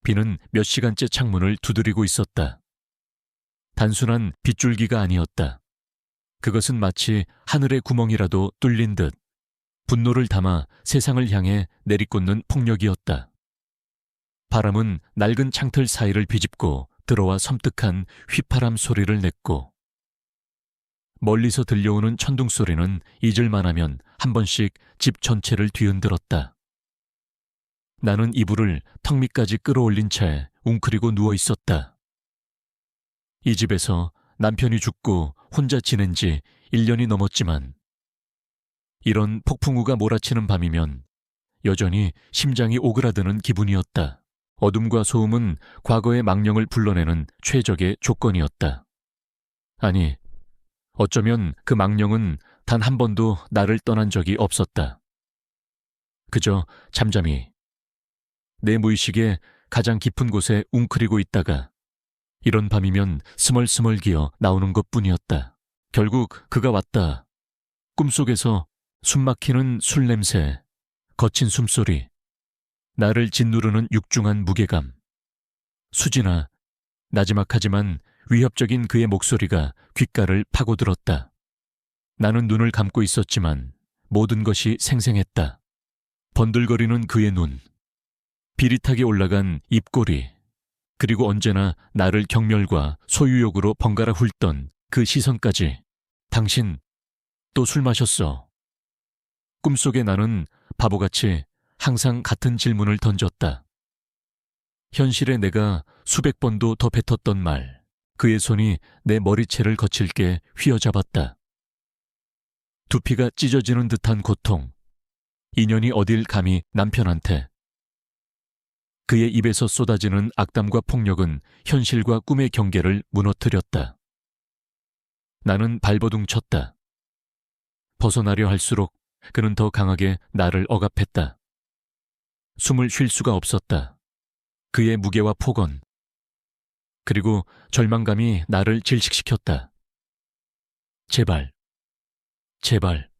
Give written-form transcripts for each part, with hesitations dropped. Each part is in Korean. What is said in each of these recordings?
비는 몇 시간째 창문을 두드리고 있었다. 단순한 빗줄기가 아니었다. 그것은 마치 하늘의 구멍이라도 뚫린 듯 분노를 담아 세상을 향해 내리꽂는 폭력이었다. 바람은 낡은 창틀 사이를 비집고 들어와 섬뜩한 휘파람 소리를 냈고, 멀리서 들려오는 천둥 소리는 잊을만 하면 한 번씩 집 전체를 뒤흔들었다. 나는 이불을 턱 밑까지 끌어올린 채 웅크리고 누워 있었다. 이 집에서 남편이 죽고 혼자 지낸 지 1년이 넘었지만 이런 폭풍우가 몰아치는 밤이면 여전히 심장이 오그라드는 기분이었다. 어둠과 소음은 과거의 망령을 불러내는 최적의 조건이었다. 아니, 어쩌면 그 망령은 단 한 번도 나를 떠난 적이 없었다. 그저 잠잠히 내 무의식의 가장 깊은 곳에 웅크리고 있다가 이런 밤이면 스멀스멀 기어 나오는 것뿐이었다. 결국 그가 왔다. 꿈속에서 숨막히는 술 냄새, 거친 숨소리, 나를 짓누르는 육중한 무게감. 수진아, 나지막하지만 위협적인 그의 목소리가 귓가를 파고들었다. 나는 눈을 감고 있었지만 모든 것이 생생했다. 번들거리는 그의 눈, 비릿하게 올라간 입꼬리, 그리고 언제나 나를 경멸과 소유욕으로 번갈아 훑던 그 시선까지. 당신 또 술 마셨어. 꿈속에 나는 바보같이 항상 같은 질문을 던졌다. 현실에 내가 수백 번도 더 뱉었던 말, 그의 손이 내 머리채를 거칠게 휘어잡았다. 두피가 찢어지는 듯한 고통, 인연이 어딜 감히 남편한테. 그의 입에서 쏟아지는 악담과 폭력은 현실과 꿈의 경계를 무너뜨렸다. 나는 발버둥 쳤다. 벗어나려 할수록 그는 더 강하게 나를 억압했다. 숨을 쉴 수가 없었다. 그의 무게와 폭언, 그리고 절망감이 나를 질식시켰다. 제발, 제발.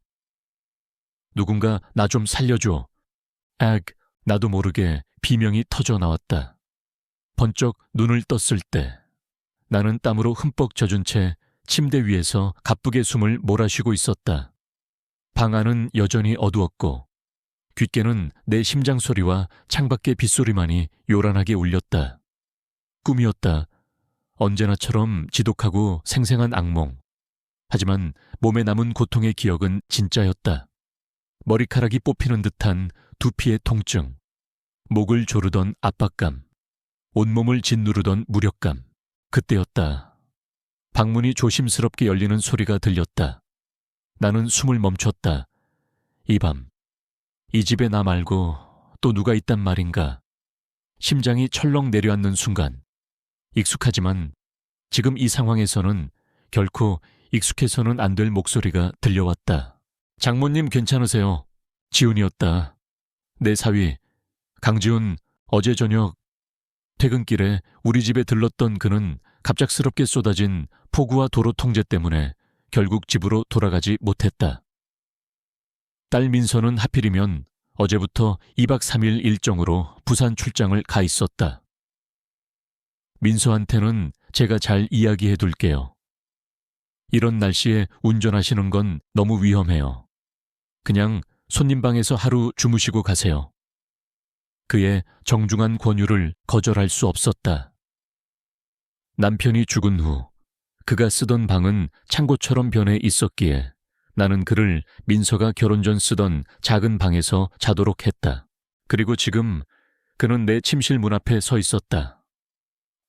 누군가 나 좀 살려줘. 나도 모르게 비명이 터져 나왔다. 번쩍 눈을 떴을 때 나는 땀으로 흠뻑 젖은 채 침대 위에서 가쁘게 숨을 몰아쉬고 있었다. 방 안은 여전히 어두웠고 귓게는 내 심장 소리와 창밖의 빗소리만이 요란하게 울렸다. 꿈이었다. 언제나처럼 지독하고 생생한 악몽. 하지만 몸에 남은 고통의 기억은 진짜였다. 머리카락이 뽑히는 듯한 두피의 통증, 목을 조르던 압박감, 온몸을 짓누르던 무력감. 그때였다. 방문이 조심스럽게 열리는 소리가 들렸다. 나는 숨을 멈췄다. 이 밤, 이 집에 나 말고 또 누가 있단 말인가. 심장이 철렁 내려앉는 순간, 익숙하지만 지금 이 상황에서는 결코 익숙해서는 안 될 목소리가 들려왔다. 장모님 괜찮으세요? 지훈이었다. 내 사위, 강지훈. 어제 저녁 퇴근길에 우리 집에 들렀던 그는 갑작스럽게 쏟아진 폭우와 도로 통제 때문에 결국 집으로 돌아가지 못했다. 딸 민서는 하필이면 어제부터 2박 3일 일정으로 부산 출장을 가 있었다. 민서한테는 제가 잘 이야기해 둘게요. 이런 날씨에 운전하시는 건 너무 위험해요. 그냥 손님 방에서 하루 주무시고 가세요. 그의 정중한 권유를 거절할 수 없었다. 남편이 죽은 후 그가 쓰던 방은 창고처럼 변해 있었기에 나는 그를 민서가 결혼 전 쓰던 작은 방에서 자도록 했다. 그리고 지금 그는 내 침실 문 앞에 서 있었다.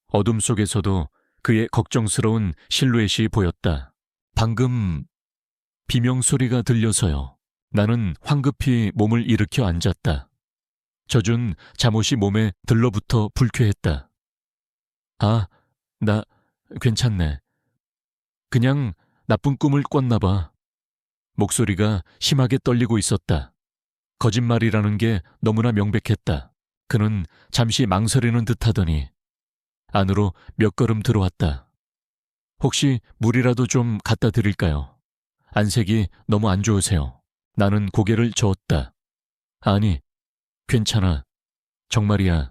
어둠 속에서도 그의 걱정스러운 실루엣이 보였다. 방금 비명소리가 들려서요. 나는 황급히 몸을 일으켜 앉았다. 젖은 잠옷이 몸에 들러붙어 불쾌했다. 나 괜찮네. 그냥 나쁜 꿈을 꿨나 봐. 목소리가 심하게 떨리고 있었다. 거짓말이라는 게 너무나 명백했다. 그는 잠시 망설이는 듯하더니 안으로 몇 걸음 들어왔다. 혹시 물이라도 좀 갖다 드릴까요? 안색이 너무 안 좋으세요. 나는 고개를 저었다. 아니, 괜찮아. 정말이야.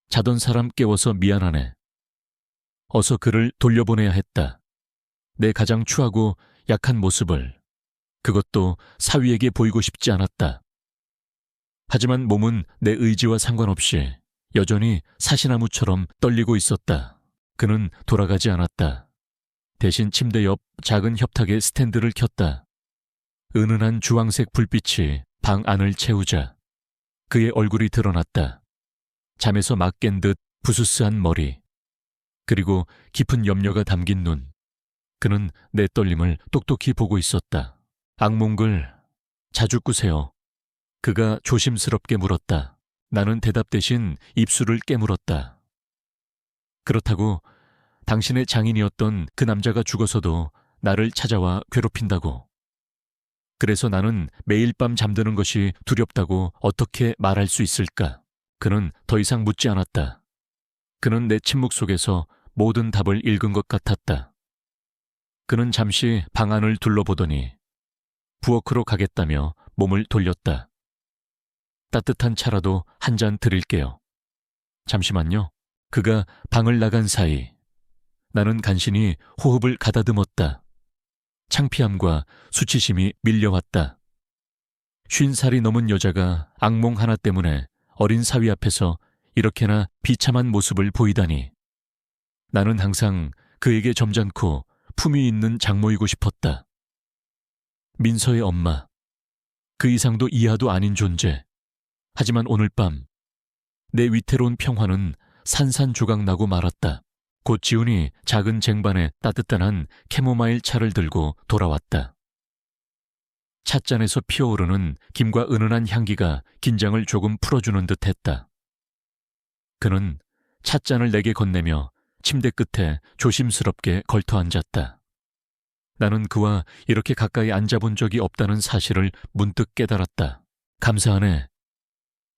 자던 사람 깨워서 미안하네. 어서 그를 돌려보내야 했다. 내 가장 추하고 약한 모습을, 그것도 사위에게 보이고 싶지 않았다. 하지만 몸은 내 의지와 상관없이 여전히 사시나무처럼 떨리고 있었다. 그는 돌아가지 않았다. 대신 침대 옆 작은 협탁에 스탠드를 켰다. 은은한 주황색 불빛이 방 안을 채우자 그의 얼굴이 드러났다. 잠에서 막 깬 듯 부스스한 머리, 그리고 깊은 염려가 담긴 눈. 그는 내 떨림을 똑똑히 보고 있었다. 악몽글 자주 꾸세요. 그가 조심스럽게 물었다. 나는 대답 대신 입술을 깨물었다. 그렇다고 당신의 장인이었던 그 남자가 죽어서도 나를 찾아와 괴롭힌다고. 그래서 나는 매일 밤 잠드는 것이 두렵다고 어떻게 말할 수 있을까? 그는 더 이상 묻지 않았다. 그는 내 침묵 속에서 모든 답을 읽은 것 같았다. 그는 잠시 방 안을 둘러보더니 부엌으로 가겠다며 몸을 돌렸다. 따뜻한 차라도 한 잔 드릴게요. 잠시만요. 그가 방을 나간 사이 나는 간신히 호흡을 가다듬었다. 창피함과 수치심이 밀려왔다. 50살이 넘은 여자가 악몽 하나 때문에 어린 사위 앞에서 이렇게나 비참한 모습을 보이다니. 나는 항상 그에게 점잖고 품위 있는 장모이고 싶었다. 민서의 엄마, 그 이상도 이하도 아닌 존재. 하지만 오늘 밤 내 위태로운 평화는 산산조각 나고 말았다. 곧 지훈이 작은 쟁반에 따뜻한 캐모마일 차를 들고 돌아왔다. 찻잔에서 피어오르는 김과 은은한 향기가 긴장을 조금 풀어주는 듯했다. 그는 찻잔을 내게 건네며 침대 끝에 조심스럽게 걸터 앉았다. 나는 그와 이렇게 가까이 앉아본 적이 없다는 사실을 문득 깨달았다. 감사하네.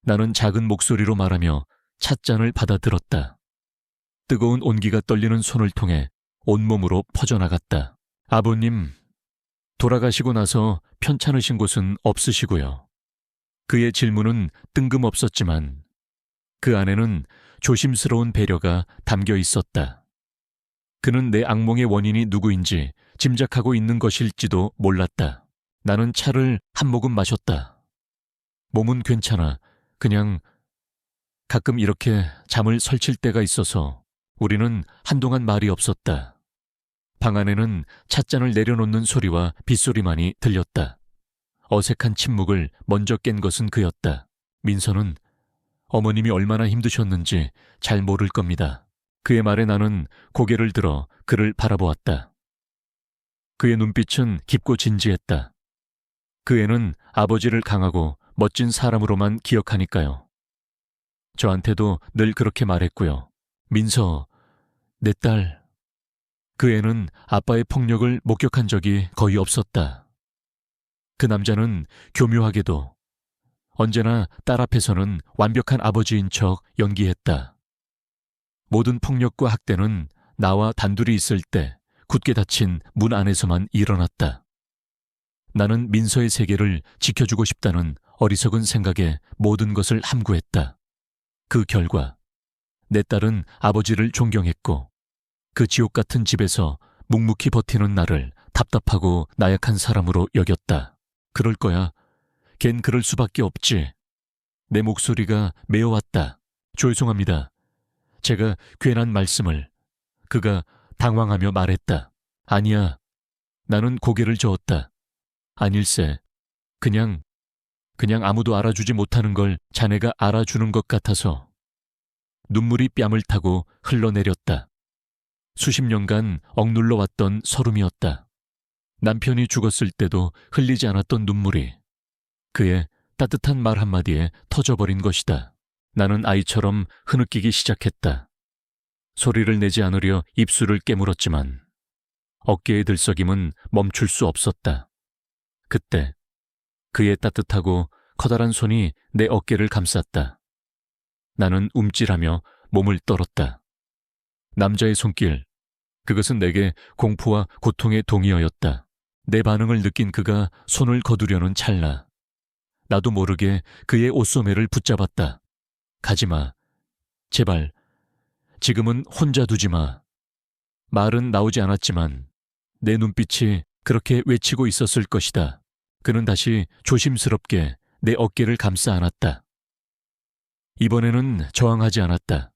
나는 작은 목소리로 말하며 찻잔을 받아들었다. 뜨거운 온기가 떨리는 손을 통해 온몸으로 퍼져나갔다. 아버님, 돌아가시고 나서 편찮으신 곳은 없으시고요. 그의 질문은 뜬금없었지만 그 안에는 조심스러운 배려가 담겨 있었다. 그는 내 악몽의 원인이 누구인지 짐작하고 있는 것일지도 몰랐다. 나는 차를 한 모금 마셨다. 몸은 괜찮아. 그냥 가끔 이렇게 잠을 설칠 때가 있어서. 우리는 한동안 말이 없었다. 방 안에는 찻잔을 내려놓는 소리와 빗소리만이 들렸다. 어색한 침묵을 먼저 깬 것은 그였다. 민서는 어머님이 얼마나 힘드셨는지 잘 모를 겁니다. 그의 말에 나는 고개를 들어 그를 바라보았다. 그의 눈빛은 깊고 진지했다. 그 애는 아버지를 강하고 멋진 사람으로만 기억하니까요. 저한테도 늘 그렇게 말했고요. 민서, 내 딸, 그 애는 아빠의 폭력을 목격한 적이 거의 없었다. 그 남자는 교묘하게도 언제나 딸 앞에서는 완벽한 아버지인 척 연기했다. 모든 폭력과 학대는 나와 단둘이 있을 때 굳게 닫힌 문 안에서만 일어났다. 나는 민서의 세계를 지켜주고 싶다는 어리석은 생각에 모든 것을 함구했다. 그 결과 내 딸은 아버지를 존경했고 그 지옥 같은 집에서 묵묵히 버티는 나를 답답하고 나약한 사람으로 여겼다. 그럴 거야. 걘 그럴 수밖에 없지. 내 목소리가 메어왔다. 죄송합니다. 제가 괜한 말씀을. 그가 당황하며 말했다. 아니야. 나는 고개를 저었다. 아닐세. 그냥 아무도 알아주지 못하는 걸 자네가 알아주는 것 같아서. 눈물이 뺨을 타고 흘러내렸다. 수십 년간 억눌러 왔던 서름이었다. 남편이 죽었을 때도 흘리지 않았던 눈물이 그의 따뜻한 말 한마디에 터져버린 것이다. 나는 아이처럼 흐느끼기 시작했다. 소리를 내지 않으려 입술을 깨물었지만 어깨의 들썩임은 멈출 수 없었다. 그때 그의 따뜻하고 커다란 손이 내 어깨를 감쌌다. 나는 움찔하며 몸을 떨었다. 남자의 손길, 그것은 내게 공포와 고통의 동의어였다. 내 반응을 느낀 그가 손을 거두려는 찰나 나도 모르게 그의 옷소매를 붙잡았다. 가지마. 제발, 지금은 혼자 두지 마. 말은 나오지 않았지만 내 눈빛이 그렇게 외치고 있었을 것이다. 그는 다시 조심스럽게 내 어깨를 감싸 안았다. 이번에는 저항하지 않았다.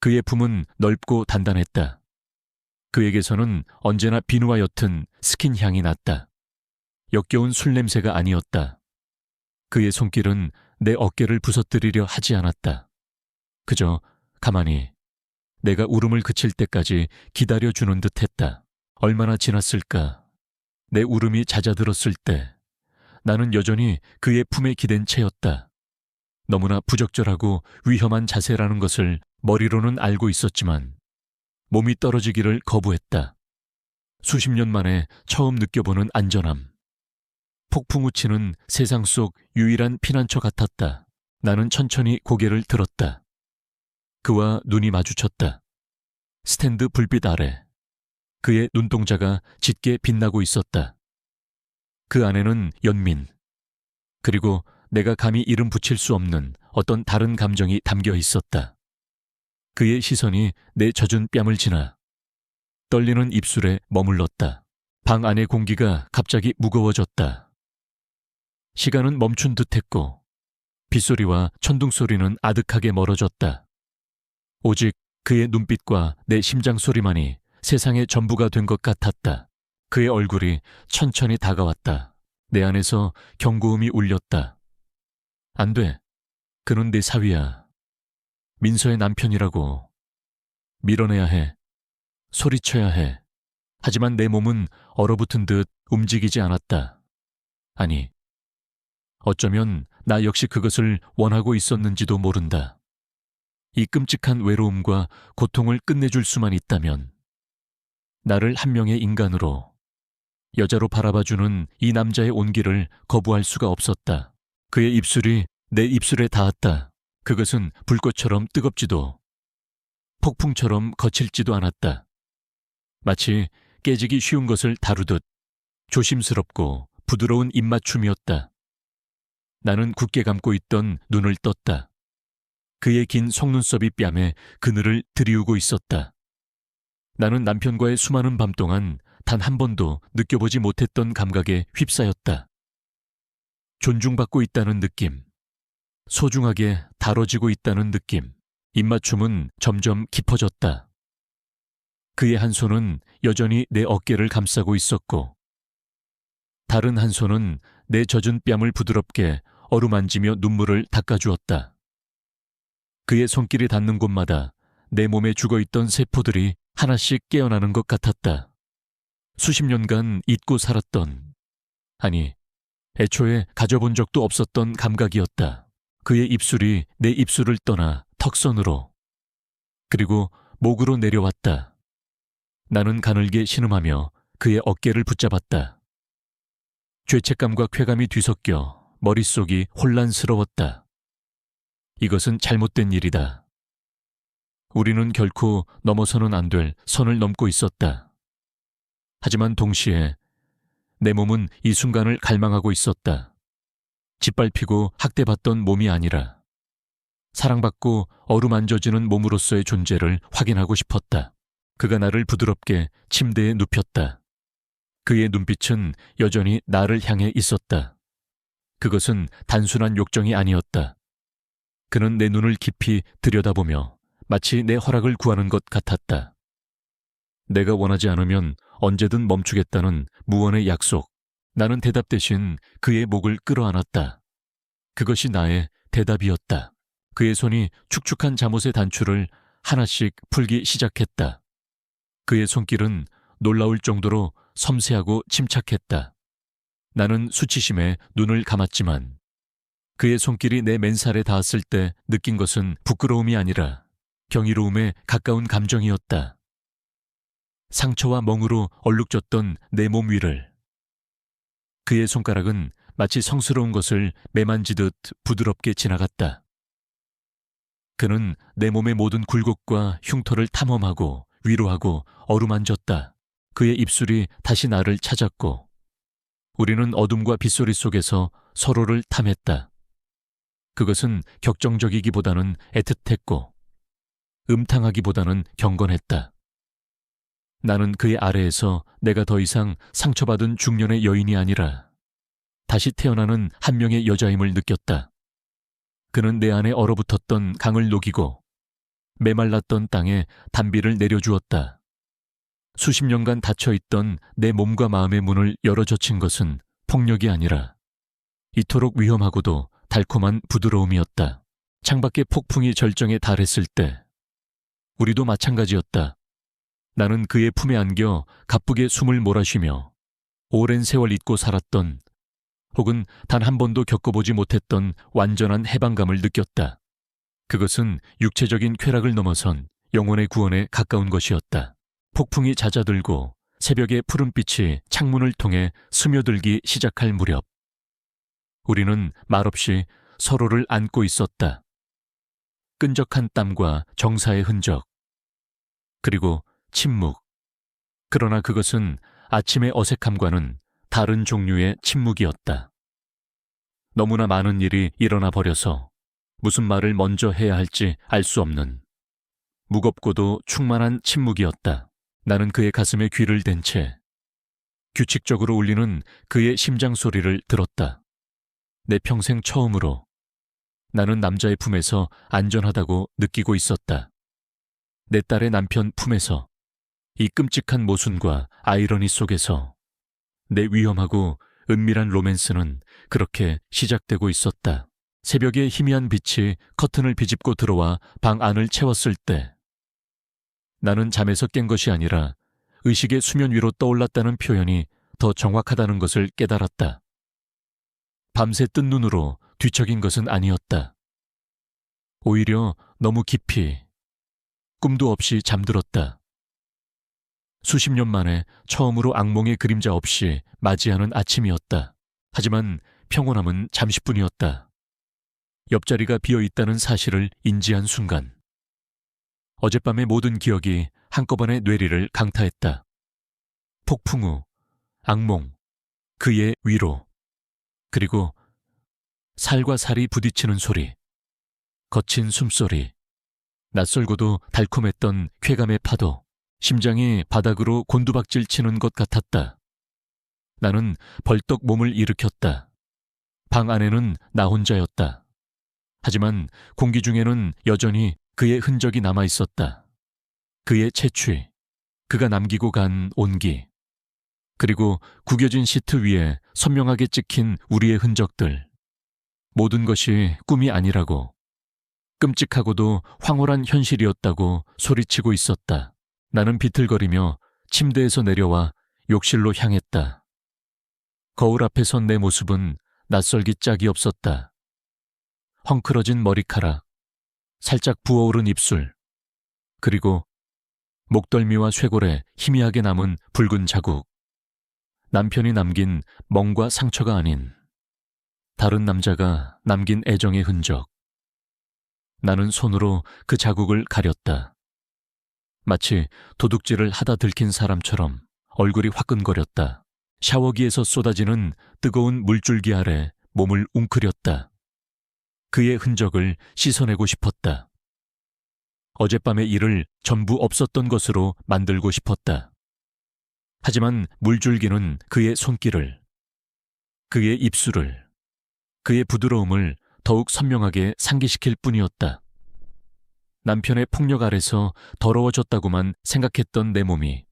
그의 품은 넓고 단단했다. 그에게서는 언제나 비누와 옅은 스킨 향이 났다. 역겨운 술 냄새가 아니었다. 그의 손길은 내 어깨를 부서뜨리려 하지 않았다. 그저 가만히 내가 울음을 그칠 때까지 기다려주는 듯 했다. 얼마나 지났을까? 내 울음이 잦아들었을 때 나는 여전히 그의 품에 기댄 채였다. 너무나 부적절하고 위험한 자세라는 것을 머리로는 알고 있었지만 몸이 떨어지기를 거부했다. 수십 년 만에 처음 느껴보는 안전함. 폭풍 우치는 세상 속 유일한 피난처 같았다. 나는 천천히 고개를 들었다. 그와 눈이 마주쳤다. 스탠드 불빛 아래 그의 눈동자가 짙게 빛나고 있었다. 그 안에는 연민, 그리고 내가 감히 이름 붙일 수 없는 어떤 다른 감정이 담겨 있었다. 그의 시선이 내 젖은 뺨을 지나 떨리는 입술에 머물렀다. 방 안의 공기가 갑자기 무거워졌다. 시간은 멈춘 듯했고 빗소리와 천둥소리는 아득하게 멀어졌다. 오직 그의 눈빛과 내 심장 소리만이 세상의 전부가 된 것 같았다. 그의 얼굴이 천천히 다가왔다. 내 안에서 경고음이 울렸다. 안 돼. 그는 내 사위야. 민서의 남편이라고. 밀어내야 해. 소리쳐야 해. 하지만 내 몸은 얼어붙은 듯 움직이지 않았다. 아니, 어쩌면 나 역시 그것을 원하고 있었는지도 모른다. 이 끔찍한 외로움과 고통을 끝내줄 수만 있다면 나를 한 명의 인간으로, 여자로 바라봐주는 이 남자의 온기를 거부할 수가 없었다. 그의 입술이 내 입술에 닿았다. 그것은 불꽃처럼 뜨겁지도 폭풍처럼 거칠지도 않았다. 마치 깨지기 쉬운 것을 다루듯 조심스럽고 부드러운 입맞춤이었다. 나는 굳게 감고 있던 눈을 떴다. 그의 긴 속눈썹이 뺨에 그늘을 들이우고 있었다. 나는 남편과의 수많은 밤 동안 단 한 번도 느껴보지 못했던 감각에 휩싸였다. 존중받고 있다는 느낌, 소중하게 다뤄지고 있다는 느낌. 입맞춤은 점점 깊어졌다. 그의 한 손은 여전히 내 어깨를 감싸고 있었고 다른 한 손은 내 젖은 뺨을 부드럽게 어루만지며 눈물을 닦아주었다. 그의 손길이 닿는 곳마다 내 몸에 죽어있던 세포들이 하나씩 깨어나는 것 같았다. 수십 년간 잊고 살았던, 아니, 애초에 가져본 적도 없었던 감각이었다. 그의 입술이 내 입술을 떠나 턱선으로, 그리고 목으로 내려왔다. 나는 가늘게 신음하며 그의 어깨를 붙잡았다. 죄책감과 쾌감이 뒤섞여 머릿속이 혼란스러웠다. 이것은 잘못된 일이다. 우리는 결코 넘어서는 안 될 선을 넘고 있었다. 하지만 동시에 내 몸은 이 순간을 갈망하고 있었다. 짓밟히고 학대받던 몸이 아니라 사랑받고 어루만져지는 몸으로서의 존재를 확인하고 싶었다. 그가 나를 부드럽게 침대에 눕혔다. 그의 눈빛은 여전히 나를 향해 있었다. 그것은 단순한 욕정이 아니었다. 그는 내 눈을 깊이 들여다보며 마치 내 허락을 구하는 것 같았다. 내가 원하지 않으면 언제든 멈추겠다는 무언의 약속. 나는 대답 대신 그의 목을 끌어안았다. 그것이 나의 대답이었다. 그의 손이 축축한 잠옷의 단추를 하나씩 풀기 시작했다. 그의 손길은 놀라울 정도로 섬세하고 침착했다. 나는 수치심에 눈을 감았지만 그의 손길이 내 맨살에 닿았을 때 느낀 것은 부끄러움이 아니라 경이로움에 가까운 감정이었다. 상처와 멍으로 얼룩졌던 내 몸 위를 그의 손가락은 마치 성스러운 것을 매만지듯 부드럽게 지나갔다. 그는 내 몸의 모든 굴곡과 흉터를 탐험하고 위로하고 어루만졌다. 그의 입술이 다시 나를 찾았고 우리는 어둠과 빗소리 속에서 서로를 탐했다. 그것은 격정적이기보다는 애틋했고 음탕하기보다는 경건했다. 나는 그의 아래에서 내가 더 이상 상처받은 중년의 여인이 아니라 다시 태어나는 한 명의 여자임을 느꼈다. 그는 내 안에 얼어붙었던 강을 녹이고 메말랐던 땅에 단비를 내려주었다. 수십 년간 닫혀있던 내 몸과 마음의 문을 열어젖힌 것은 폭력이 아니라 이토록 위험하고도 달콤한 부드러움이었다. 창밖의 폭풍이 절정에 달했을 때 우리도 마찬가지였다. 나는 그의 품에 안겨 가쁘게 숨을 몰아쉬며 오랜 세월 잊고 살았던 혹은 단 한 번도 겪어보지 못했던 완전한 해방감을 느꼈다. 그것은 육체적인 쾌락을 넘어선 영혼의 구원에 가까운 것이었다. 폭풍이 잦아들고 새벽의 푸른빛이 창문을 통해 스며들기 시작할 무렵 우리는 말없이 서로를 안고 있었다. 끈적한 땀과 정사의 흔적, 그리고 침묵. 그러나 그것은 아침의 어색함과는 다른 종류의 침묵이었다. 너무나 많은 일이 일어나 버려서 무슨 말을 먼저 해야 할지 알 수 없는 무겁고도 충만한 침묵이었다. 나는 그의 가슴에 귀를 댄 채 규칙적으로 울리는 그의 심장 소리를 들었다. 내 평생 처음으로 나는 남자의 품에서 안전하다고 느끼고 있었다. 내 딸의 남편 품에서 이 끔찍한 모순과 아이러니 속에서 내 위험하고 은밀한 로맨스는 그렇게 시작되고 있었다. 새벽의 희미한 빛이 커튼을 비집고 들어와 방 안을 채웠을 때 나는 잠에서 깬 것이 아니라 의식의 수면 위로 떠올랐다는 표현이 더 정확하다는 것을 깨달았다. 밤새 뜬 눈으로 뒤척인 것은 아니었다. 오히려 너무 깊이 꿈도 없이 잠들었다. 수십 년 만에 처음으로 악몽의 그림자 없이 맞이하는 아침이었다. 하지만 평온함은 잠시뿐이었다. 옆자리가 비어있다는 사실을 인지한 순간 어젯밤의 모든 기억이 한꺼번에 뇌리를 강타했다. 폭풍 후, 악몽, 그의 위로, 그리고 살과 살이 부딪히는 소리, 거친 숨소리, 낯설고도 달콤했던 쾌감의 파도, 심장이 바닥으로 곤두박질 치는 것 같았다. 나는 벌떡 몸을 일으켰다. 방 안에는 나 혼자였다. 하지만 공기 중에는 여전히 그의 흔적이 남아 있었다. 그의 채취, 그가 남기고 간 온기, 그리고 구겨진 시트 위에 선명하게 찍힌 우리의 흔적들. 모든 것이 꿈이 아니라고, 끔찍하고도 황홀한 현실이었다고 소리치고 있었다. 나는 비틀거리며 침대에서 내려와 욕실로 향했다. 거울 앞에 선 내 모습은 낯설기 짝이 없었다. 헝클어진 머리카락, 살짝 부어오른 입술, 그리고 목덜미와 쇄골에 희미하게 남은 붉은 자국. 남편이 남긴 멍과 상처가 아닌 다른 남자가 남긴 애정의 흔적. 나는 손으로 그 자국을 가렸다. 마치 도둑질을 하다 들킨 사람처럼 얼굴이 화끈거렸다. 샤워기에서 쏟아지는 뜨거운 물줄기 아래 몸을 웅크렸다. 그의 흔적을 씻어내고 싶었다. 어젯밤의 일을 전부 없었던 것으로 만들고 싶었다. 하지만 물줄기는 그의 손길을, 그의 입술을, 그의 부드러움을 더욱 선명하게 상기시킬 뿐이었다. 남편의 폭력 아래서 더러워졌다고만 생각했던 내 몸이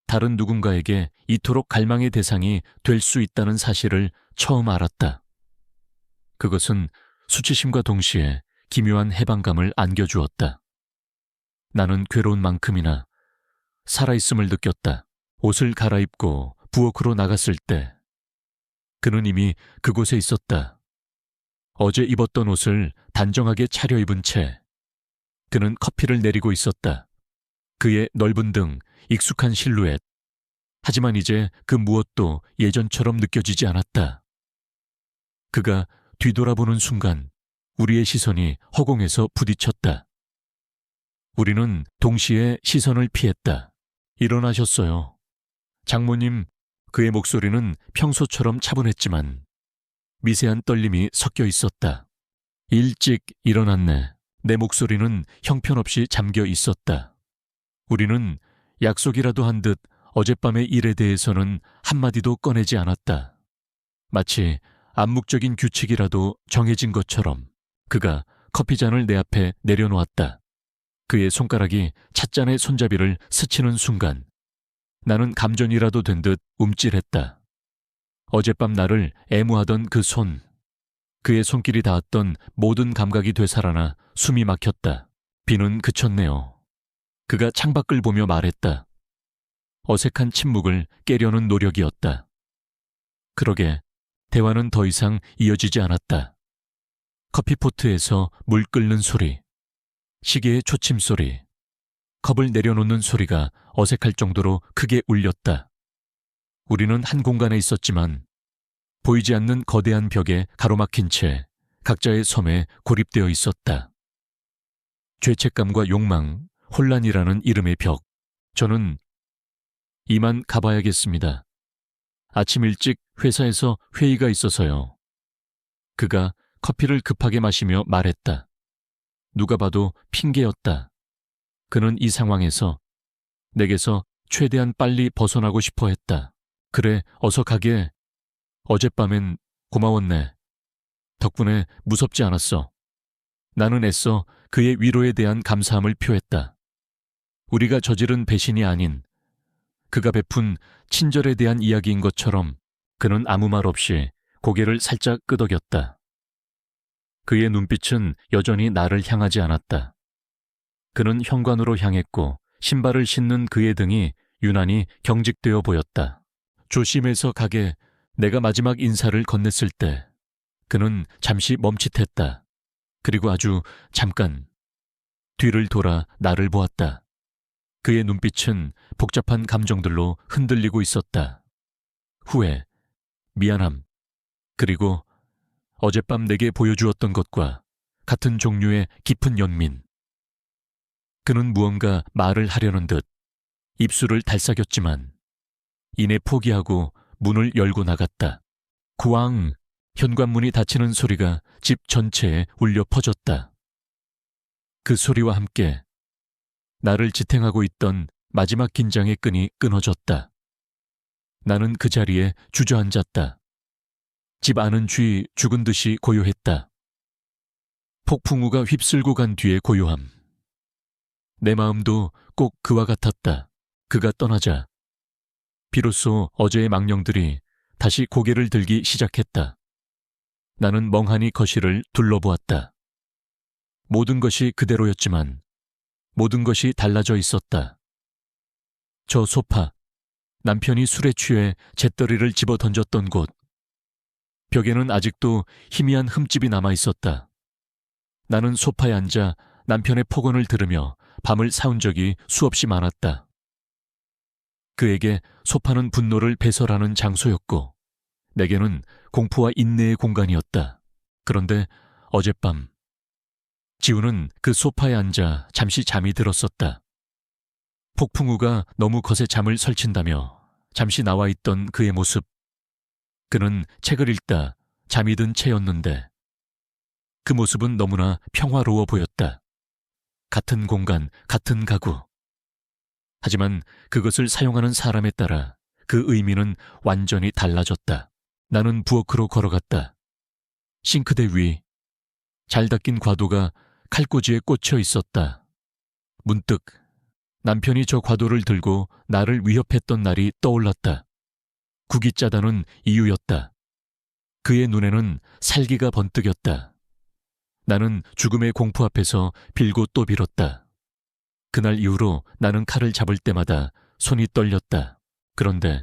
다른 누군가에게 이토록 갈망의 대상이 될 수 있다는 사실을 처음 알았다. 그것은 수치심과 동시에 기묘한 해방감을 안겨주었다. 나는 괴로운 만큼이나 살아있음을 느꼈다. 옷을 갈아입고 부엌으로 나갔을 때 그는 이미 그곳에 있었다. 어제 입었던 옷을 단정하게 차려입은 채 그는 커피를 내리고 있었다. 그의 넓은 등, 익숙한 실루엣. 하지만 이제 그 무엇도 예전처럼 느껴지지 않았다. 그가 뒤돌아보는 순간 우리의 시선이 허공에서 부딪혔다. 우리는 동시에 시선을 피했다. 일어나셨어요. 장모님, 그의 목소리는 평소처럼 차분했지만 미세한 떨림이 섞여 있었다. 일찍 일어났네. 내 목소리는 형편없이 잠겨 있었다. 우리는 약속이라도 한 듯 어젯밤의 일에 대해서는 한마디도 꺼내지 않았다. 마치 암묵적인 규칙이라도 정해진 것처럼 그가 커피잔을 내 앞에 내려놓았다. 그의 손가락이 찻잔의 손잡이를 스치는 순간 나는 감전이라도 된 듯 움찔했다. 어젯밤 나를 애무하던 그 손, 그의 손길이 닿았던 모든 감각이 되살아나 숨이 막혔다. 비는 그쳤네요. 그가 창밖을 보며 말했다. 어색한 침묵을 깨려는 노력이었다. 그러게 대화는 더 이상 이어지지 않았다. 커피포트에서 물 끓는 소리, 시계의 초침 소리, 컵을 내려놓는 소리가 어색할 정도로 크게 울렸다. 우리는 한 공간에 있었지만 보이지 않는 거대한 벽에 가로막힌 채 각자의 섬에 고립되어 있었다. 죄책감과 욕망, 혼란이라는 이름의 벽. 저는 이만 가봐야겠습니다. 아침 일찍 회사에서 회의가 있어서요. 그가 커피를 급하게 마시며 말했다. 누가 봐도 핑계였다. 그는 이 상황에서 내게서 최대한 빨리 벗어나고 싶어 했다. 그래, 어서 가게. 어젯밤엔 고마웠네. 덕분에 무섭지 않았어. 나는 애써 그의 위로에 대한 감사함을 표했다. 우리가 저지른 배신이 아닌 그가 베푼 친절에 대한 이야기인 것처럼 그는 아무 말 없이 고개를 살짝 끄덕였다. 그의 눈빛은 여전히 나를 향하지 않았다. 그는 현관으로 향했고 신발을 신는 그의 등이 유난히 경직되어 보였다. 조심해서 가게. 내가 마지막 인사를 건넸을 때 그는 잠시 멈칫했다. 그리고 아주 잠깐 뒤를 돌아 나를 보았다. 그의 눈빛은 복잡한 감정들로 흔들리고 있었다. 후회, 미안함, 그리고 어젯밤 내게 보여주었던 것과 같은 종류의 깊은 연민. 그는 무언가 말을 하려는 듯 입술을 달싹였지만 이내 포기하고 문을 열고 나갔다. 구왕! 현관문이 닫히는 소리가 집 전체에 울려 퍼졌다. 그 소리와 함께 나를 지탱하고 있던 마지막 긴장의 끈이 끊어졌다. 나는 그 자리에 주저앉았다. 집 안은 쥐 죽은 듯이 고요했다. 폭풍우가 휩쓸고 간 뒤의 고요함. 내 마음도 꼭 그와 같았다. 그가 떠나자 비로소 어제의 망령들이 다시 고개를 들기 시작했다. 나는 멍하니 거실을 둘러보았다. 모든 것이 그대로였지만 모든 것이 달라져 있었다. 저 소파, 남편이 술에 취해 잿더리를 집어 던졌던 곳. 벽에는 아직도 희미한 흠집이 남아 있었다. 나는 소파에 앉아 남편의 폭언을 들으며 밤을 새운 적이 수없이 많았다. 그에게 소파는 분노를 배설하는 장소였고 내게는 공포와 인내의 공간이었다. 그런데 어젯밤 지우는 그 소파에 앉아 잠시 잠이 들었었다. 폭풍우가 너무 거세 잠을 설친다며 잠시 나와 있던 그의 모습. 그는 책을 읽다 잠이 든 채였는데 그 모습은 너무나 평화로워 보였다. 같은 공간, 같은 가구. 하지만 그것을 사용하는 사람에 따라 그 의미는 완전히 달라졌다. 나는 부엌으로 걸어갔다. 싱크대 위, 잘 닦인 과도가 칼꽂이에 꽂혀 있었다. 문득 남편이 저 과도를 들고 나를 위협했던 날이 떠올랐다. 국이 짜다는 이유였다. 그의 눈에는 살기가 번뜩였다. 나는 죽음의 공포 앞에서 빌고 또 빌었다. 그날 이후로 나는 칼을 잡을 때마다 손이 떨렸다. 그런데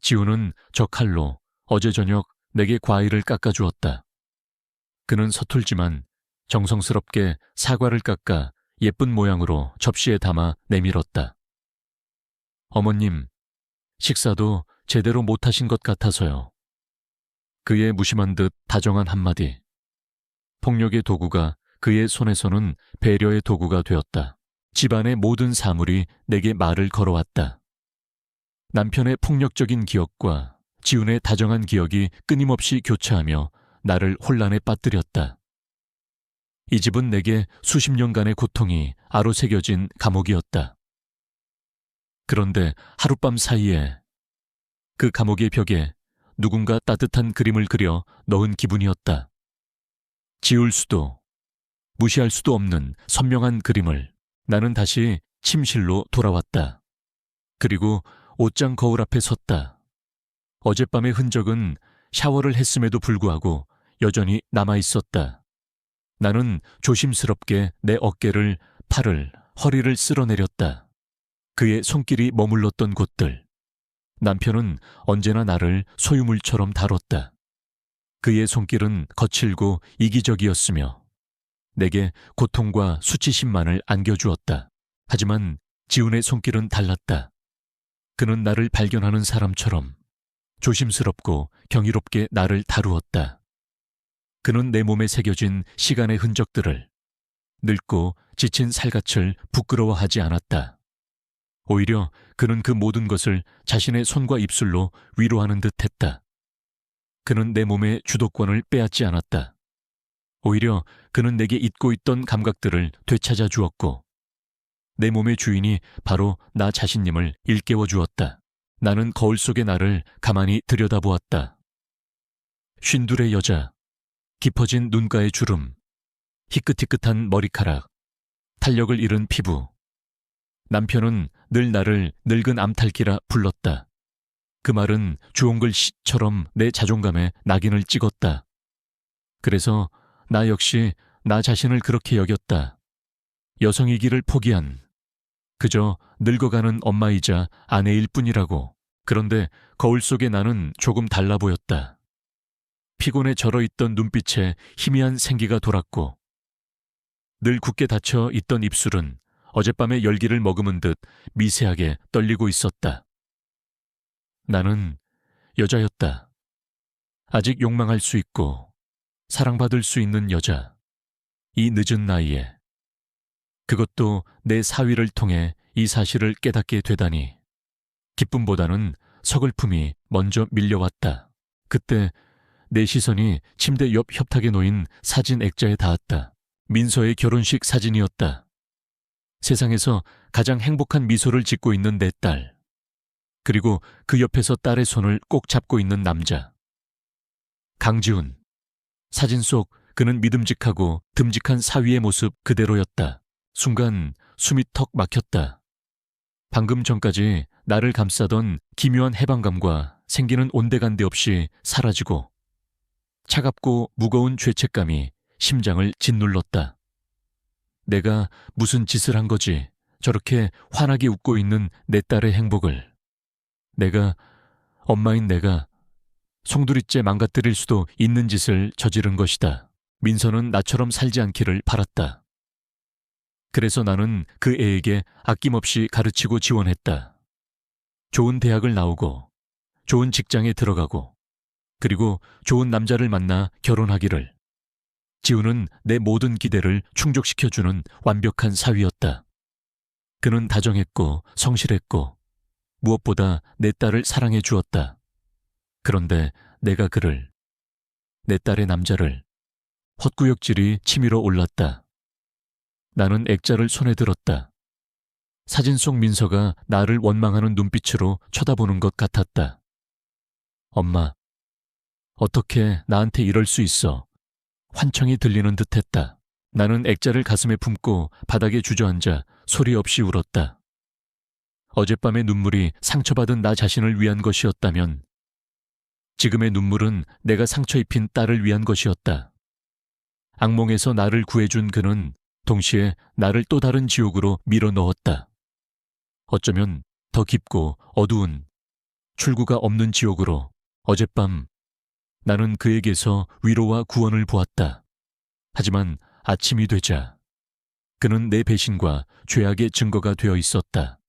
지우는 저 칼로 어제 저녁 내게 과일을 깎아주었다. 그는 서툴지만 정성스럽게 사과를 깎아 예쁜 모양으로 접시에 담아 내밀었다. 어머님, 식사도 제대로 못하신 것 같아서요. 그의 무심한 듯 다정한 한마디. 폭력의 도구가 그의 손에서는 배려의 도구가 되었다. 집안의 모든 사물이 내게 말을 걸어왔다. 남편의 폭력적인 기억과 지훈의 다정한 기억이 끊임없이 교차하며 나를 혼란에 빠뜨렸다. 이 집은 내게 수십 년간의 고통이 아로새겨진 감옥이었다. 그런데 하룻밤 사이에 그 감옥의 벽에 누군가 따뜻한 그림을 그려 넣은 기분이었다. 지울 수도, 무시할 수도 없는 선명한 그림을. 나는 다시 침실로 돌아왔다. 그리고 옷장 거울 앞에 섰다. 어젯밤의 흔적은 샤워를 했음에도 불구하고 여전히 남아있었다. 나는 조심스럽게 내 어깨를, 팔을, 허리를 쓸어내렸다. 그의 손길이 머물렀던 곳들. 남편은 언제나 나를 소유물처럼 다뤘다. 그의 손길은 거칠고 이기적이었으며 내게 고통과 수치심만을 안겨주었다. 하지만 지훈의 손길은 달랐다. 그는 나를 발견하는 사람처럼 조심스럽고 경이롭게 나를 다루었다. 그는 내 몸에 새겨진 시간의 흔적들을, 늙고 지친 살갗을 부끄러워하지 않았다. 오히려 그는 그 모든 것을 자신의 손과 입술로 위로하는 듯 했다. 그는 내 몸의 주도권을 빼앗지 않았다. 오히려 그는 내게 잊고 있던 감각들을 되찾아 주었고 내 몸의 주인이 바로 나 자신임을 일깨워 주었다. 나는 거울 속의 나를 가만히 들여다보았다. 쉰둘의 여자, 깊어진 눈가의 주름, 희끗희끗한 머리카락, 탄력을 잃은 피부. 남편은 늘 나를 늙은 암탉이라 불렀다. 그 말은 주홍글 씨처럼 내 자존감에 낙인을 찍었다. 그래서 나 역시 나 자신을 그렇게 여겼다. 여성이기를 포기한, 그저 늙어가는 엄마이자 아내일 뿐이라고. 그런데 거울 속의 나는 조금 달라 보였다. 피곤에 절어있던 눈빛에 희미한 생기가 돌았고 늘 굳게 닫혀 있던 입술은 어젯밤의 열기를 머금은 듯 미세하게 떨리고 있었다. 나는 여자였다. 아직 욕망할 수 있고 사랑받을 수 있는 여자. 이 늦은 나이에. 그것도 내 사위를 통해 이 사실을 깨닫게 되다니. 기쁨보다는 서글픔이 먼저 밀려왔다. 그때 내 시선이 침대 옆 협탁에 놓인 사진 액자에 닿았다. 민서의 결혼식 사진이었다. 세상에서 가장 행복한 미소를 짓고 있는 내 딸. 그리고 그 옆에서 딸의 손을 꼭 잡고 있는 남자. 강지훈. 사진 속 그는 믿음직하고 듬직한 사위의 모습 그대로였다. 순간 숨이 턱 막혔다. 방금 전까지 나를 감싸던 기묘한 해방감과 생기는 온데간데 없이 사라지고 차갑고 무거운 죄책감이 심장을 짓눌렀다. 내가 무슨 짓을 한 거지? 저렇게 환하게 웃고 있는 내 딸의 행복을. 엄마인 내가 송두리째 망가뜨릴 수도 있는 짓을 저지른 것이다. 민서는 나처럼 살지 않기를 바랐다. 그래서 나는 그 애에게 아낌없이 가르치고 지원했다. 좋은 대학을 나오고 좋은 직장에 들어가고 그리고 좋은 남자를 만나 결혼하기를. 지훈은 내 모든 기대를 충족시켜주는 완벽한 사위였다. 그는 다정했고 성실했고 무엇보다 내 딸을 사랑해 주었다. 그런데 내가 그를, 내 딸의 남자를, 헛구역질이 치밀어 올랐다. 나는 액자를 손에 들었다. 사진 속 민서가 나를 원망하는 눈빛으로 쳐다보는 것 같았다. 엄마, 어떻게 나한테 이럴 수 있어? 환청이 들리는 듯했다. 나는 액자를 가슴에 품고 바닥에 주저앉아 소리 없이 울었다. 어젯밤의 눈물이 상처받은 나 자신을 위한 것이었다면 지금의 눈물은 내가 상처 입힌 딸을 위한 것이었다. 악몽에서 나를 구해준 그는 동시에 나를 또 다른 지옥으로 밀어 넣었다. 어쩌면 더 깊고 어두운 출구가 없는 지옥으로. 어젯밤 나는 그에게서 위로와 구원을 보았다. 하지만 아침이 되자 그는 내 배신과 죄악의 증거가 되어 있었다.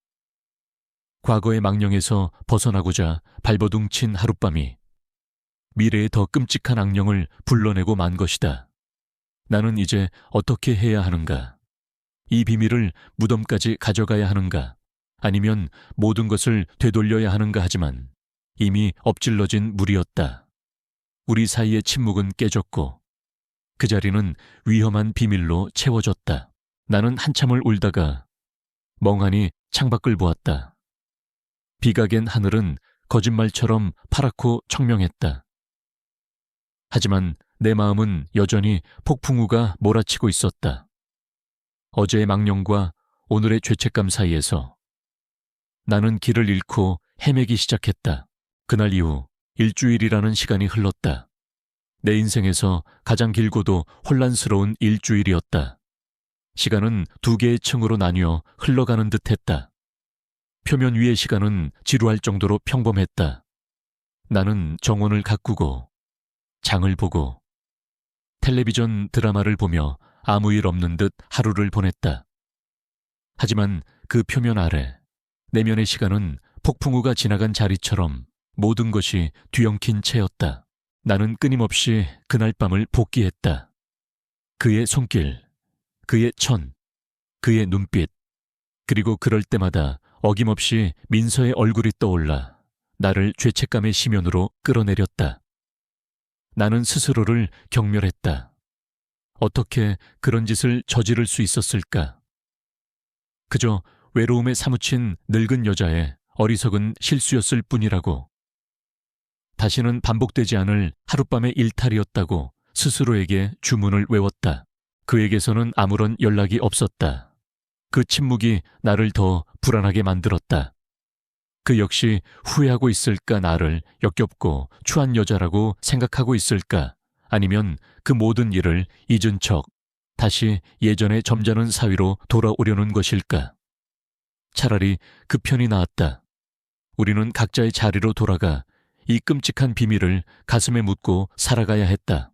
과거의 망령에서 벗어나고자 발버둥 친 하룻밤이 미래의 더 끔찍한 악령을 불러내고 만 것이다. 나는 이제 어떻게 해야 하는가? 이 비밀을 무덤까지 가져가야 하는가? 아니면 모든 것을 되돌려야 하는가? 하지만 이미 엎질러진 물이었다. 우리 사이의 침묵은 깨졌고 그 자리는 위험한 비밀로 채워졌다. 나는 한참을 울다가 멍하니 창밖을 보았다. 비가 갠 하늘은 거짓말처럼 파랗고 청명했다. 하지만 내 마음은 여전히 폭풍우가 몰아치고 있었다. 어제의 망령과 오늘의 죄책감 사이에서 나는 길을 잃고 헤매기 시작했다. 그날 이후 일주일이라는 시간이 흘렀다. 내 인생에서 가장 길고도 혼란스러운 일주일이었다. 시간은 두 개의 층으로 나뉘어 흘러가는 듯했다. 표면 위의 시간은 지루할 정도로 평범했다. 나는 정원을 가꾸고 장을 보고 텔레비전 드라마를 보며 아무 일 없는 듯 하루를 보냈다. 하지만 그 표면 아래 내면의 시간은 폭풍우가 지나간 자리처럼 모든 것이 뒤엉킨 채였다. 나는 끊임없이 그날 밤을 복기했다. 그의 손길, 그의 천, 그의 눈빛, 그리고 그럴 때마다 어김없이 민서의 얼굴이 떠올라 나를 죄책감의 심연으로 끌어내렸다. 나는 스스로를 경멸했다. 어떻게 그런 짓을 저지를 수 있었을까? 그저 외로움에 사무친 늙은 여자의 어리석은 실수였을 뿐이라고. 다시는 반복되지 않을 하룻밤의 일탈이었다고 스스로에게 주문을 외웠다. 그에게서는 아무런 연락이 없었다. 그 침묵이 나를 더 불안하게 만들었다. 그 역시 후회하고 있을까? 나를 역겹고 추한 여자라고 생각하고 있을까? 아니면 그 모든 일을 잊은 척 다시 예전의 점잖은 사위로 돌아오려는 것일까? 차라리 그 편이 나았다. 우리는 각자의 자리로 돌아가 이 끔찍한 비밀을 가슴에 묻고 살아가야 했다.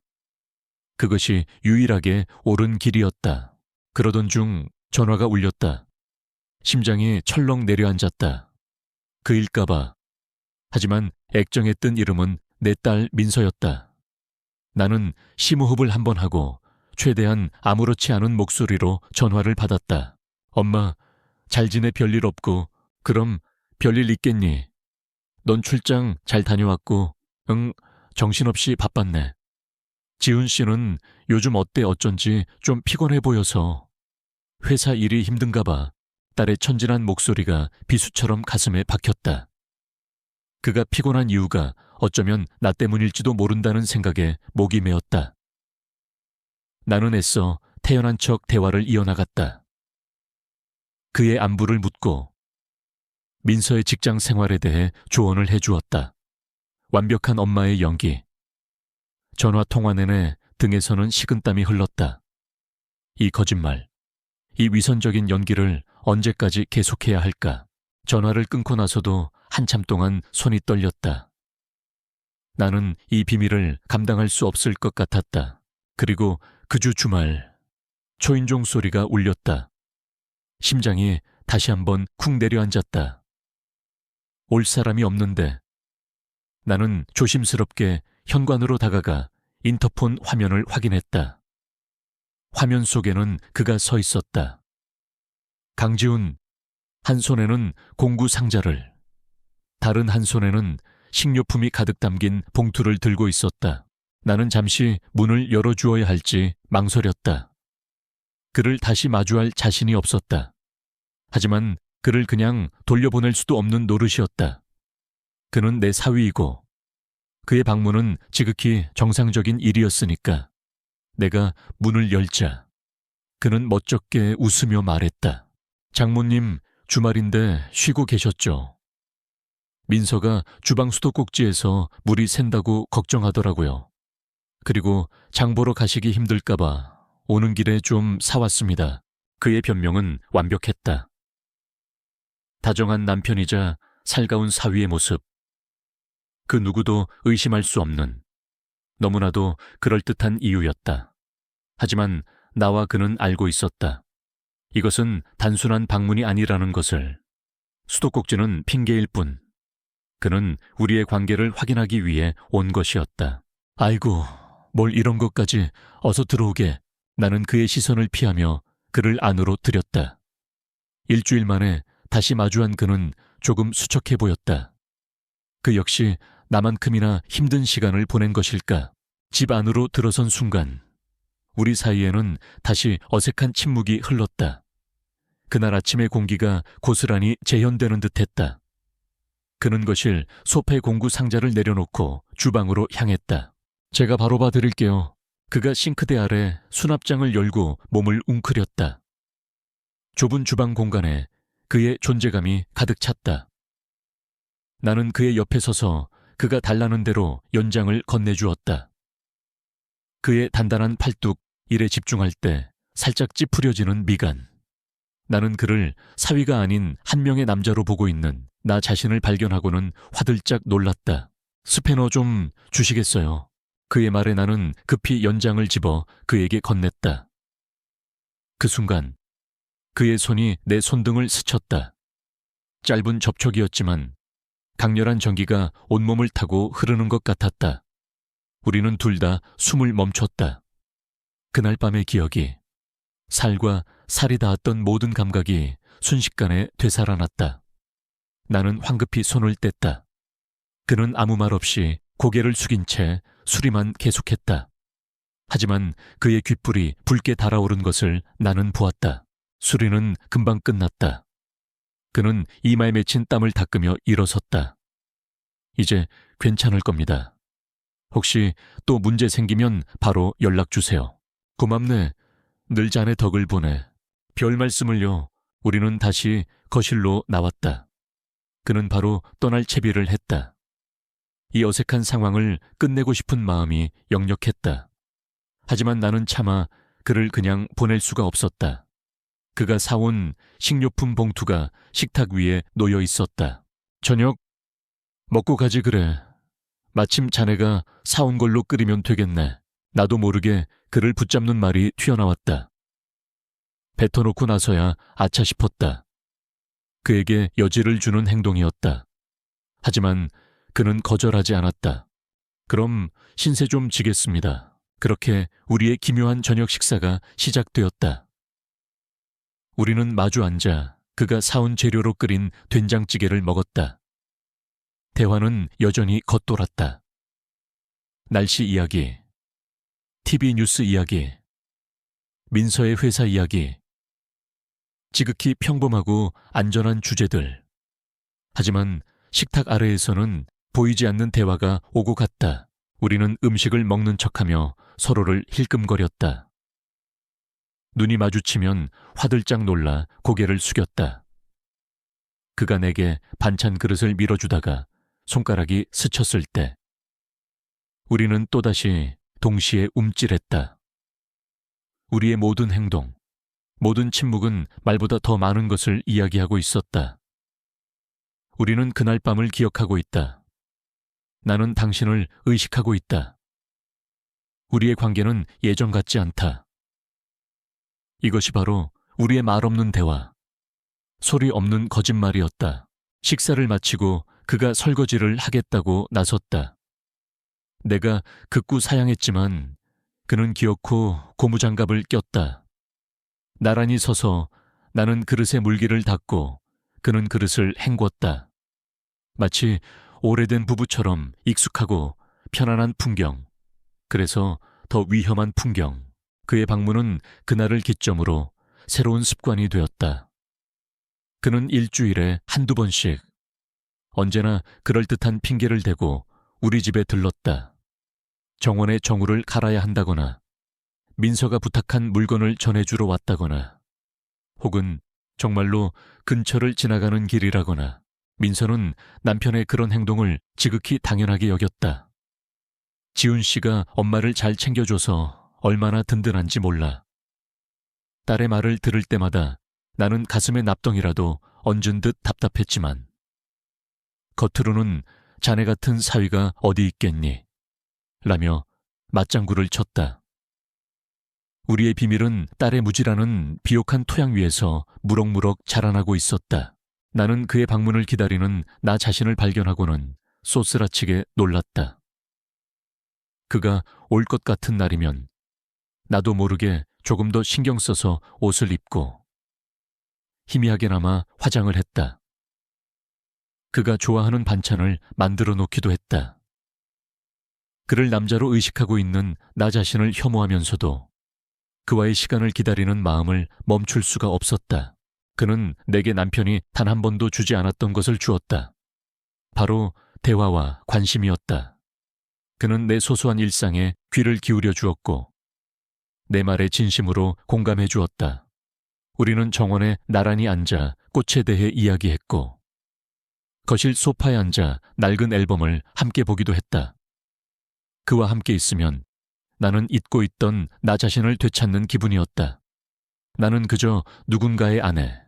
그것이 유일하게 옳은 길이었다. 그러던 중 전화가 울렸다. 심장이 철렁 내려앉았다. 그일까봐. 하지만 액정에 뜬 이름은 내 딸 민서였다. 나는 심호흡을 한번 하고 최대한 아무렇지 않은 목소리로 전화를 받았다. 엄마, 잘 지내? 별일 없고. 그럼 별일 있겠니? 넌 출장 잘 다녀왔고. 응, 정신없이 바빴네. 지훈 씨는 요즘 어때? 어쩐지 좀 피곤해 보여서. 회사 일이 힘든가 봐. 딸의 천진한 목소리가 비수처럼 가슴에 박혔다. 그가 피곤한 이유가 어쩌면 나 때문일지도 모른다는 생각에 목이 메었다. 나는 애써 태연한 척 대화를 이어나갔다. 그의 안부를 묻고 민서의 직장 생활에 대해 조언을 해주었다. 완벽한 엄마의 연기. 전화 통화 내내 등에서는 식은땀이 흘렀다. 이 거짓말, 이 위선적인 연기를 언제까지 계속해야 할까? 전화를 끊고 나서도 한참 동안 손이 떨렸다. 나는 이 비밀을 감당할 수 없을 것 같았다. 그리고 그 주 주말 초인종 소리가 울렸다. 심장이 다시 한번 쿵 내려앉았다. 올 사람이 없는데. 나는 조심스럽게 현관으로 다가가 인터폰 화면을 확인했다. 화면 속에는 그가 서 있었다. 강지훈. 한 손에는 공구 상자를, 다른 한 손에는 식료품이 가득 담긴 봉투를 들고 있었다. 나는 잠시 문을 열어주어야 할지 망설였다. 그를 다시 마주할 자신이 없었다. 하지만 그를 그냥 돌려보낼 수도 없는 노릇이었다. 그는 내 사위이고 그의 방문은 지극히 정상적인 일이었으니까. 내가 문을 열자 그는 멋쩍게 웃으며 말했다. 장모님, 주말인데 쉬고 계셨죠? 민서가 주방 수도꼭지에서 물이 샌다고 걱정하더라고요. 그리고 장 보러 가시기 힘들까봐 오는 길에 좀 사왔습니다. 그의 변명은 완벽했다. 다정한 남편이자 살가운 사위의 모습. 그 누구도 의심할 수 없는, 너무나도 그럴듯한 이유였다. 하지만 나와 그는 알고 있었다. 이것은 단순한 방문이 아니라는 것을. 수도꼭지는 핑계일 뿐. 그는 우리의 관계를 확인하기 위해 온 것이었다. 아이고, 뭘 이런 것까지. 어서 들어오게. 나는 그의 시선을 피하며 그를 안으로 들였다. 일주일 만에 다시 마주한 그는 조금 수척해 보였다. 그 역시 나만큼이나 힘든 시간을 보낸 것일까. 집 안으로 들어선 순간 우리 사이에는 다시 어색한 침묵이 흘렀다. 그날 아침의 공기가 고스란히 재현되는 듯했다. 그는 거실 소패 공구 상자를 내려놓고 주방으로 향했다. 제가 바로 봐드릴게요. 그가 싱크대 아래 수납장을 열고 몸을 웅크렸다. 좁은 주방 공간에 그의 존재감이 가득 찼다. 나는 그의 옆에 서서 그가 달라는 대로 연장을 건네주었다. 그의 단단한 팔뚝, 일에 집중할 때 살짝 찌푸려지는 미간. 나는 그를 사위가 아닌 한 명의 남자로 보고 있는 나 자신을 발견하고는 화들짝 놀랐다. 스패너 좀 주시겠어요? 그의 말에 나는 급히 연장을 집어 그에게 건넸다. 그 순간 그의 손이 내 손등을 스쳤다. 짧은 접촉이었지만 강렬한 전기가 온몸을 타고 흐르는 것 같았다. 우리는 둘 다 숨을 멈췄다. 그날 밤의 기억이, 살과 살이 닿았던 모든 감각이 순식간에 되살아났다. 나는 황급히 손을 뗐다. 그는 아무 말 없이 고개를 숙인 채 수리만 계속했다. 하지만 그의 귓불이 붉게 달아오른 것을 나는 보았다. 수리는 금방 끝났다. 그는 이마에 맺힌 땀을 닦으며 일어섰다. 이제 괜찮을 겁니다. 혹시 또 문제 생기면 바로 연락 주세요. 고맙네. 늘 자네 덕을 보네. 별 말씀을요. 우리는 다시 거실로 나왔다. 그는 바로 떠날 채비를 했다. 이 어색한 상황을 끝내고 싶은 마음이 역력했다. 하지만 나는 차마 그를 그냥 보낼 수가 없었다. 그가 사온 식료품 봉투가 식탁 위에 놓여 있었다. 저녁 먹고 가지 그래. 마침 자네가 사온 걸로 끓이면 되겠네. 나도 모르게 그를 붙잡는 말이 튀어나왔다. 뱉어놓고 나서야 아차 싶었다. 그에게 여지를 주는 행동이었다. 하지만 그는 거절하지 않았다. 그럼 신세 좀 지겠습니다. 그렇게 우리의 기묘한 저녁 식사가 시작되었다. 우리는 마주 앉아 그가 사온 재료로 끓인 된장찌개를 먹었다. 대화는 여전히 겉돌았다. 날씨 이야기, TV 뉴스 이야기, 민서의 회사 이야기, 지극히 평범하고 안전한 주제들. 하지만 식탁 아래에서는 보이지 않는 대화가 오고 갔다. 우리는 음식을 먹는 척하며 서로를 힐끔거렸다. 눈이 마주치면 화들짝 놀라 고개를 숙였다. 그가 내게 반찬 그릇을 밀어주다가 손가락이 스쳤을 때 우리는 또다시 동시에 움찔했다. 우리의 모든 행동, 모든 침묵은 말보다 더 많은 것을 이야기하고 있었다. 우리는 그날 밤을 기억하고 있다. 나는 당신을 의식하고 있다. 우리의 관계는 예전 같지 않다. 이것이 바로 우리의 말 없는 대화, 소리 없는 거짓말이었다. 식사를 마치고 그가 설거지를 하겠다고 나섰다. 내가 극구 사양했지만 그는 기어코 고무장갑을 꼈다. 나란히 서서 나는 그릇에 물기를 닦고 그는 그릇을 헹궜다. 마치 오래된 부부처럼 익숙하고 편안한 풍경, 그래서 더 위험한 풍경. 그의 방문은 그날을 기점으로 새로운 습관이 되었다. 그는 일주일에 한두 번씩 언제나 그럴듯한 핑계를 대고 우리 집에 들렀다. 정원의 정우를 갈아야 한다거나 민서가 부탁한 물건을 전해주러 왔다거나 혹은 정말로 근처를 지나가는 길이라거나. 민서는 남편의 그런 행동을 지극히 당연하게 여겼다. 지훈 씨가 엄마를 잘 챙겨줘서 얼마나 든든한지 몰라. 딸의 말을 들을 때마다 나는 가슴에 납덩이라도 얹은 듯 답답했지만 겉으로는 자네 같은 사위가 어디 있겠니? 라며 맞장구를 쳤다. 우리의 비밀은 딸의 무지라는 비옥한 토양 위에서 무럭무럭 자라나고 있었다. 나는 그의 방문을 기다리는 나 자신을 발견하고는 쏘스라치게 놀랐다. 그가 올 것 같은 날이면 나도 모르게 조금 더 신경 써서 옷을 입고 희미하게나마 화장을 했다. 그가 좋아하는 반찬을 만들어 놓기도 했다. 그를 남자로 의식하고 있는 나 자신을 혐오하면서도 그와의 시간을 기다리는 마음을 멈출 수가 없었다. 그는 내게 남편이 단 한 번도 주지 않았던 것을 주었다. 바로 대화와 관심이었다. 그는 내 소소한 일상에 귀를 기울여 주었고 내 말에 진심으로 공감해 주었다. 우리는 정원에 나란히 앉아 꽃에 대해 이야기했고 거실 소파에 앉아 낡은 앨범을 함께 보기도 했다. 그와 함께 있으면 나는 잊고 있던 나 자신을 되찾는 기분이었다. 나는 그저 누군가의 아내,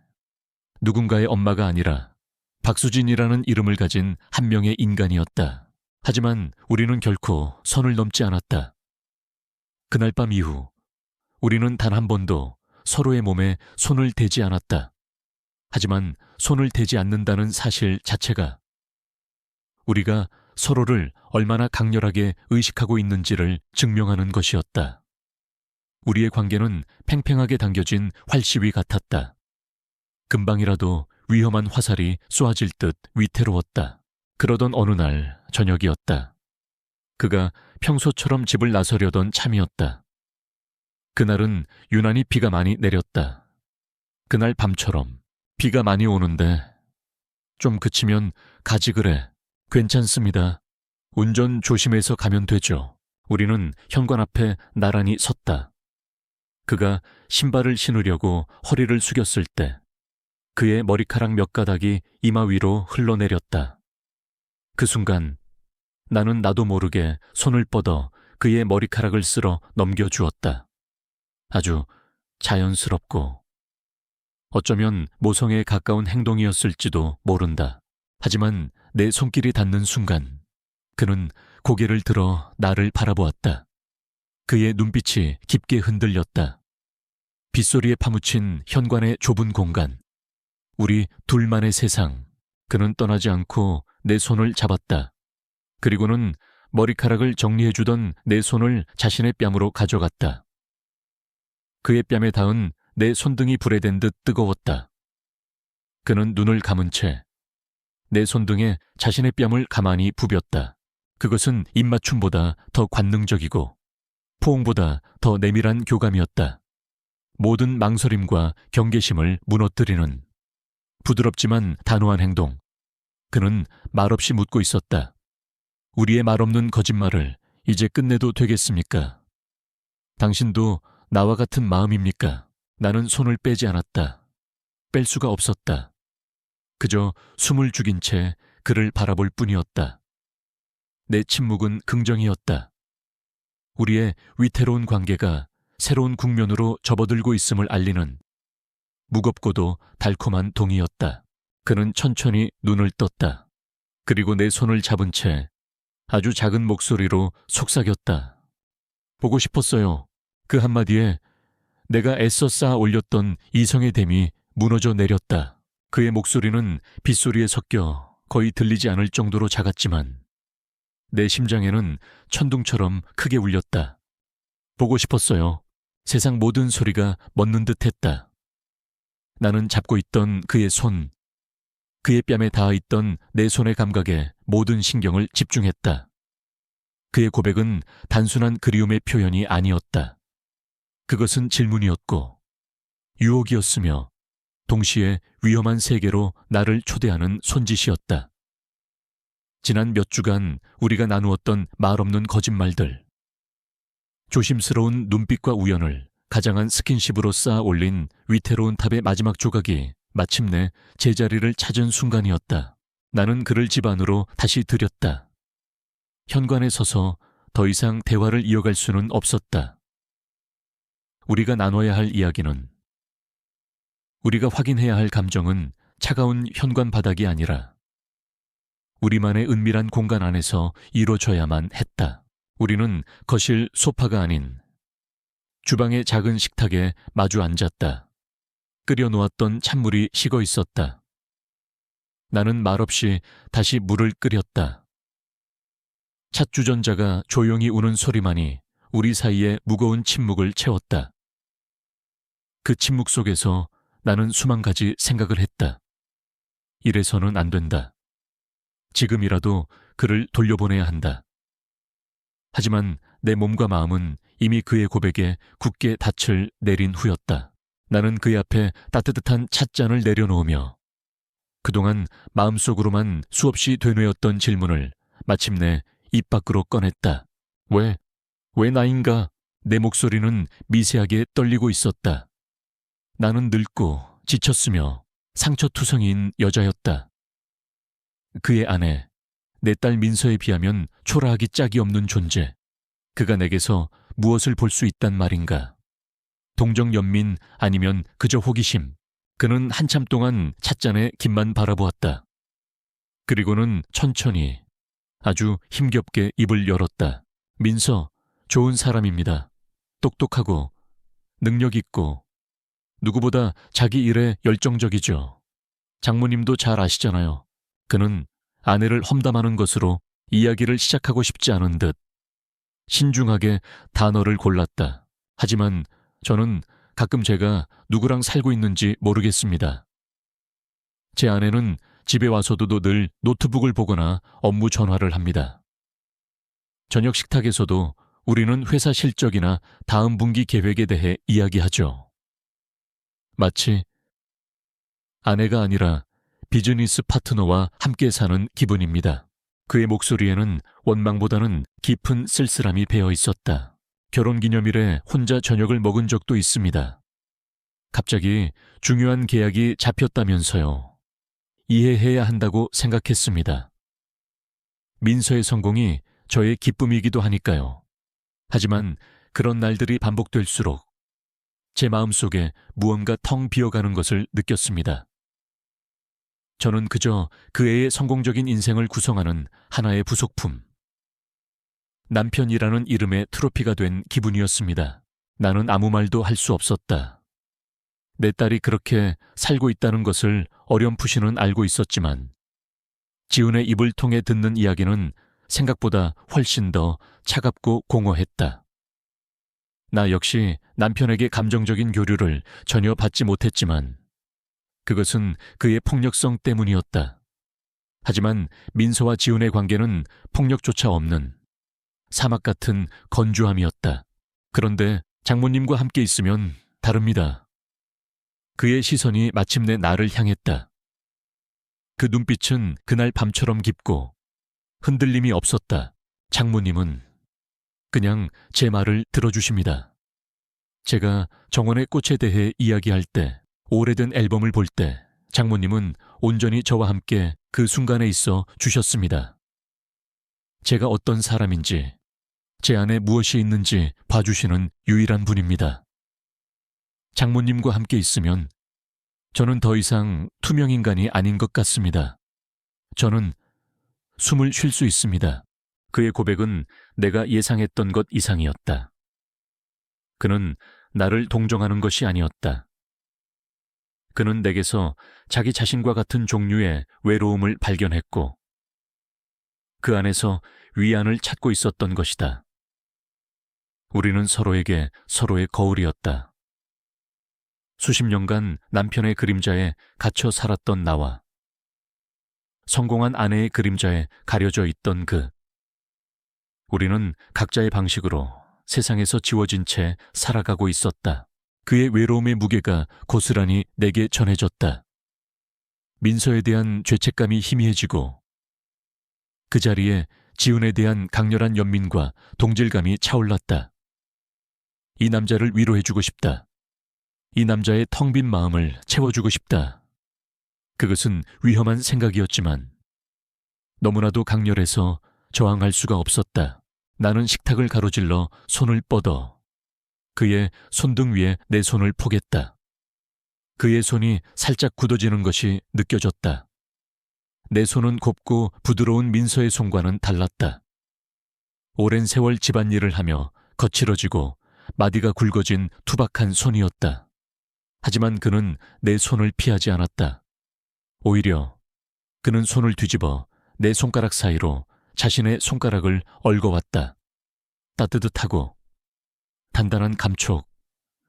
누군가의 엄마가 아니라 박수진이라는 이름을 가진 한 명의 인간이었다. 하지만 우리는 결코 선을 넘지 않았다. 그날 밤 이후 우리는 단 한 번도 서로의 몸에 손을 대지 않았다. 하지만 손을 대지 않는다는 사실 자체가 우리가 서로를 얼마나 강렬하게 의식하고 있는지를 증명하는 것이었다. 우리의 관계는 팽팽하게 당겨진 활시위 같았다. 금방이라도 위험한 화살이 쏘아질 듯 위태로웠다. 그러던 어느 날 저녁이었다. 그가 평소처럼 집을 나서려던 참이었다. 그날은 유난히 비가 많이 내렸다. 그날 밤처럼 비가 많이 오는데 좀 그치면 가지 그래. 괜찮습니다. 운전 조심해서 가면 되죠. 우리는 현관 앞에 나란히 섰다. 그가 신발을 신으려고 허리를 숙였을 때 그의 머리카락 몇 가닥이 이마 위로 흘러내렸다. 그 순간 나는 나도 모르게 손을 뻗어 그의 머리카락을 쓸어 넘겨주었다. 아주 자연스럽고 어쩌면 모성에 가까운 행동이었을지도 모른다. 하지만 내 손길이 닿는 순간 그는 고개를 들어 나를 바라보았다. 그의 눈빛이 깊게 흔들렸다. 빗소리에 파묻힌 현관의 좁은 공간, 우리 둘만의 세상. 그는 떠나지 않고 내 손을 잡았다. 그리고는 머리카락을 정리해주던 내 손을 자신의 뺨으로 가져갔다. 그의 뺨에 닿은 내 손등이 불에 댄 듯 뜨거웠다. 그는 눈을 감은 채 내 손등에 자신의 뺨을 가만히 부볐다. 그것은 입맞춤보다 더 관능적이고 포옹보다 더 내밀한 교감이었다. 모든 망설임과 경계심을 무너뜨리는 부드럽지만 단호한 행동. 그는 말없이 묻고 있었다. 우리의 말없는 거짓말을 이제 끝내도 되겠습니까? 당신도 나와 같은 마음입니까? 나는 손을 빼지 않았다. 뺄 수가 없었다. 그저 숨을 죽인 채 그를 바라볼 뿐이었다. 내 침묵은 긍정이었다. 우리의 위태로운 관계가 새로운 국면으로 접어들고 있음을 알리는 무겁고도 달콤한 동이었다. 그는 천천히 눈을 떴다. 그리고 내 손을 잡은 채 아주 작은 목소리로 속삭였다. 보고 싶었어요. 그 한마디에 내가 애써 쌓아 올렸던 이성의 댐이 무너져 내렸다. 그의 목소리는 빗소리에 섞여 거의 들리지 않을 정도로 작았지만 내 심장에는 천둥처럼 크게 울렸다. 보고 싶었어요. 세상 모든 소리가 멎는 듯했다. 나는 잡고 있던 그의 손, 그의 뺨에 닿아있던 내 손의 감각에 모든 신경을 집중했다. 그의 고백은 단순한 그리움의 표현이 아니었다. 그것은 질문이었고 유혹이었으며 동시에 위험한 세계로 나를 초대하는 손짓이었다. 지난 몇 주간 우리가 나누었던 말없는 거짓말들, 조심스러운 눈빛과 우연을 가장한 스킨십으로 쌓아 올린 위태로운 탑의 마지막 조각이 마침내 제자리를 찾은 순간이었다. 나는 그를 집 안으로 다시 들였다. 현관에 서서 더 이상 대화를 이어갈 수는 없었다. 우리가 나눠야 할 이야기는, 우리가 확인해야 할 감정은 차가운 현관 바닥이 아니라 우리만의 은밀한 공간 안에서 이루어져야만 했다. 우리는 거실 소파가 아닌 주방의 작은 식탁에 마주 앉았다. 끓여놓았던 찬물이 식어 있었다. 나는 말없이 다시 물을 끓였다. 찻주전자가 조용히 우는 소리만이 우리 사이의 무거운 침묵을 채웠다. 그 침묵 속에서 나는 수만 가지 생각을 했다. 이래서는 안 된다. 지금이라도 그를 돌려보내야 한다. 하지만 내 몸과 마음은 이미 그의 고백에 굳게 닻을 내린 후였다. 나는 그의 앞에 따뜻한 찻잔을 내려놓으며 그동안 마음속으로만 수없이 되뇌었던 질문을 마침내 입 밖으로 꺼냈다. 왜 나인가? 내 목소리는 미세하게 떨리고 있었다. 나는 늙고 지쳤으며 상처투성이인 여자였다. 그의 아내, 내 딸 민서에 비하면 초라하기 짝이 없는 존재. 그가 내게서 무엇을 볼 수 있단 말인가? 동정연민 아니면 그저 호기심. 그는 한참 동안 찻잔에 김만 바라보았다. 그리고는 천천히 아주 힘겹게 입을 열었다. 민서, 좋은 사람입니다. 똑똑하고 능력 있고 누구보다 자기 일에 열정적이죠. 장모님도 잘 아시잖아요. 그는 아내를 험담하는 것으로 이야기를 시작하고 싶지 않은 듯 신중하게 단어를 골랐다. 하지만 저는 가끔 제가 누구랑 살고 있는지 모르겠습니다. 제 아내는 집에 와서도 늘 노트북을 보거나 업무 전화를 합니다. 저녁 식탁에서도 우리는 회사 실적이나 다음 분기 계획에 대해 이야기하죠. 마치 아내가 아니라 비즈니스 파트너와 함께 사는 기분입니다. 그의 목소리에는 원망보다는 깊은 쓸쓸함이 배어 있었다. 결혼기념일에 혼자 저녁을 먹은 적도 있습니다. 갑자기 중요한 계약이 잡혔다면서요. 이해해야 한다고 생각했습니다. 민서의 성공이 저의 기쁨이기도 하니까요. 하지만 그런 날들이 반복될수록 제 마음속에 무언가 텅 비어가는 것을 느꼈습니다. 저는 그저 그 애의 성공적인 인생을 구성하는 하나의 부속품, 남편이라는 이름의 트로피가 된 기분이었습니다. 나는 아무 말도 할 수 없었다. 내 딸이 그렇게 살고 있다는 것을 어렴풋이는 알고 있었지만 지훈의 입을 통해 듣는 이야기는 생각보다 훨씬 더 차갑고 공허했다. 나 역시 남편에게 감정적인 교류를 전혀 받지 못했지만 그것은 그의 폭력성 때문이었다. 하지만 민서와 지훈의 관계는 폭력조차 없는 사막 같은 건조함이었다. 그런데 장모님과 함께 있으면 다릅니다. 그의 시선이 마침내 나를 향했다. 그 눈빛은 그날 밤처럼 깊고 흔들림이 없었다. 장모님은 그냥 제 말을 들어주십니다. 제가 정원의 꽃에 대해 이야기할 때, 오래된 앨범을 볼 때 장모님은 온전히 저와 함께 그 순간에 있어 주셨습니다. 제가 어떤 사람인지, 제 안에 무엇이 있는지 봐주시는 유일한 분입니다. 장모님과 함께 있으면 저는 더 이상 투명인간이 아닌 것 같습니다. 저는 숨을 쉴 수 있습니다. 그의 고백은 내가 예상했던 것 이상이었다. 그는 나를 동정하는 것이 아니었다. 그는 내게서 자기 자신과 같은 종류의 외로움을 발견했고 그 안에서 위안을 찾고 있었던 것이다. 우리는 서로에게 서로의 거울이었다. 수십 년간 남편의 그림자에 갇혀 살았던 나와 성공한 아내의 그림자에 가려져 있던 그. 우리는 각자의 방식으로 세상에서 지워진 채 살아가고 있었다. 그의 외로움의 무게가 고스란히 내게 전해졌다. 민서에 대한 죄책감이 희미해지고 그 자리에 지훈에 대한 강렬한 연민과 동질감이 차올랐다. 이 남자를 위로해주고 싶다. 이 남자의 텅 빈 마음을 채워주고 싶다. 그것은 위험한 생각이었지만 너무나도 강렬해서 저항할 수가 없었다. 나는 식탁을 가로질러 손을 뻗어 그의 손등 위에 내 손을 포겠다. 그의 손이 살짝 굳어지는 것이 느껴졌다. 내 손은 곱고 부드러운 민서의 손과는 달랐다. 오랜 세월 집안일을 하며 거칠어지고 마디가 굵어진 투박한 손이었다. 하지만 그는 내 손을 피하지 않았다. 오히려 그는 손을 뒤집어 내 손가락 사이로 자신의 손가락을 얽어왔다. 따뜻하고 단단한 감촉.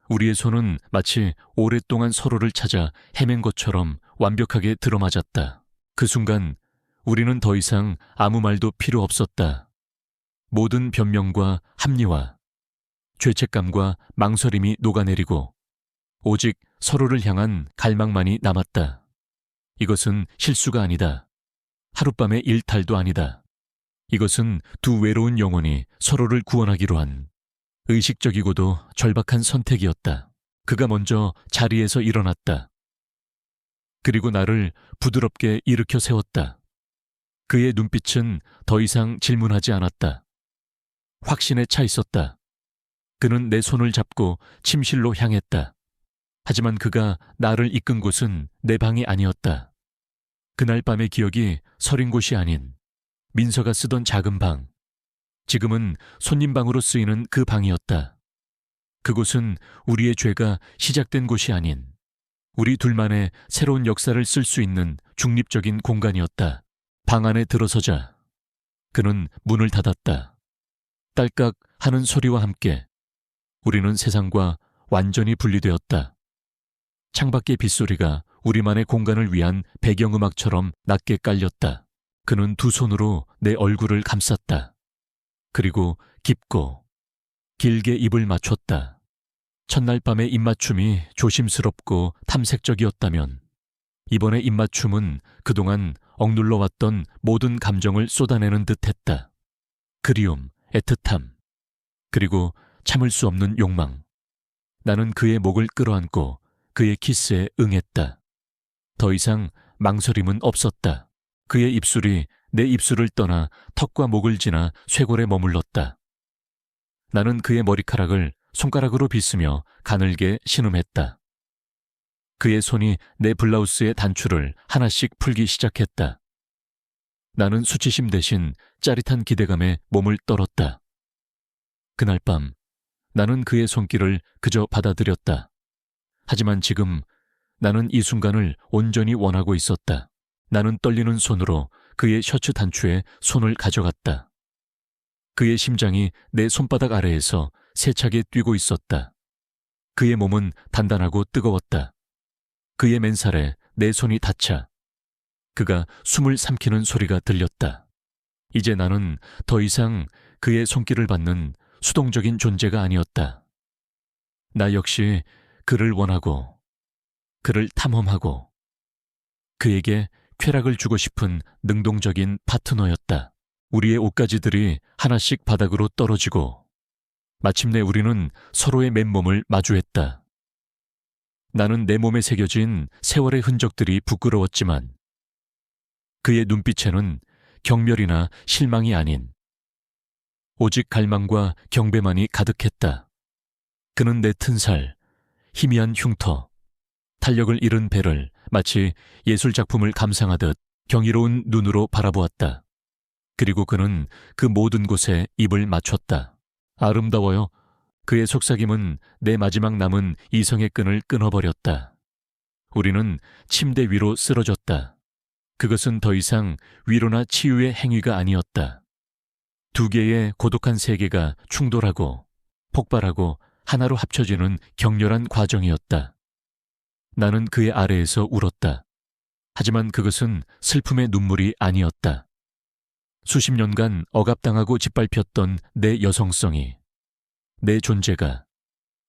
우리의 손은 마치 오랫동안 서로를 찾아 헤맨 것처럼 완벽하게 들어맞았다. 그 순간 우리는 더 이상 아무 말도 필요 없었다. 모든 변명과 합리화, 죄책감과 망설임이 녹아내리고 오직 서로를 향한 갈망만이 남았다. 이것은 실수가 아니다. 하룻밤의 일탈도 아니다. 이것은 두 외로운 영혼이 서로를 구원하기로 한 의식적이고도 절박한 선택이었다. 그가 먼저 자리에서 일어났다. 그리고 나를 부드럽게 일으켜 세웠다. 그의 눈빛은 더 이상 질문하지 않았다. 확신에 차 있었다. 그는 내 손을 잡고 침실로 향했다. 하지만 그가 나를 이끈 곳은 내 방이 아니었다. 그날 밤의 기억이 서린 곳이 아닌 민서가 쓰던 작은 방, 지금은 손님방으로 쓰이는 그 방이었다. 그곳은 우리의 죄가 시작된 곳이 아닌 우리 둘만의 새로운 역사를 쓸 수 있는 중립적인 공간이었다. 방 안에 들어서자 그는 문을 닫았다. 딸깍 하는 소리와 함께 우리는 세상과 완전히 분리되었다. 창밖의 빗소리가 우리만의 공간을 위한 배경음악처럼 낮게 깔렸다. 그는 두 손으로 내 얼굴을 감쌌다. 그리고 깊고 길게 입을 맞췄다. 첫날 밤의 입맞춤이 조심스럽고 탐색적이었다면 이번의 입맞춤은 그동안 억눌러왔던 모든 감정을 쏟아내는 듯했다. 그리움, 애틋함, 그리고 참을 수 없는 욕망. 나는 그의 목을 끌어안고 그의 키스에 응했다. 더 이상 망설임은 없었다. 그의 입술이 내 입술을 떠나 턱과 목을 지나 쇄골에 머물렀다. 나는 그의 머리카락을 손가락으로 빗으며 가늘게 신음했다. 그의 손이 내 블라우스의 단추를 하나씩 풀기 시작했다. 나는 수치심 대신 짜릿한 기대감에 몸을 떨었다. 그날 밤 나는 그의 손길을 그저 받아들였다. 하지만 지금 나는 이 순간을 온전히 원하고 있었다. 나는 떨리는 손으로 그의 셔츠 단추에 손을 가져갔다. 그의 심장이 내 손바닥 아래에서 세차게 뛰고 있었다. 그의 몸은 단단하고 뜨거웠다. 그의 맨살에 내 손이 닿자 그가 숨을 삼키는 소리가 들렸다. 이제 나는 더 이상 그의 손길을 받는 수동적인 존재가 아니었다. 나 역시 그를 원하고 그를 탐험하고 그에게 쾌락을 주고 싶은 능동적인 파트너였다. 우리의 옷가지들이 하나씩 바닥으로 떨어지고 마침내 우리는 서로의 맨몸을 마주했다. 나는 내 몸에 새겨진 세월의 흔적들이 부끄러웠지만 그의 눈빛에는 경멸이나 실망이 아닌 오직 갈망과 경배만이 가득했다. 그는 내 튼살, 희미한 흉터, 탄력을 잃은 배를 마치 예술작품을 감상하듯 경이로운 눈으로 바라보았다. 그리고 그는 그 모든 곳에 입을 맞췄다. 아름다워요. 그의 속삭임은 내 마지막 남은 이성의 끈을 끊어버렸다. 우리는 침대 위로 쓰러졌다. 그것은 더 이상 위로나 치유의 행위가 아니었다. 두 개의 고독한 세계가 충돌하고 폭발하고 하나로 합쳐지는 격렬한 과정이었다. 나는 그의 아래에서 울었다. 하지만 그것은 슬픔의 눈물이 아니었다. 수십 년간 억압당하고 짓밟혔던 내 여성성이, 내 존재가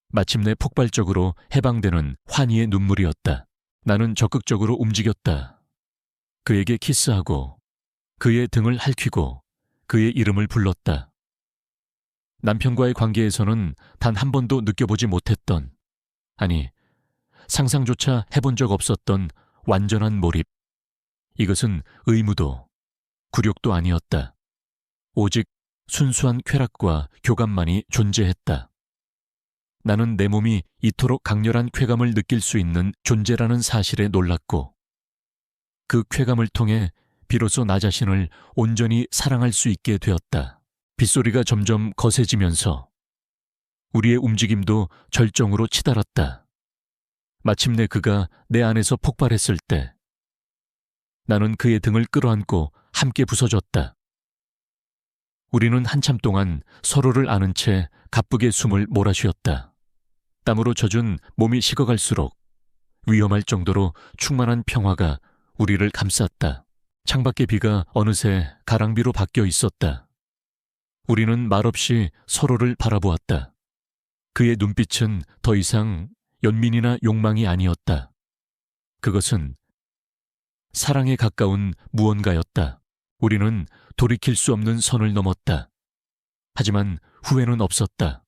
마침내 폭발적으로 해방되는 환희의 눈물이었다. 나는 적극적으로 움직였다. 그에게 키스하고 그의 등을 핥히고 그의 이름을 불렀다. 남편과의 관계에서는 단 한 번도 느껴보지 못했던, 아니 상상조차 해본 적 없었던 완전한 몰입. 이것은 의무도 굴욕도 아니었다. 오직 순수한 쾌락과 교감만이 존재했다. 나는 내 몸이 이토록 강렬한 쾌감을 느낄 수 있는 존재라는 사실에 놀랐고 그 쾌감을 통해 비로소 나 자신을 온전히 사랑할 수 있게 되었다. 빗소리가 점점 거세지면서 우리의 움직임도 절정으로 치달았다. 마침내 그가 내 안에서 폭발했을 때 나는 그의 등을 끌어안고 함께 부서졌다. 우리는 한참 동안 서로를 아는 채 가쁘게 숨을 몰아쉬었다. 땀으로 젖은 몸이 식어갈수록 위험할 정도로 충만한 평화가 우리를 감쌌다. 창밖의 비가 어느새 가랑비로 바뀌어 있었다. 우리는 말없이 서로를 바라보았다. 그의 눈빛은 더 이상 연민이나 욕망이 아니었다. 그것은 사랑에 가까운 무언가였다. 우리는 돌이킬 수 없는 선을 넘었다. 하지만 후회는 없었다.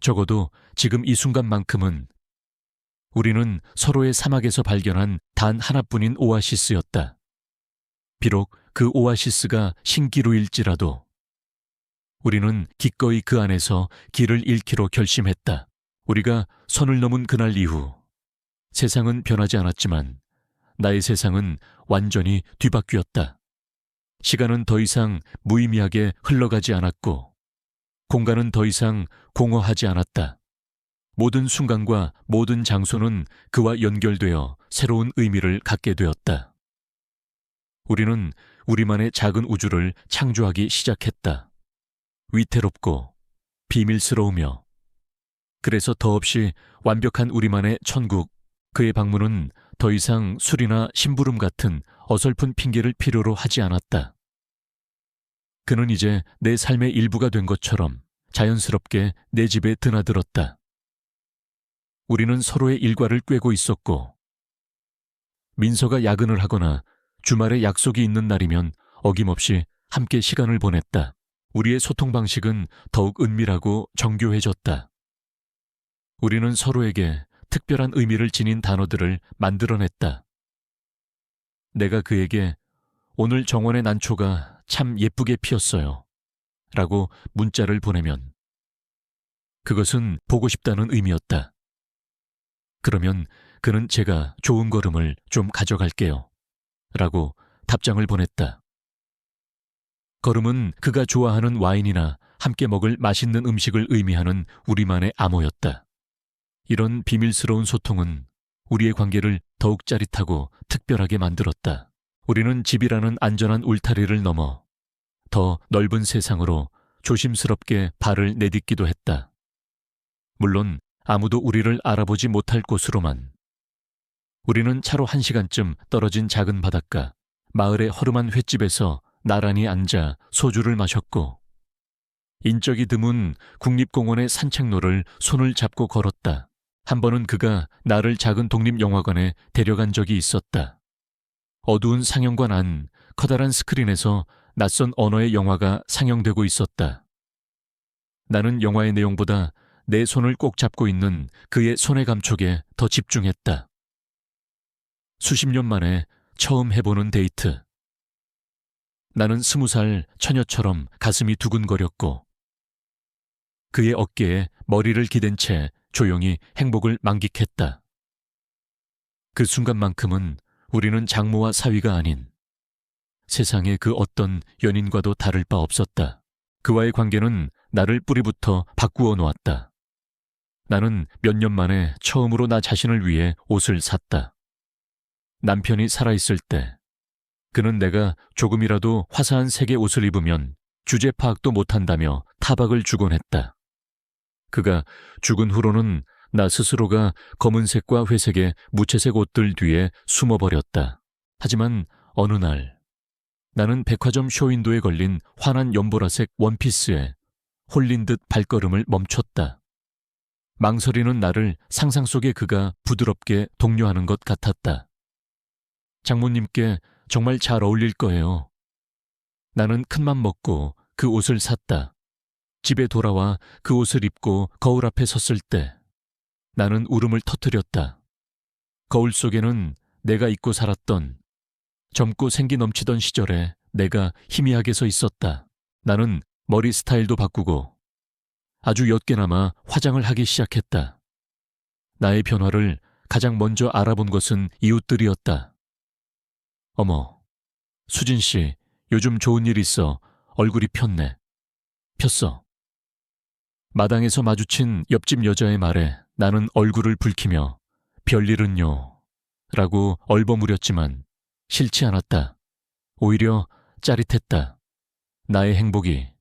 적어도 지금 이 순간만큼은 우리는 서로의 사막에서 발견한 단 하나뿐인 오아시스였다. 비록 그 오아시스가 신기루일지라도 우리는 기꺼이 그 안에서 길을 잃기로 결심했다. 우리가 선을 넘은 그날 이후 세상은 변하지 않았지만 나의 세상은 완전히 뒤바뀌었다. 시간은 더 이상 무의미하게 흘러가지 않았고 공간은 더 이상 공허하지 않았다. 모든 순간과 모든 장소는 그와 연결되어 새로운 의미를 갖게 되었다. 우리는 우리만의 작은 우주를 창조하기 시작했다. 위태롭고 비밀스러우며 그래서 더없이 완벽한 우리만의 천국, 그의 방문은 더 이상 술이나 심부름 같은 어설픈 핑계를 필요로 하지 않았다. 그는 이제 내 삶의 일부가 된 것처럼 자연스럽게 내 집에 드나들었다. 우리는 서로의 일과를 꿰고 있었고 민서가 야근을 하거나 주말에 약속이 있는 날이면 어김없이 함께 시간을 보냈다. 우리의 소통 방식은 더욱 은밀하고 정교해졌다. 우리는 서로에게 특별한 의미를 지닌 단어들을 만들어냈다. 내가 그에게 오늘 정원의 난초가 참 예쁘게 피었어요 라고 문자를 보내면 그것은 보고 싶다는 의미였다. 그러면 그는 제가 좋은 걸음을 좀 가져갈게요 라고 답장을 보냈다. 걸음은 그가 좋아하는 와인이나 함께 먹을 맛있는 음식을 의미하는 우리만의 암호였다. 이런 비밀스러운 소통은 우리의 관계를 더욱 짜릿하고 특별하게 만들었다. 우리는 집이라는 안전한 울타리를 넘어 더 넓은 세상으로 조심스럽게 발을 내딛기도 했다. 물론 아무도 우리를 알아보지 못할 곳으로만. 우리는 차로 1시간쯤 떨어진 작은 바닷가, 마을의 허름한 횟집에서 나란히 앉아 소주를 마셨고 인적이 드문 국립공원의 산책로를 손을 잡고 걸었다. 한 번은 그가 나를 작은 독립영화관에 데려간 적이 있었다. 어두운 상영관 안 커다란 스크린에서 낯선 언어의 영화가 상영되고 있었다. 나는 영화의 내용보다 내 손을 꼭 잡고 있는 그의 손의 감촉에 더 집중했다. 수십 년 만에 처음 해보는 데이트. 나는 20살 처녀처럼 가슴이 두근거렸고 그의 어깨에 머리를 기댄 채 조용히 행복을 만끽했다. 그 순간만큼은 우리는 장모와 사위가 아닌 세상의 그 어떤 연인과도 다를 바 없었다. 그와의 관계는 나를 뿌리부터 바꾸어 놓았다. 나는 몇 년 만에 처음으로 나 자신을 위해 옷을 샀다. 남편이 살아있을 때 그는 내가 조금이라도 화사한 색의 옷을 입으면 주제 파악도 못한다며 타박을 주곤 했다. 그가 죽은 후로는 나 스스로가 검은색과 회색의 무채색 옷들 뒤에 숨어버렸다. 하지만 어느 날 나는 백화점 쇼윈도에 걸린 환한 연보라색 원피스에 홀린 듯 발걸음을 멈췄다. 망설이는 나를 상상 속에 그가 부드럽게 독려하는 것 같았다. 장모님께 정말 잘 어울릴 거예요. 나는 큰맘 먹고 그 옷을 샀다. 집에 돌아와 그 옷을 입고 거울 앞에 섰을 때 나는 울음을 터뜨렸다. 거울 속에는 내가 잊고 살았던 젊고 생기 넘치던 시절에 내가 희미하게 서 있었다. 나는 머리 스타일도 바꾸고 아주 옅게나마 화장을 하기 시작했다. 나의 변화를 가장 먼저 알아본 것은 이웃들이었다. 어머, 수진 씨, 요즘 좋은 일 있어. 얼굴이 폈네. 폈어. 마당에서 마주친 옆집 여자의 말에 나는 얼굴을 붉히며 별일은요 라고 얼버무렸지만 싫지 않았다. 오히려 짜릿했다. 나의 행복이,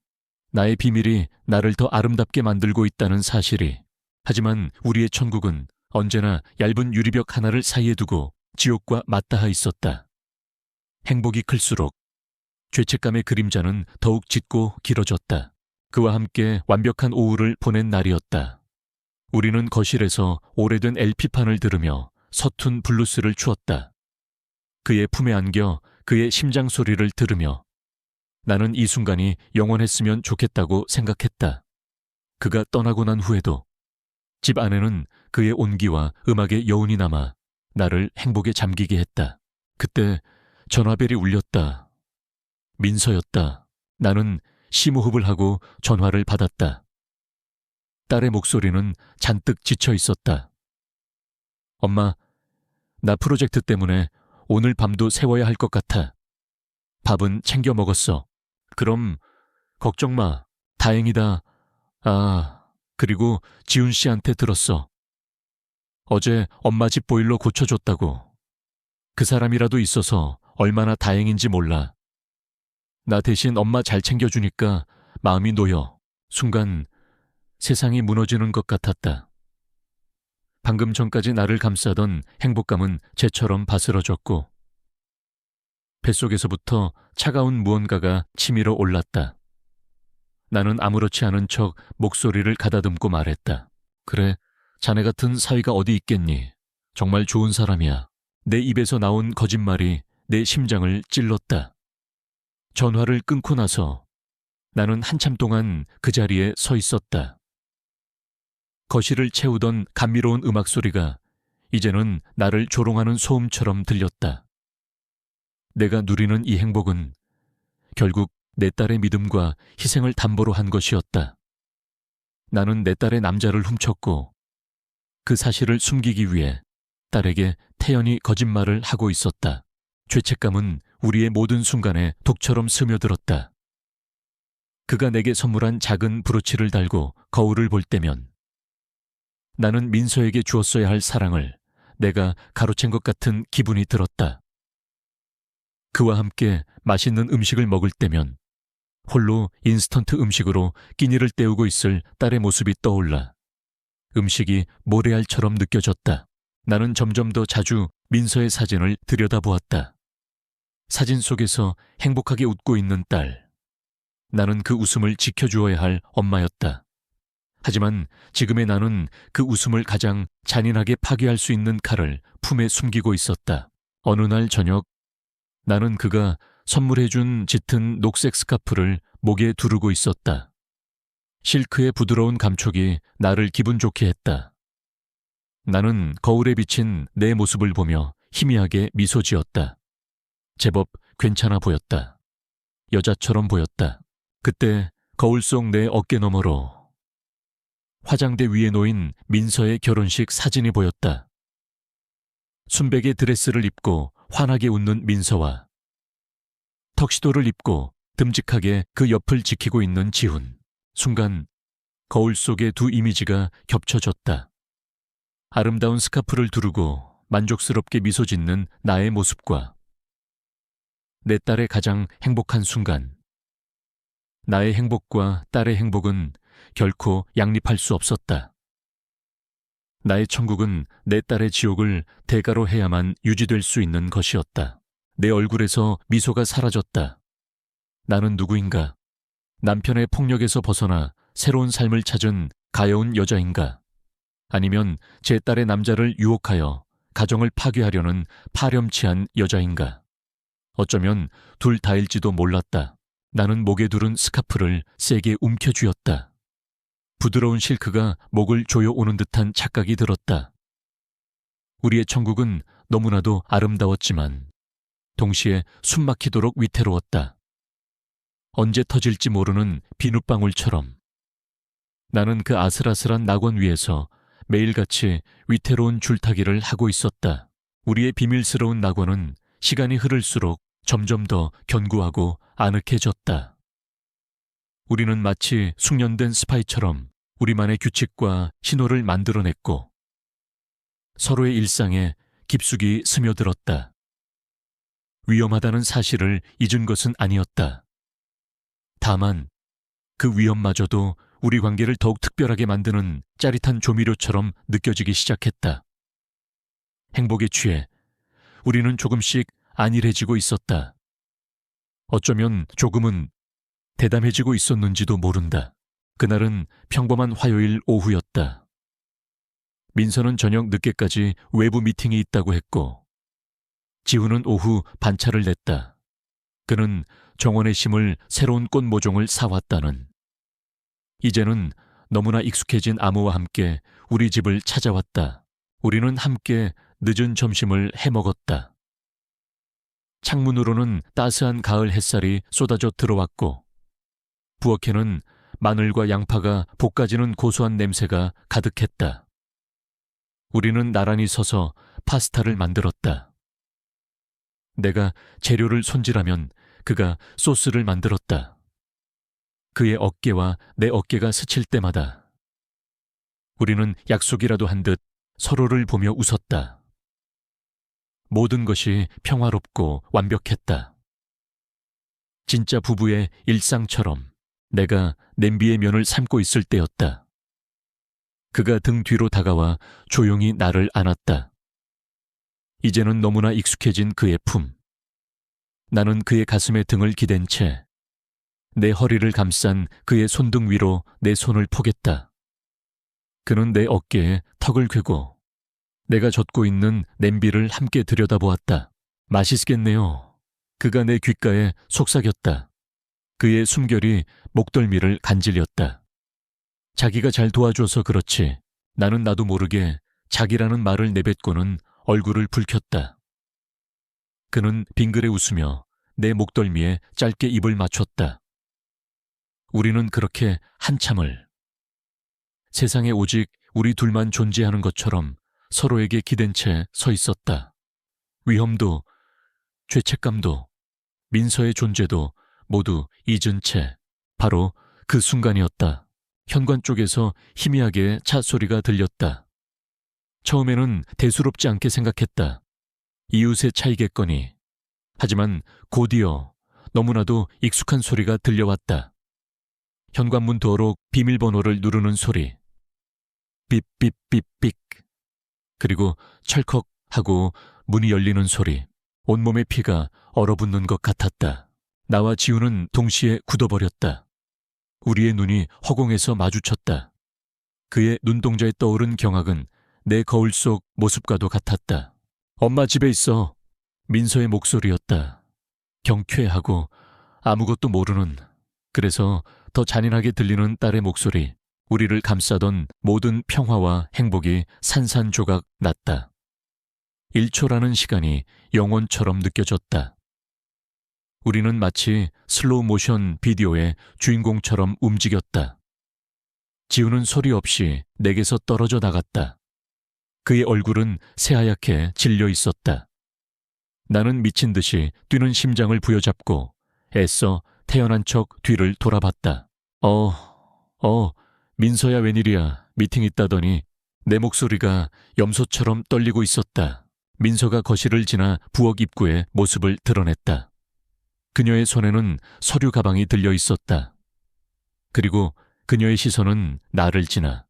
나의 비밀이 나를 더 아름답게 만들고 있다는 사실이. 하지만 우리의 천국은 언제나 얇은 유리벽 하나를 사이에 두고 지옥과 맞닿아 있었다. 행복이 클수록 죄책감의 그림자는 더욱 짙고 길어졌다. 그와 함께 완벽한 오후를 보낸 날이었다. 우리는 거실에서 오래된 LP판을 들으며 서툰 블루스를 추었다. 그의 품에 안겨 그의 심장 소리를 들으며 나는 이 순간이 영원했으면 좋겠다고 생각했다. 그가 떠나고 난 후에도 집 안에는 그의 온기와 음악의 여운이 남아 나를 행복에 잠기게 했다. 그때 전화벨이 울렸다. 민서였다. 나는 심호흡을 하고 전화를 받았다. 딸의 목소리는 잔뜩 지쳐 있었다. 엄마, 나 프로젝트 때문에 오늘 밤도 세워야 할 것 같아. 밥은 챙겨 먹었어. 그럼 걱정 마. 다행이다. 그리고 지훈 씨한테 들었어. 어제 엄마 집 보일러 고쳐줬다고. 그 사람이라도 있어서 얼마나 다행인지 몰라. 나 대신 엄마 잘 챙겨주니까 마음이 놓여. 순간 세상이 무너지는 것 같았다. 방금 전까지 나를 감싸던 행복감은 재처럼 바스러졌고 뱃속에서부터 차가운 무언가가 치밀어 올랐다. 나는 아무렇지 않은 척 목소리를 가다듬고 말했다. 그래, 자네 같은 사위가 어디 있겠니? 정말 좋은 사람이야. 내 입에서 나온 거짓말이 내 심장을 찔렀다. 전화를 끊고 나서 나는 한참 동안 그 자리에 서 있었다. 거실을 채우던 감미로운 음악 소리가 이제는 나를 조롱하는 소음처럼 들렸다. 내가 누리는 이 행복은 결국 내 딸의 믿음과 희생을 담보로 한 것이었다. 나는 내 딸의 남자를 훔쳤고 그 사실을 숨기기 위해 딸에게 태연히 거짓말을 하고 있었다. 죄책감은 우리의 모든 순간에 독처럼 스며들었다. 그가 내게 선물한 작은 브로치를 달고 거울을 볼 때면 나는 민서에게 주었어야 할 사랑을 내가 가로챈 것 같은 기분이 들었다. 그와 함께 맛있는 음식을 먹을 때면 홀로 인스턴트 음식으로 끼니를 때우고 있을 딸의 모습이 떠올라 음식이 모래알처럼 느껴졌다. 나는 점점 더 자주 민서의 사진을 들여다보았다. 사진 속에서 행복하게 웃고 있는 딸. 나는 그 웃음을 지켜주어야 할 엄마였다. 하지만 지금의 나는 그 웃음을 가장 잔인하게 파괴할 수 있는 칼을 품에 숨기고 있었다. 어느 날 저녁 나는 그가 선물해준 짙은 녹색 스카프를 목에 두르고 있었다. 실크의 부드러운 감촉이 나를 기분 좋게 했다. 나는 거울에 비친 내 모습을 보며 희미하게 미소 지었다. 제법 괜찮아 보였다. 여자처럼 보였다. 그때 거울 속 내 어깨 너머로 화장대 위에 놓인 민서의 결혼식 사진이 보였다. 순백의 드레스를 입고 환하게 웃는 민서와 턱시도를 입고 듬직하게 그 옆을 지키고 있는 지훈. 순간 거울 속의 두 이미지가 겹쳐졌다. 아름다운 스카프를 두르고 만족스럽게 미소 짓는 나의 모습과 내 딸의 가장 행복한 순간. 나의 행복과 딸의 행복은 결코 양립할 수 없었다. 나의 천국은 내 딸의 지옥을 대가로 해야만 유지될 수 있는 것이었다. 내 얼굴에서 미소가 사라졌다. 나는 누구인가? 남편의 폭력에서 벗어나 새로운 삶을 찾은 가여운 여자인가? 아니면 제 딸의 남자를 유혹하여 가정을 파괴하려는 파렴치한 여자인가? 어쩌면 둘 다일지도 몰랐다. 나는 목에 두른 스카프를 세게 움켜쥐었다. 부드러운 실크가 목을 조여오는 듯한 착각이 들었다. 우리의 천국은 너무나도 아름다웠지만 동시에 숨막히도록 위태로웠다. 언제 터질지 모르는 비눗방울처럼 나는 그 아슬아슬한 낙원 위에서 매일같이 위태로운 줄타기를 하고 있었다. 우리의 비밀스러운 낙원은 시간이 흐를수록 점점 더 견고하고 아늑해졌다. 우리는 마치 숙련된 스파이처럼 우리만의 규칙과 신호를 만들어냈고 서로의 일상에 깊숙이 스며들었다. 위험하다는 사실을 잊은 것은 아니었다. 다만 그 위험마저도 우리 관계를 더욱 특별하게 만드는 짜릿한 조미료처럼 느껴지기 시작했다. 행복에 취해 우리는 조금씩 안일해지고 있었다. 어쩌면 조금은 대담해지고 있었는지도 모른다. 그날은 평범한 화요일 오후였다. 민서는 저녁 늦게까지 외부 미팅이 있다고 했고, 지훈은 오후 반차를 냈다. 그는 정원에 심을 새로운 꽃 모종을 사왔다는. 이제는 너무나 익숙해진 암호와 함께 우리 집을 찾아왔다. 우리는 함께 늦은 점심을 해먹었다. 창문으로는 따스한 가을 햇살이 쏟아져 들어왔고, 부엌에는 마늘과 양파가 볶아지는 고소한 냄새가 가득했다. 우리는 나란히 서서 파스타를 만들었다. 내가 재료를 손질하면 그가 소스를 만들었다. 그의 어깨와 내 어깨가 스칠 때마다 우리는 약속이라도 한 듯 서로를 보며 웃었다. 모든 것이 평화롭고 완벽했다. 진짜 부부의 일상처럼 내가 냄비에 면을 삶고 있을 때였다. 그가 등 뒤로 다가와 조용히 나를 안았다. 이제는 너무나 익숙해진 그의 품. 나는 그의 가슴에 등을 기댄 채 내 허리를 감싼 그의 손등 위로 내 손을 포겠다. 그는 내 어깨에 턱을 괴고 내가 젓고 있는 냄비를 함께 들여다보았다. 맛있겠네요. 그가 내 귓가에 속삭였다. 그의 숨결이 목덜미를 간질렸다. 자기가 잘 도와줘서 그렇지 나는 나도 모르게 자기라는 말을 내뱉고는 얼굴을 붉혔다. 그는 빙그레 웃으며 내 목덜미에 짧게 입을 맞췄다. 우리는 그렇게 한참을 세상에 오직 우리 둘만 존재하는 것처럼 서로에게 기댄 채 서 있었다. 위험도 죄책감도 민서의 존재도 모두 잊은 채 바로 그 순간이었다. 현관 쪽에서 희미하게 차 소리가 들렸다. 처음에는 대수롭지 않게 생각했다. 이웃의 차이겠거니. 하지만 곧이어 너무나도 익숙한 소리가 들려왔다. 현관문 도어록 비밀번호를 누르는 소리. 삐삐삐삑. 그리고 철컥 하고 문이 열리는 소리. 온몸의 피가 얼어붙는 것 같았다. 나와 지우는 동시에 굳어버렸다. 우리의 눈이 허공에서 마주쳤다. 그의 눈동자에 떠오른 경악은 내 거울 속 모습과도 같았다. 엄마 집에 있어. 민서의 목소리였다. 경쾌하고 아무것도 모르는, 그래서 더 잔인하게 들리는 딸의 목소리. 우리를 감싸던 모든 평화와 행복이 산산조각 났다. 1초라는 시간이 영원처럼 느껴졌다. 우리는 마치 슬로우 모션 비디오의 주인공처럼 움직였다. 지우는 소리 없이 내게서 떨어져 나갔다. 그의 얼굴은 새하얗게 질려 있었다. 나는 미친 듯이 뛰는 심장을 부여잡고 애써 태어난 척 뒤를 돌아봤다. 민서야 웬일이야. 미팅 있다더니. 내 목소리가 염소처럼 떨리고 있었다. 민서가 거실을 지나 부엌 입구에 모습을 드러냈다. 그녀의 손에는 서류 가방이 들려 있었다. 그리고 그녀의 시선은 나를 지나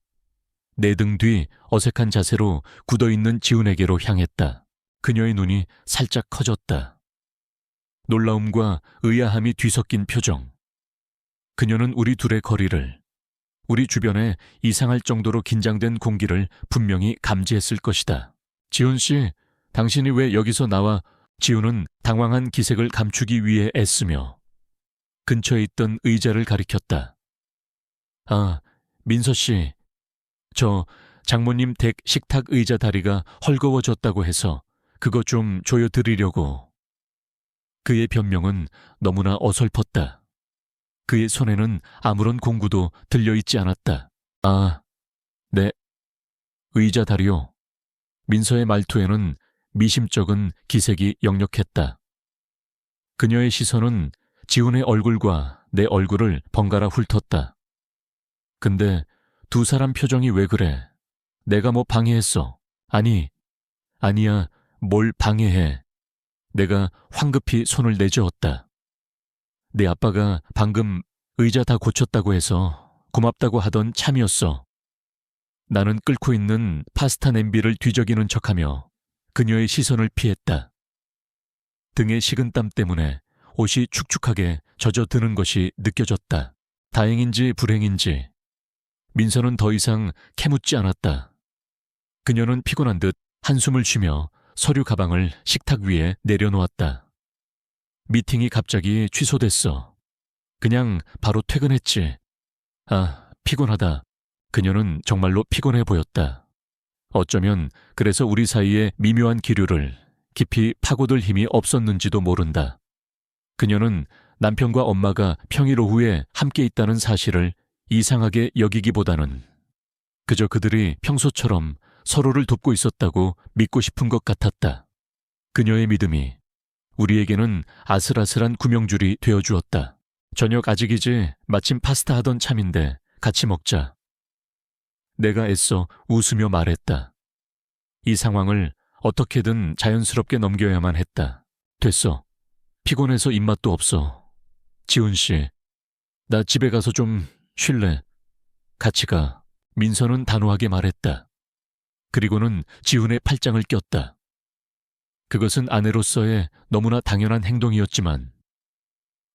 내 등 뒤 어색한 자세로 굳어있는 지훈에게로 향했다. 그녀의 눈이 살짝 커졌다. 놀라움과 의아함이 뒤섞인 표정. 그녀는 우리 둘의 거리를, 우리 주변에 이상할 정도로 긴장된 공기를 분명히 감지했을 것이다. 지훈 씨, 당신이 왜 여기서 나와? 지훈은 당황한 기색을 감추기 위해 애쓰며 근처에 있던 의자를 가리켰다. 아, 민서 씨, 저 장모님 댁 식탁 의자 다리가 헐거워졌다고 해서 그거 좀 조여드리려고. 그의 변명은 너무나 어설펐다. 그의 손에는 아무런 공구도 들려있지 않았다. 아, 네. 의자 다리요. 민서의 말투에는 미심쩍은 기색이 역력했다. 그녀의 시선은 지훈의 얼굴과 내 얼굴을 번갈아 훑었다. 근데 두 사람 표정이 왜 그래? 내가 뭐 방해했어? 아니야, 뭘 방해해. 내가 황급히 손을 내저었다. 네 아빠가 방금 의자 다 고쳤다고 해서 고맙다고 하던 참이었어. 나는 끓고 있는 파스타 냄비를 뒤적이는 척하며 그녀의 시선을 피했다. 등에 식은땀 때문에 옷이 축축하게 젖어드는 것이 느껴졌다. 다행인지 불행인지 민서는 더 이상 캐묻지 않았다. 그녀는 피곤한 듯 한숨을 쉬며 서류 가방을 식탁 위에 내려놓았다. 미팅이 갑자기 취소됐어. 그냥 바로 퇴근했지. 아, 피곤하다. 그녀는 정말로 피곤해 보였다. 어쩌면 그래서 우리 사이에 미묘한 기류를 깊이 파고들 힘이 없었는지도 모른다. 그녀는 남편과 엄마가 평일 오후에 함께 있다는 사실을 이상하게 여기기보다는 그저 그들이 평소처럼 서로를 돕고 있었다고 믿고 싶은 것 같았다. 그녀의 믿음이 우리에게는 아슬아슬한 구명줄이 되어주었다. 저녁 아직이지 마침 파스타 하던 참인데 같이 먹자. 내가 애써 웃으며 말했다. 이 상황을 어떻게든 자연스럽게 넘겨야만 했다. 됐어. 피곤해서 입맛도 없어. 지훈 씨, 나 집에 가서 좀 쉴래. 같이 가. 민서는 단호하게 말했다. 그리고는 지훈의 팔짱을 꼈다. 그것은 아내로서의 너무나 당연한 행동이었지만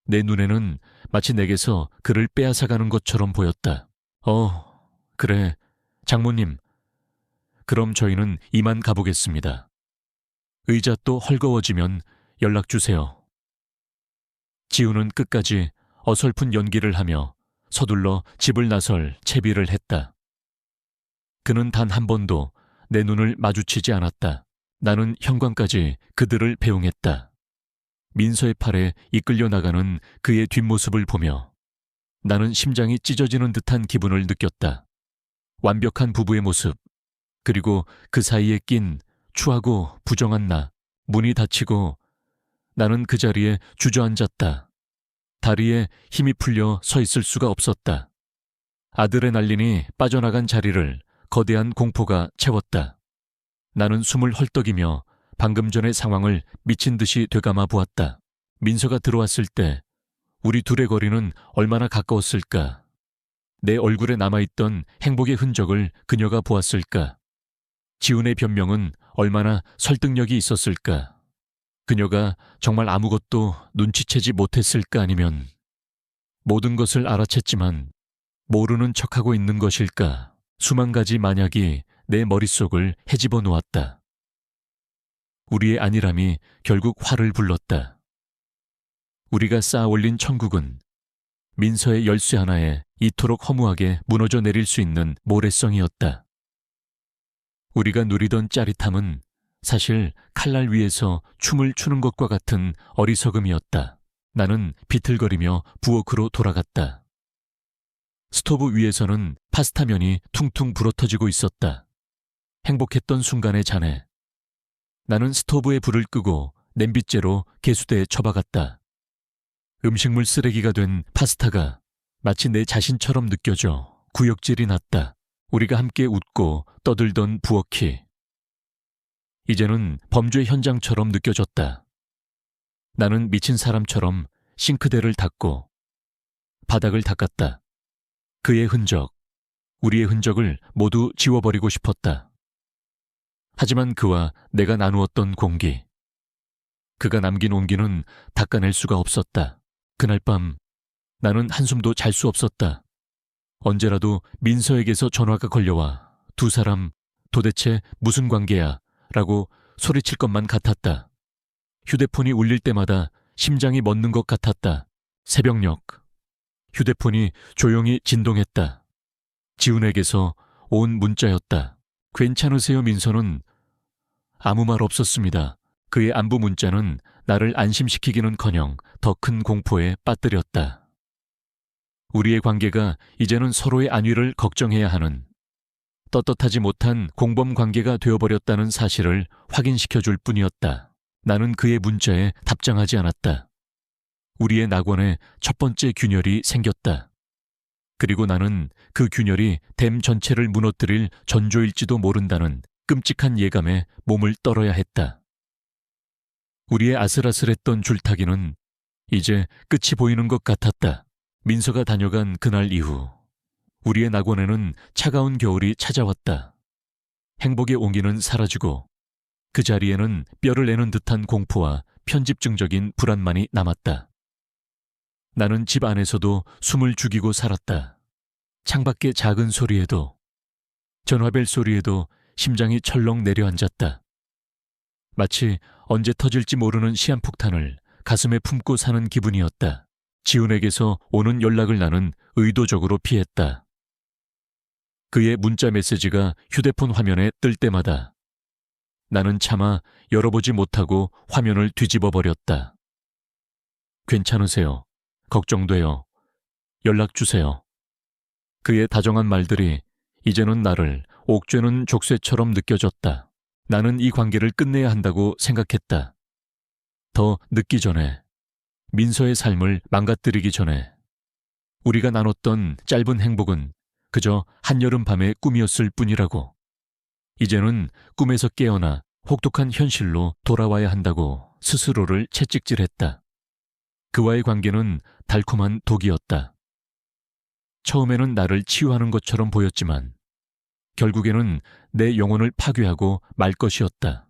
내 눈에는 마치 내게서 그를 빼앗아가는 것처럼 보였다. 그래. 장모님. 그럼 저희는 이만 가보겠습니다. 의자 또 헐거워지면 연락 주세요. 지훈은 끝까지 어설픈 연기를 하며 서둘러 집을 나설 채비를 했다. 그는 단 한 번도 내 눈을 마주치지 않았다. 나는 현관까지 그들을 배웅했다. 민서의 팔에 이끌려 나가는 그의 뒷모습을 보며 나는 심장이 찢어지는 듯한 기분을 느꼈다. 완벽한 부부의 모습, 그리고 그 사이에 낀 추하고 부정한 나, 문이 닫히고 나는 그 자리에 주저앉았다. 다리에 힘이 풀려 서 있을 수가 없었다. 아드레날린이 빠져나간 자리를 거대한 공포가 채웠다. 나는 숨을 헐떡이며 방금 전의 상황을 미친 듯이 되감아 보았다. 민서가 들어왔을 때 우리 둘의 거리는 얼마나 가까웠을까? 내 얼굴에 남아있던 행복의 흔적을 그녀가 보았을까? 지훈의 변명은 얼마나 설득력이 있었을까? 그녀가 정말 아무것도 눈치채지 못했을까? 아니면 모든 것을 알아챘지만 모르는 척하고 있는 것일까? 수만 가지 만약이 내 머릿속을 헤집어 놓았다. 우리의 안일함이 결국 화를 불렀다. 우리가 쌓아 올린 천국은 민서의 열쇠 하나에 이토록 허무하게 무너져 내릴 수 있는 모래성이었다. 우리가 누리던 짜릿함은 사실 칼날 위에서 춤을 추는 것과 같은 어리석음이었다. 나는 비틀거리며 부엌으로 돌아갔다. 스토브 위에서는 파스타면이 퉁퉁 불어터지고 있었다. 행복했던 순간의 잔해. 나는 스토브에 불을 끄고 냄비째로 개수대에 처박았다. 음식물 쓰레기가 된 파스타가 마치 내 자신처럼 느껴져 구역질이 났다. 우리가 함께 웃고 떠들던 부엌이 이제는 범죄 현장처럼 느껴졌다. 나는 미친 사람처럼 싱크대를 닦고 바닥을 닦았다. 그의 흔적, 우리의 흔적을 모두 지워버리고 싶었다. 하지만 그와 내가 나누었던 공기, 그가 남긴 온기는 닦아낼 수가 없었다. 그날 밤 나는 한숨도 잘 수 없었다. 언제라도 민서에게서 전화가 걸려와 두 사람 도대체 무슨 관계야? 라고 소리칠 것만 같았다. 휴대폰이 울릴 때마다 심장이 멎는 것 같았다. 새벽녘. 휴대폰이 조용히 진동했다. 지훈에게서 온 문자였다. 괜찮으세요, 민서는? 아무 말 없었습니다. 그의 안부 문자는 나를 안심시키기는커녕 더 큰 공포에 빠뜨렸다. 우리의 관계가 이제는 서로의 안위를 걱정해야 하는 떳떳하지 못한 공범 관계가 되어버렸다는 사실을 확인시켜줄 뿐이었다. 나는 그의 문자에 답장하지 않았다. 우리의 낙원에 첫 번째 균열이 생겼다. 그리고 나는 그 균열이 댐 전체를 무너뜨릴 전조일지도 모른다는 끔찍한 예감에 몸을 떨어야 했다. 우리의 아슬아슬했던 줄타기는 이제 끝이 보이는 것 같았다. 민서가 다녀간 그날 이후 우리의 낙원에는 차가운 겨울이 찾아왔다. 행복의 온기는 사라지고 그 자리에는 뼈를 내는 듯한 공포와 편집증적인 불안만이 남았다. 나는 집 안에서도 숨을 죽이고 살았다. 창밖의 작은 소리에도, 전화벨 소리에도 심장이 철렁 내려앉았다. 마치 언제 터질지 모르는 시한폭탄을 가슴에 품고 사는 기분이었다. 지훈에게서 오는 연락을 나는 의도적으로 피했다. 그의 문자 메시지가 휴대폰 화면에 뜰 때마다 나는 차마 열어보지 못하고 화면을 뒤집어 버렸다. 괜찮으세요? 걱정돼요. 연락 주세요. 그의 다정한 말들이 이제는 나를 옥죄는 족쇄처럼 느껴졌다. 나는 이 관계를 끝내야 한다고 생각했다. 더 늦기 전에, 민서의 삶을 망가뜨리기 전에. 우리가 나눴던 짧은 행복은 그저 한여름 밤의 꿈이었을 뿐이라고. 이제는 꿈에서 깨어나 혹독한 현실로 돌아와야 한다고 스스로를 채찍질했다. 그와의 관계는 달콤한 독이었다. 처음에는 나를 치유하는 것처럼 보였지만 결국에는 내 영혼을 파괴하고 말 것이었다.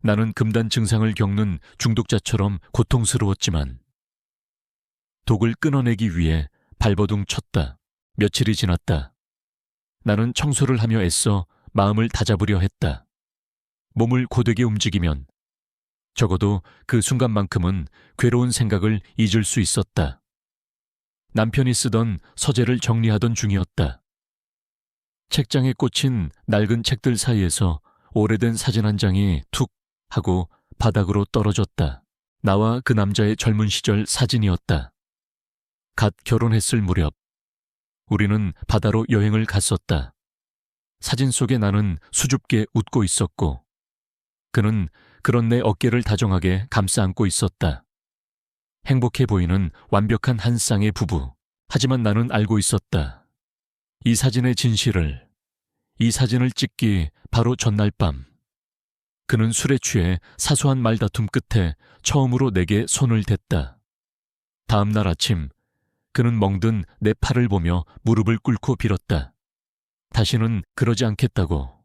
나는 금단 증상을 겪는 중독자처럼 고통스러웠지만 독을 끊어내기 위해 발버둥 쳤다. 며칠이 지났다. 나는 청소를 하며 애써 마음을 다잡으려 했다. 몸을 고되게 움직이면 적어도 그 순간만큼은 괴로운 생각을 잊을 수 있었다. 남편이 쓰던 서재를 정리하던 중이었다. 책장에 꽂힌 낡은 책들 사이에서 오래된 사진 한 장이 툭 하고 바닥으로 떨어졌다. 나와 그 남자의 젊은 시절 사진이었다. 갓 결혼했을 무렵 우리는 바다로 여행을 갔었다. 사진 속에 나는 수줍게 웃고 있었고 그는 그런 내 어깨를 다정하게 감싸 안고 있었다. 행복해 보이는 완벽한 한 쌍의 부부. 하지만 나는 알고 있었다. 이 사진의 진실을. 이 사진을 찍기 바로 전날 밤 그는 술에 취해 사소한 말다툼 끝에 처음으로 내게 손을 댔다. 다음 날 아침 그는 멍든 내 팔을 보며 무릎을 꿇고 빌었다. 다시는 그러지 않겠다고.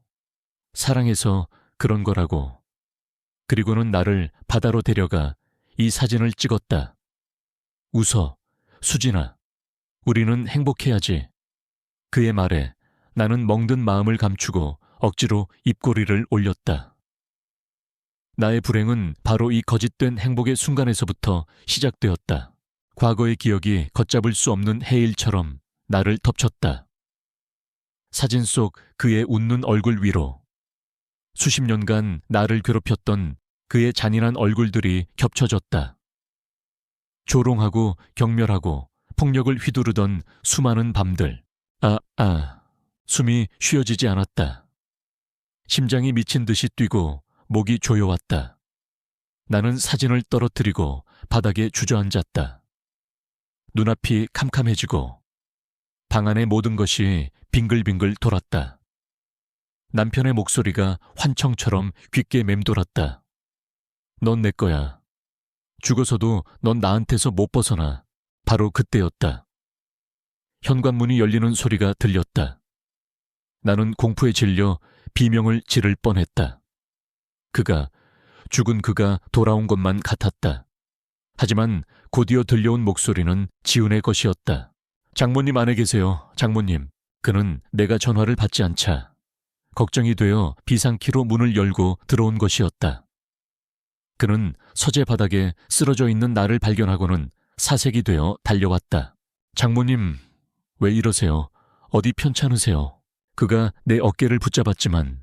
사랑해서 그런 거라고. 그리고는 나를 바다로 데려가 이 사진을 찍었다. 웃어, 수진아. 우리는 행복해야지. 그의 말에 나는 멍든 마음을 감추고 억지로 입꼬리를 올렸다. 나의 불행은 바로 이 거짓된 행복의 순간에서부터 시작되었다. 과거의 기억이 걷잡을 수 없는 해일처럼 나를 덮쳤다. 사진 속 그의 웃는 얼굴 위로 수십 년간 나를 괴롭혔던 그의 잔인한 얼굴들이 겹쳐졌다. 조롱하고 경멸하고 폭력을 휘두르던 수많은 밤들. 숨이 쉬어지지 않았다. 심장이 미친 듯이 뛰고 목이 조여왔다. 나는 사진을 떨어뜨리고 바닥에 주저앉았다. 눈앞이 캄캄해지고 방 안의 모든 것이 빙글빙글 돌았다. 남편의 목소리가 환청처럼 귓게 맴돌았다. 넌 내 거야. 죽어서도 넌 나한테서 못 벗어나. 바로 그때였다. 현관문이 열리는 소리가 들렸다. 나는 공포에 질려 비명을 지를 뻔했다. 죽은 그가 돌아온 것만 같았다. 하지만 곧이어 들려온 목소리는 지훈의 것이었다. 장모님 안에 계세요, 장모님. 그는 내가 전화를 받지 않자 걱정이 되어 비상키로 문을 열고 들어온 것이었다. 그는 서재 바닥에 쓰러져 있는 나를 발견하고는 사색이 되어 달려왔다. 장모님, 왜 이러세요? 어디 편찮으세요? 그가 내 어깨를 붙잡았지만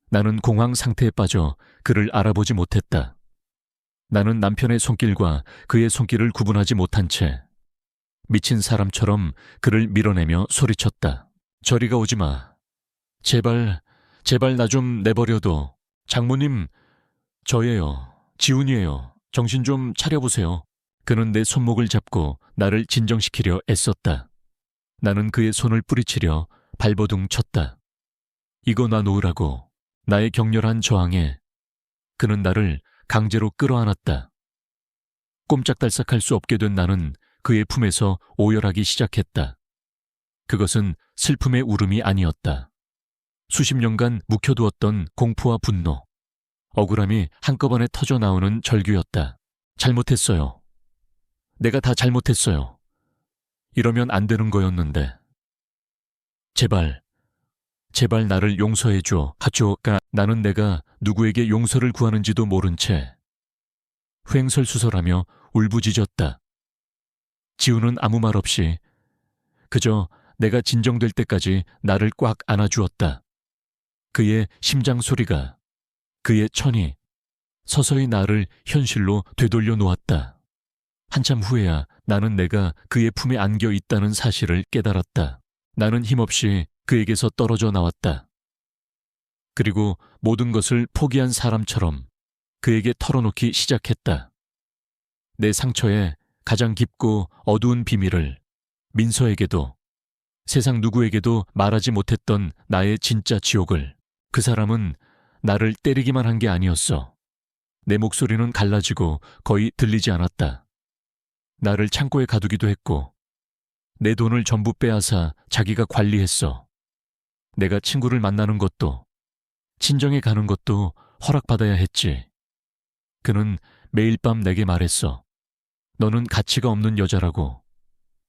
나는 공황 상태에 빠져 그를 알아보지 못했다. 나는 남편의 손길과 그의 손길을 구분하지 못한 채 미친 사람처럼 그를 밀어내며 소리쳤다. 저리가 오지 마. 제발 나 좀 내버려둬. 장모님, 저예요. 지훈이에요. 정신 좀 차려보세요. 그는 내 손목을 잡고 나를 진정시키려 애썼다. 나는 그의 손을 뿌리치려 발버둥 쳤다. 이거 놔놓으라고. 나의 격렬한 저항에 그는 나를 강제로 끌어안았다. 꼼짝달싹할 수 없게 된 나는 그의 품에서 오열하기 시작했다. 그것은 슬픔의 울음이 아니었다. 수십 년간 묵혀두었던 공포와 분노, 억울함이 한꺼번에 터져 나오는 절규였다. 잘못했어요. 내가 다 잘못했어요. 이러면 안 되는 거였는데. 제발, 제발 나를 용서해 줘. 하초가 나는 내가 누구에게 용서를 구하는지도 모른 채 횡설수설하며 울부짖었다. 지우는 아무 말 없이 그저 내가 진정될 때까지 나를 꽉 안아주었다. 그의 심장 소리가, 그의 천이 서서히 나를 현실로 되돌려 놓았다. 한참 후에야 나는 내가 그의 품에 안겨 있다는 사실을 깨달았다. 나는 힘없이 그에게서 떨어져 나왔다. 그리고 모든 것을 포기한 사람처럼 그에게 털어놓기 시작했다. 내 상처의 가장 깊고 어두운 비밀을 민서에게도 세상 누구에게도 말하지 못했던 나의 진짜 지옥을. 그 사람은 나를 때리기만 한 게 아니었어. 내 목소리는 갈라지고 거의 들리지 않았다. 나를 창고에 가두기도 했고 내 돈을 전부 빼앗아 자기가 관리했어. 내가 친구를 만나는 것도 친정에 가는 것도 허락받아야 했지. 그는 매일 밤 내게 말했어. 너는 가치가 없는 여자라고.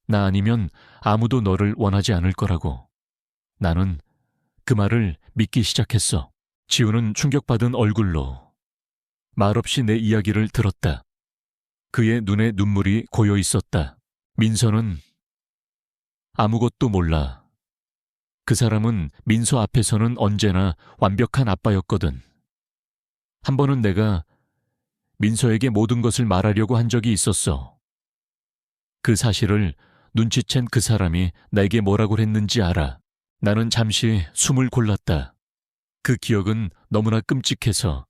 나 아니면 아무도 너를 원하지 않을 거라고. 나는 그 말을 믿기 시작했어. 지우는 충격받은 얼굴로 말없이 내 이야기를 들었다. 그의 눈에 눈물이 고여 있었다. 민서는 아무것도 몰라. 그 사람은 민서 앞에서는 언제나 완벽한 아빠였거든. 한 번은 내가 민서에게 모든 것을 말하려고 한 적이 있었어. 그 사실을 눈치챈 그 사람이 나에게 뭐라고 했는지 알아. 나는 잠시 숨을 골랐다. 그 기억은 너무나 끔찍해서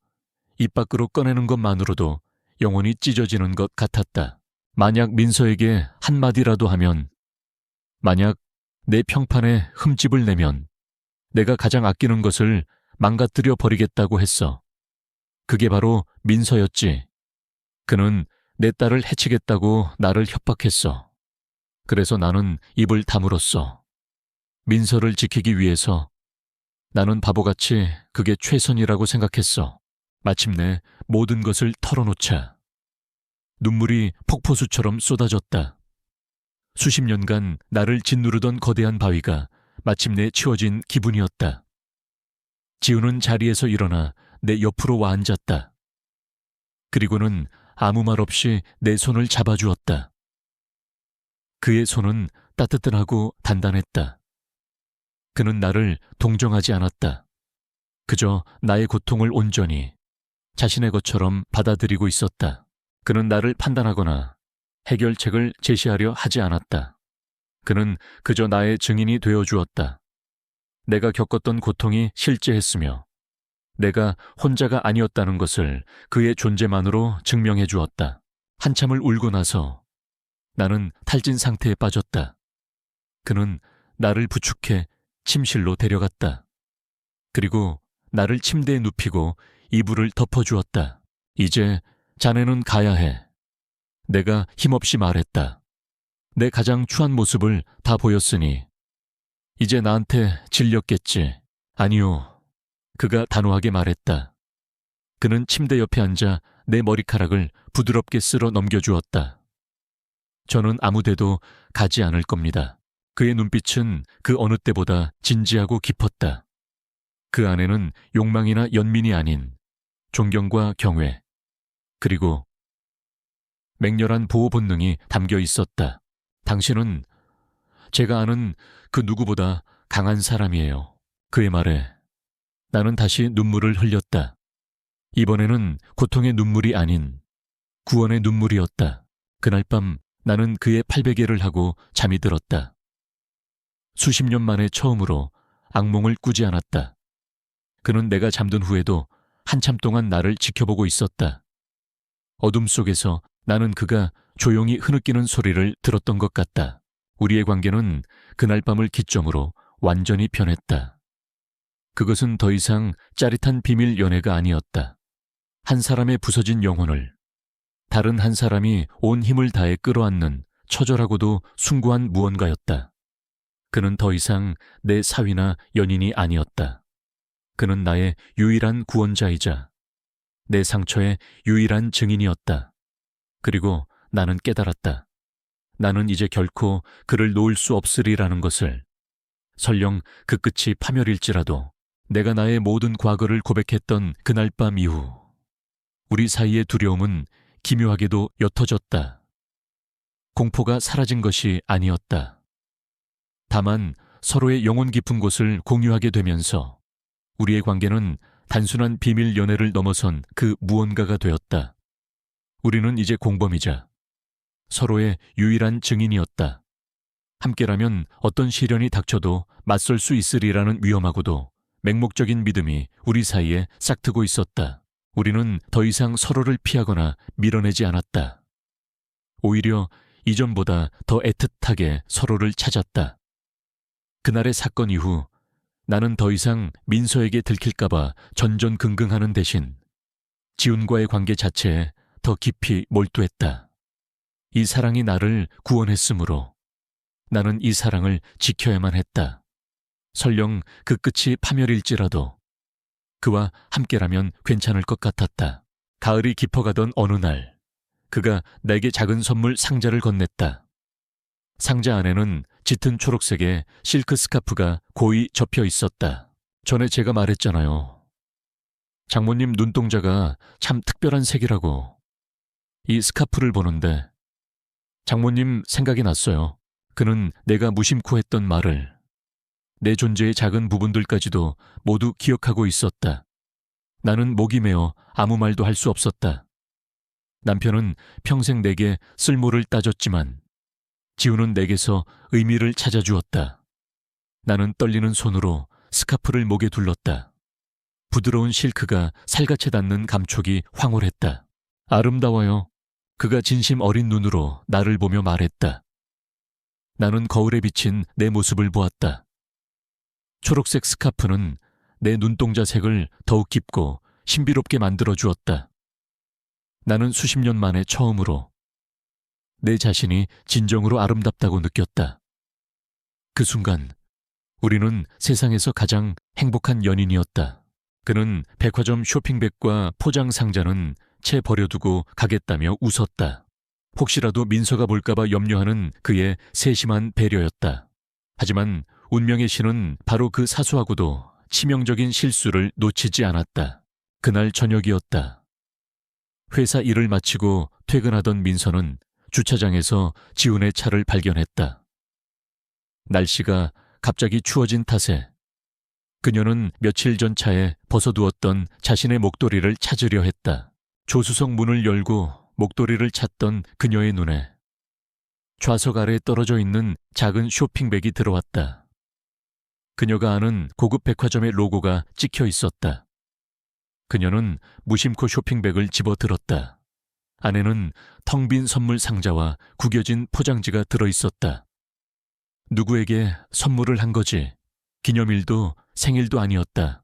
입 밖으로 꺼내는 것만으로도 영혼이 찢어지는 것 같았다. 만약 민서에게 한마디라도 하면, 만약 내 평판에 흠집을 내면 내가 가장 아끼는 것을 망가뜨려 버리겠다고 했어. 그게 바로 민서였지. 그는 내 딸을 해치겠다고 나를 협박했어. 그래서 나는 입을 다물었어. 민서를 지키기 위해서. 나는 바보같이 그게 최선이라고 생각했어. 마침내 모든 것을 털어놓자 눈물이 폭포수처럼 쏟아졌다. 수십 년간 나를 짓누르던 거대한 바위가 마침내 치워진 기분이었다. 지우는 자리에서 일어나 내 옆으로 와 앉았다. 그리고는 아무 말 없이 내 손을 잡아주었다. 그의 손은 따뜻하고 단단했다. 그는 나를 동정하지 않았다. 그저 나의 고통을 온전히 자신의 것처럼 받아들이고 있었다. 그는 나를 판단하거나 해결책을 제시하려 하지 않았다. 그는 그저 나의 증인이 되어 주었다. 내가 겪었던 고통이 실제했으며 내가 혼자가 아니었다는 것을 그의 존재만으로 증명해 주었다. 한참을 울고 나서 나는 탈진 상태에 빠졌다. 그는 나를 부축해 침실로 데려갔다. 그리고 나를 침대에 눕히고 이불을 덮어주었다. 이제 자네는 가야 해. 내가 힘없이 말했다. 내 가장 추한 모습을 다 보였으니 이제 나한테 질렸겠지. 아니요. 그가 단호하게 말했다. 그는 침대 옆에 앉아 내 머리카락을 부드럽게 쓸어 넘겨주었다. 저는 아무 데도 가지 않을 겁니다. 그의 눈빛은 그 어느 때보다 진지하고 깊었다. 그 안에는 욕망이나 연민이 아닌 존경과 경외, 그리고 맹렬한 보호 본능이 담겨 있었다. 당신은 제가 아는 그 누구보다 강한 사람이에요. 그의 말에 나는 다시 눈물을 흘렸다. 이번에는 고통의 눈물이 아닌 구원의 눈물이었다. 그날 밤 나는 그의 팔베개를 하고 잠이 들었다. 수십 년 만에 처음으로 악몽을 꾸지 않았다. 그는 내가 잠든 후에도 한참 동안 나를 지켜보고 있었다. 어둠 속에서 나는 그가 조용히 흐느끼는 소리를 들었던 것 같다. 우리의 관계는 그날 밤을 기점으로 완전히 변했다. 그것은 더 이상 짜릿한 비밀 연애가 아니었다. 한 사람의 부서진 영혼을 다른 한 사람이 온 힘을 다해 끌어안는 처절하고도 숭고한 무언가였다. 그는 더 이상 내 사위나 연인이 아니었다. 그는 나의 유일한 구원자이자 내 상처의 유일한 증인이었다. 그리고 나는 깨달았다. 나는 이제 결코 그를 놓을 수 없으리라는 것을. 설령 그 끝이 파멸일지라도 내가 나의 모든 과거를 고백했던 그날 밤 이후 우리 사이의 두려움은 기묘하게도 옅어졌다. 공포가 사라진 것이 아니었다. 다만 서로의 영혼 깊은 곳을 공유하게 되면서 우리의 관계는 단순한 비밀 연애를 넘어선 그 무언가가 되었다. 우리는 이제 공범이자 서로의 유일한 증인이었다. 함께라면 어떤 시련이 닥쳐도 맞설 수 있으리라는 위험하고도 맹목적인 믿음이 우리 사이에 싹트고 있었다. 우리는 더 이상 서로를 피하거나 밀어내지 않았다. 오히려 이전보다 더 애틋하게 서로를 찾았다. 그날의 사건 이후 나는 더 이상 민서에게 들킬까봐 전전긍긍하는 대신 지훈과의 관계 자체에 더 깊이 몰두했다. 이 사랑이 나를 구원했으므로 나는 이 사랑을 지켜야만 했다. 설령 그 끝이 파멸일지라도 그와 함께라면 괜찮을 것 같았다. 가을이 깊어가던 어느 날 그가 내게 작은 선물 상자를 건넸다. 상자 안에는 짙은 초록색의 실크 스카프가 고이 접혀 있었다. 전에 제가 말했잖아요. 장모님 눈동자가 참 특별한 색이라고. 이 스카프를 보는데 장모님 생각이 났어요. 그는 내가 무심코 했던 말을, 내 존재의 작은 부분들까지도 모두 기억하고 있었다. 나는 목이 메어 아무 말도 할 수 없었다. 남편은 평생 내게 쓸모를 따졌지만 지우는 내게서 의미를 찾아주었다. 나는 떨리는 손으로 스카프를 목에 둘렀다. 부드러운 실크가 살갗에 닿는 감촉이 황홀했다. 아름다워요. 그가 진심 어린 눈으로 나를 보며 말했다. 나는 거울에 비친 내 모습을 보았다. 초록색 스카프는 내 눈동자 색을 더욱 깊고 신비롭게 만들어 주었다. 나는 수십 년 만에 처음으로 내 자신이 진정으로 아름답다고 느꼈다. 그 순간 우리는 세상에서 가장 행복한 연인이었다. 그는 백화점 쇼핑백과 포장 상자는 채 버려두고 가겠다며 웃었다. 혹시라도 민서가 볼까봐 염려하는 그의 세심한 배려였다. 하지만 운명의 신은 바로 그 사소하고도 치명적인 실수를 놓치지 않았다. 그날 저녁이었다. 회사 일을 마치고 퇴근하던 민서는 주차장에서 지훈의 차를 발견했다. 날씨가 갑자기 추워진 탓에 그녀는 며칠 전 차에 벗어두었던 자신의 목도리를 찾으려 했다. 조수석 문을 열고 목도리를 찾던 그녀의 눈에 좌석 아래에 떨어져 있는 작은 쇼핑백이 들어왔다. 그녀가 아는 고급 백화점의 로고가 찍혀 있었다. 그녀는 무심코 쇼핑백을 집어들었다. 안에는 텅 빈 선물 상자와 구겨진 포장지가 들어있었다. 누구에게 선물을 한 거지? 기념일도 생일도 아니었다.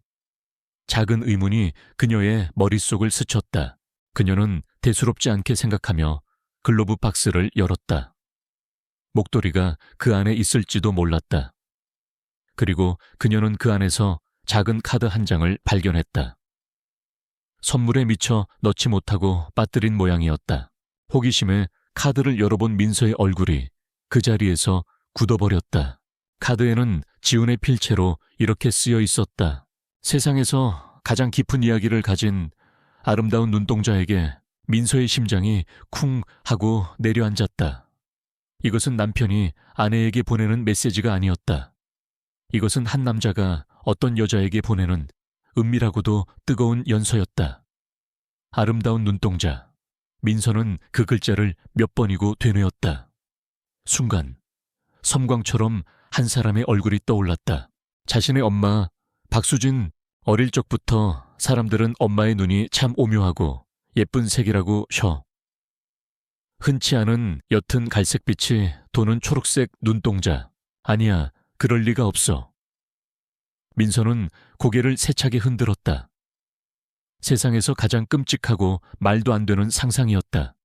작은 의문이 그녀의 머릿속을 스쳤다. 그녀는 대수롭지 않게 생각하며 글로브 박스를 열었다. 목도리가 그 안에 있을지도 몰랐다. 그리고 그녀는 그 안에서 작은 카드 한 장을 발견했다. 선물에 미처 넣지 못하고 빠뜨린 모양이었다. 호기심에 카드를 열어본 민서의 얼굴이 그 자리에서 굳어버렸다. 카드에는 지훈의 필체로 이렇게 쓰여 있었다. 세상에서 가장 깊은 이야기를 가진 아름다운 눈동자에게 민서의 심장이 쿵 하고 내려앉았다. 이것은 남편이 아내에게 보내는 메시지가 아니었다. 이것은 한 남자가 어떤 여자에게 보내는 은밀하고도 뜨거운 연서였다. 아름다운 눈동자. 민서는 그 글자를 몇 번이고 되뇌었다. 순간 섬광처럼 한 사람의 얼굴이 떠올랐다. 자신의 엄마 박수진. 어릴 적부터 사람들은 엄마의 눈이 참 오묘하고 예쁜 색이라고 셔. 흔치 않은 옅은 갈색빛이 도는 초록색 눈동자. 아니야, 그럴 리가 없어. 민서는 고개를 세차게 흔들었다. 세상에서 가장 끔찍하고 말도 안 되는 상상이었다.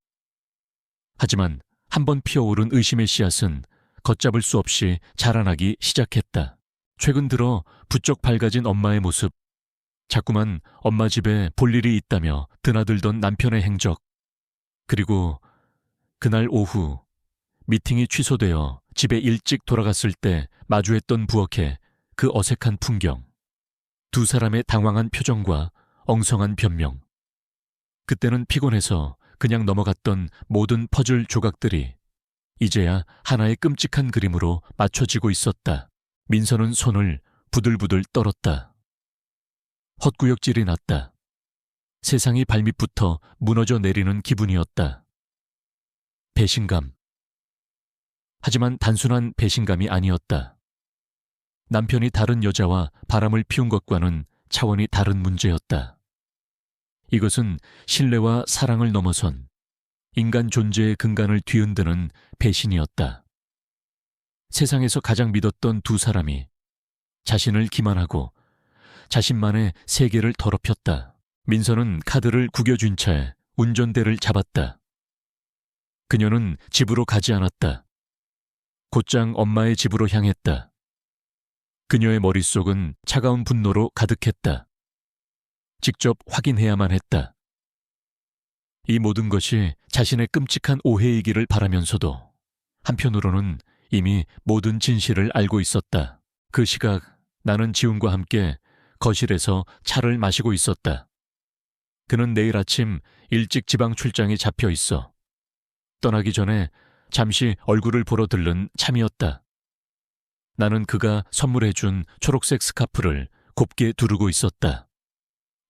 하지만 한번 피어오른 의심의 씨앗은 걷잡을 수 없이 자라나기 시작했다. 최근 들어 부쩍 밝아진 엄마의 모습, 자꾸만 엄마 집에 볼 일이 있다며 드나들던 남편의 행적, 그리고 그날 오후 미팅이 취소되어 집에 일찍 돌아갔을 때 마주했던 부엌에 그 어색한 풍경, 두 사람의 당황한 표정과 엉성한 변명. 그때는 피곤해서 그냥 넘어갔던 모든 퍼즐 조각들이 이제야 하나의 끔찍한 그림으로 맞춰지고 있었다. 민서는 손을 부들부들 떨었다. 헛구역질이 났다. 세상이 발밑부터 무너져 내리는 기분이었다. 배신감. 하지만 단순한 배신감이 아니었다. 남편이 다른 여자와 바람을 피운 것과는 차원이 다른 문제였다. 이것은 신뢰와 사랑을 넘어선 인간 존재의 근간을 뒤흔드는 배신이었다. 세상에서 가장 믿었던 두 사람이 자신을 기만하고 자신만의 세계를 더럽혔다. 민서는 카드를 구겨준 채 운전대를 잡았다. 그녀는 집으로 가지 않았다. 곧장 엄마의 집으로 향했다. 그녀의 머릿속은 차가운 분노로 가득했다. 직접 확인해야만 했다. 이 모든 것이 자신의 끔찍한 오해이기를 바라면서도 한편으로는 이미 모든 진실을 알고 있었다. 그 시각 나는 지훈과 함께 거실에서 차를 마시고 있었다. 그는 내일 아침 일찍 지방 출장에 잡혀 있어. 떠나기 전에 잠시 얼굴을 보러 들른 참이었다. 나는 그가 선물해준 초록색 스카프를 곱게 두르고 있었다.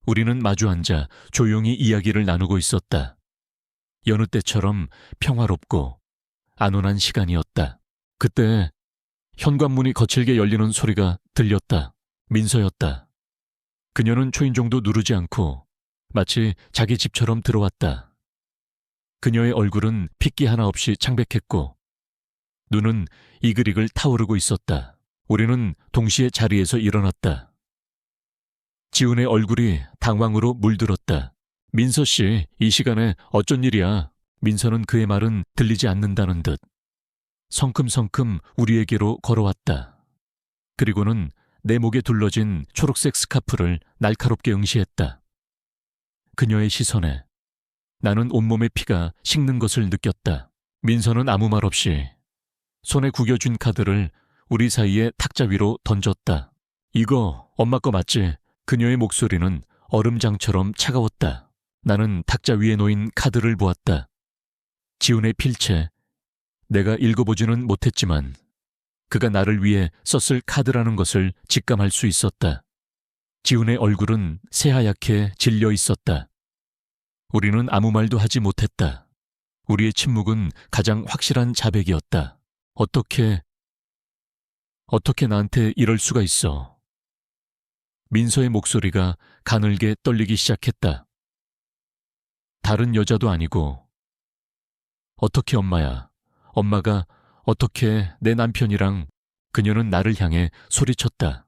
우리는 마주 앉아 조용히 이야기를 나누고 있었다. 여느 때처럼 평화롭고 안온한 시간이었다. 그때 현관문이 거칠게 열리는 소리가 들렸다. 민서였다. 그녀는 초인종도 누르지 않고 마치 자기 집처럼 들어왔다. 그녀의 얼굴은 핏기 하나 없이 창백했고 눈은 이글이글 타오르고 있었다. 우리는 동시에 자리에서 일어났다. 지훈의 얼굴이 당황으로 물들었다. 민서 씨, 이 시간에 어쩐 일이야? 민서는 그의 말은 들리지 않는다는 듯 성큼성큼 우리에게로 걸어왔다. 그리고는 내 목에 둘러진 초록색 스카프를 날카롭게 응시했다. 그녀의 시선에 나는 온몸의 피가 식는 것을 느꼈다. 민서는 아무 말 없이 손에 구겨준 카드를 우리 사이의 탁자 위로 던졌다. 이거 엄마 거 맞지? 그녀의 목소리는 얼음장처럼 차가웠다. 나는 탁자 위에 놓인 카드를 보았다. 지훈의 필체. 내가 읽어보지는 못했지만 그가 나를 위해 썼을 카드라는 것을 직감할 수 있었다. 지훈의 얼굴은 새하얗게 질려 있었다. 우리는 아무 말도 하지 못했다. 우리의 침묵은 가장 확실한 자백이었다. 어떻게 나한테 이럴 수가 있어. 민서의 목소리가 가늘게 떨리기 시작했다. 다른 여자도 아니고 어떻게 엄마야. 엄마가 어떻게 내 남편이랑. 그녀는 나를 향해 소리쳤다.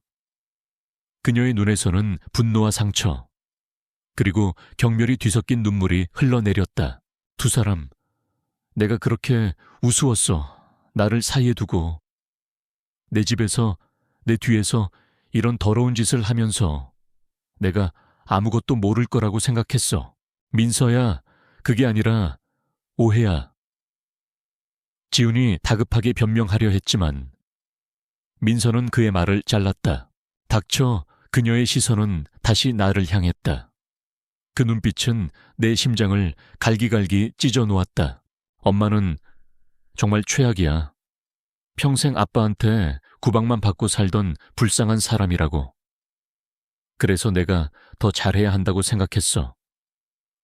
그녀의 눈에서는 분노와 상처 그리고 경멸이 뒤섞인 눈물이 흘러내렸다. 두 사람, 내가 그렇게 우스웠어. 나를 사이에 두고 내 집에서 내 뒤에서 이런 더러운 짓을 하면서 내가 아무것도 모를 거라고 생각했어. 민서야, 그게 아니라 오해야. 지훈이 다급하게 변명하려 했지만 민서는 그의 말을 잘랐다. 닥쳐. 그녀의 시선은 다시 나를 향했다. 그 눈빛은 내 심장을 갈기갈기 찢어 놓았다. 엄마는 정말 최악이야. 평생 아빠한테 구박만 받고 살던 불쌍한 사람이라고. 그래서 내가 더 잘해야 한다고 생각했어.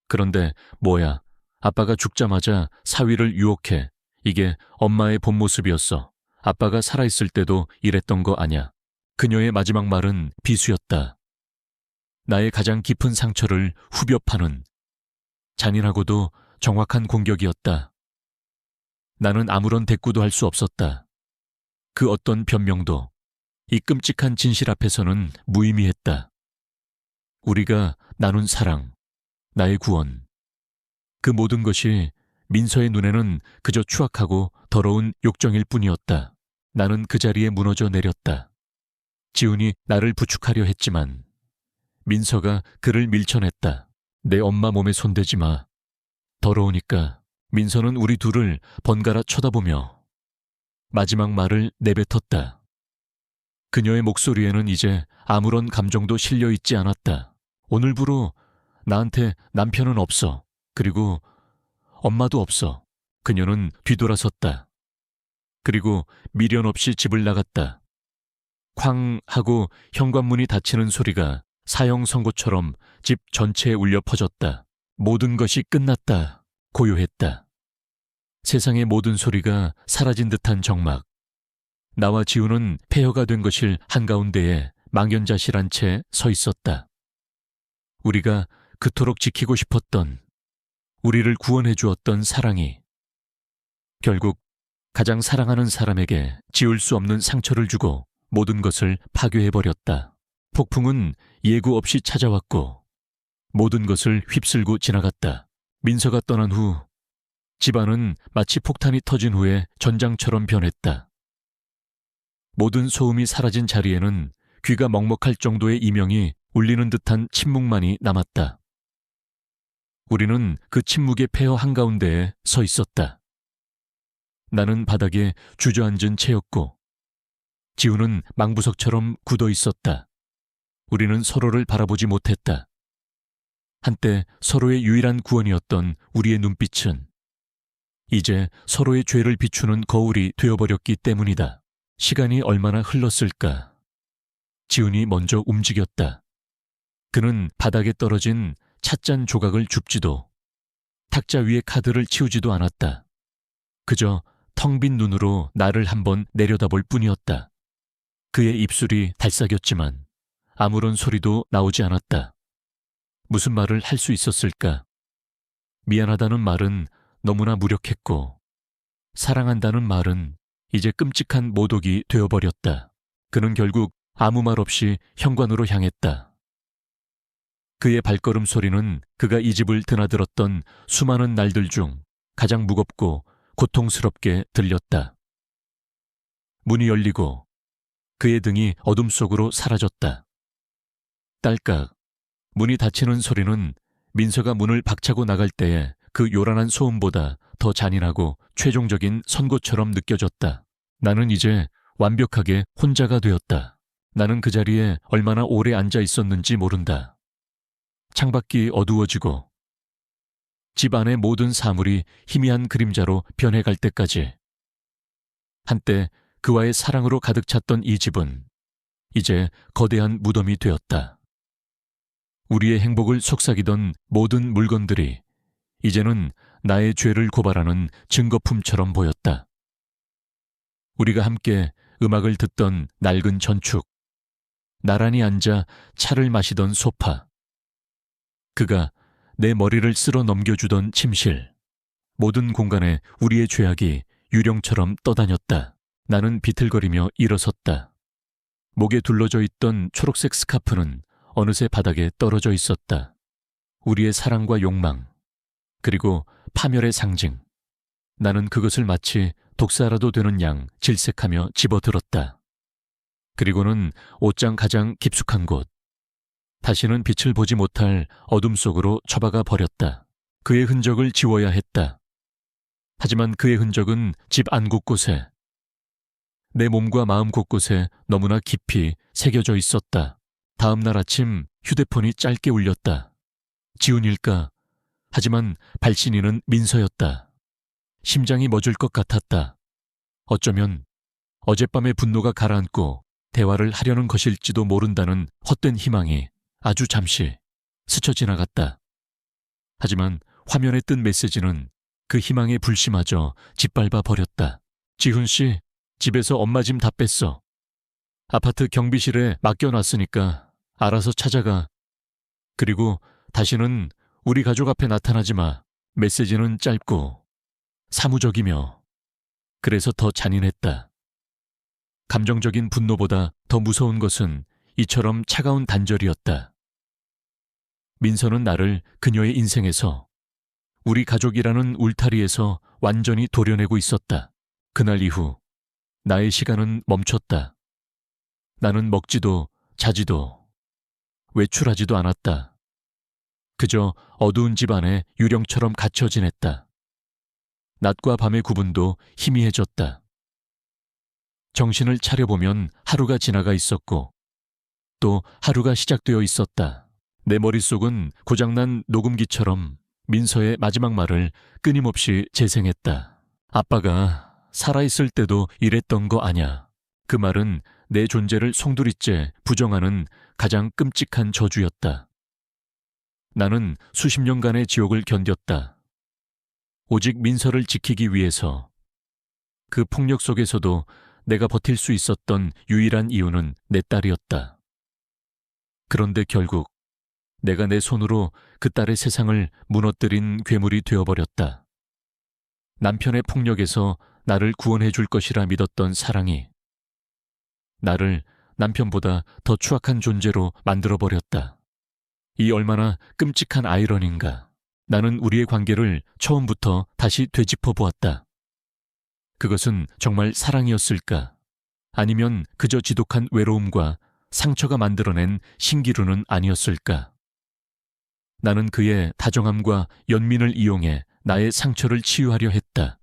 그런데 뭐야, 아빠가 죽자마자 사위를 유혹해. 이게 엄마의 본 모습이었어. 아빠가 살아있을 때도 이랬던 거 아냐. 그녀의 마지막 말은 비수였다. 나의 가장 깊은 상처를 후벼 파는 잔인하고도 정확한 공격이었다. 나는 아무런 대꾸도 할 수 없었다. 그 어떤 변명도 이 끔찍한 진실 앞에서는 무의미했다. 우리가 나눈 사랑, 나의 구원, 그 모든 것이 민서의 눈에는 그저 추악하고 더러운 욕정일 뿐이었다. 나는 그 자리에 무너져 내렸다. 지훈이 나를 부축하려 했지만 민서가 그를 밀쳐냈다. 내 엄마 몸에 손대지 마. 더러우니까. 민서는 우리 둘을 번갈아 쳐다보며 마지막 말을 내뱉었다. 그녀의 목소리에는 이제 아무런 감정도 실려 있지 않았다. 오늘부로 나한테 남편은 없어. 그리고 엄마도 없어. 그녀는 뒤돌아섰다. 그리고 미련 없이 집을 나갔다. 쾅 하고 현관문이 닫히는 소리가 사형 선고처럼 집 전체에 울려 퍼졌다. 모든 것이 끝났다. 고요했다. 세상의 모든 소리가 사라진 듯한 정막. 나와 지우는 폐허가 된 것일 한가운데에 망연자실한 채 서 있었다. 우리가 그토록 지키고 싶었던, 우리를 구원해 주었던 사랑이 결국 가장 사랑하는 사람에게 지울 수 없는 상처를 주고 모든 것을 파괴해버렸다. 폭풍은 예고 없이 찾아왔고 모든 것을 휩쓸고 지나갔다. 민서가 떠난 후 집안은 마치 폭탄이 터진 후에 전장처럼 변했다. 모든 소음이 사라진 자리에는 귀가 먹먹할 정도의 이명이 울리는 듯한 침묵만이 남았다. 우리는 그 침묵의 폐허 한가운데에 서 있었다. 나는 바닥에 주저앉은 채였고 지우는 망부석처럼 굳어 있었다. 우리는 서로를 바라보지 못했다. 한때 서로의 유일한 구원이었던 우리의 눈빛은 이제 서로의 죄를 비추는 거울이 되어버렸기 때문이다. 시간이 얼마나 흘렀을까? 지훈이 먼저 움직였다. 그는 바닥에 떨어진 찻잔 조각을 줍지도 탁자 위에 카드를 치우지도 않았다. 그저 텅 빈 눈으로 나를 한번 내려다볼 뿐이었다. 그의 입술이 달싹였지만 아무런 소리도 나오지 않았다. 무슨 말을 할 수 있었을까? 미안하다는 말은 너무나 무력했고 사랑한다는 말은 이제 끔찍한 모독이 되어버렸다. 그는 결국 아무 말 없이 현관으로 향했다. 그의 발걸음 소리는 그가 이 집을 드나들었던 수많은 날들 중 가장 무겁고 고통스럽게 들렸다. 문이 열리고 그의 등이 어둠 속으로 사라졌다. 딸깍. 문이 닫히는 소리는 민서가 문을 박차고 나갈 때의 그 요란한 소음보다 더 잔인하고 최종적인 선고처럼 느껴졌다. 나는 이제 완벽하게 혼자가 되었다. 나는 그 자리에 얼마나 오래 앉아 있었는지 모른다. 창밖이 어두워지고 집 안의 모든 사물이 희미한 그림자로 변해갈 때까지. 한때 그와의 사랑으로 가득 찼던 이 집은 이제 거대한 무덤이 되었다. 우리의 행복을 속삭이던 모든 물건들이 이제는 나의 죄를 고발하는 증거품처럼 보였다. 우리가 함께 음악을 듣던 낡은 전축, 나란히 앉아 차를 마시던 소파, 그가 내 머리를 쓸어 넘겨주던 침실, 모든 공간에 우리의 죄악이 유령처럼 떠다녔다. 나는 비틀거리며 일어섰다. 목에 둘러져 있던 초록색 스카프는 어느새 바닥에 떨어져 있었다. 우리의 사랑과 욕망, 그리고 파멸의 상징. 나는 그것을 마치 독사라도 되는 양 질색하며 집어들었다. 그리고는 옷장 가장 깊숙한 곳, 다시는 빛을 보지 못할 어둠 속으로 처박아 버렸다. 그의 흔적을 지워야 했다. 하지만 그의 흔적은 집 안 곳곳에, 내 몸과 마음 곳곳에 너무나 깊이 새겨져 있었다. 다음 날 아침 휴대폰이 짧게 울렸다. 지훈일까? 하지만 발신인은 민서였다. 심장이 멎을 것 같았다. 어쩌면 어젯밤의 분노가 가라앉고 대화를 하려는 것일지도 모른다는 헛된 희망이 아주 잠시 스쳐 지나갔다. 하지만 화면에 뜬 메시지는 그 희망의 불씨마저 짓밟아 버렸다. 지훈 씨, 집에서 엄마 짐 다 뺐어. 아파트 경비실에 맡겨놨으니까 알아서 찾아가. 그리고 다시는 우리 가족 앞에 나타나지 마. 메시지는 짧고 사무적이며 그래서 더 잔인했다. 감정적인 분노보다 더 무서운 것은 이처럼 차가운 단절이었다. 민서는 나를 그녀의 인생에서, 우리 가족이라는 울타리에서 완전히 도려내고 있었다. 그날 이후 나의 시간은 멈췄다. 나는 먹지도 자지도 외출하지도 않았다. 그저 어두운 집 안에 유령처럼 갇혀 지냈다. 낮과 밤의 구분도 희미해졌다. 정신을 차려보면 하루가 지나가 있었고 또 하루가 시작되어 있었다. 내 머릿속은 고장난 녹음기처럼 민서의 마지막 말을 끊임없이 재생했다. 아빠가 살아있을 때도 이랬던 거 아냐. 그 말은 내 존재를 송두리째 부정하는 가장 끔찍한 저주였다. 나는 수십 년간의 지옥을 견뎠다. 오직 민서를 지키기 위해서. 그 폭력 속에서도 내가 버틸 수 있었던 유일한 이유는 내 딸이었다. 그런데 결국 내가 내 손으로 그 딸의 세상을 무너뜨린 괴물이 되어버렸다. 남편의 폭력에서 나를 구원해 줄 것이라 믿었던 사랑이 나를 남편보다 더 추악한 존재로 만들어버렸다. 이 얼마나 끔찍한 아이러니인가. 나는 우리의 관계를 처음부터 다시 되짚어 보았다. 그것은 정말 사랑이었을까? 아니면 그저 지독한 외로움과 상처가 만들어낸 신기루는 아니었을까? 나는 그의 다정함과 연민을 이용해 나의 상처를 치유하려 했다.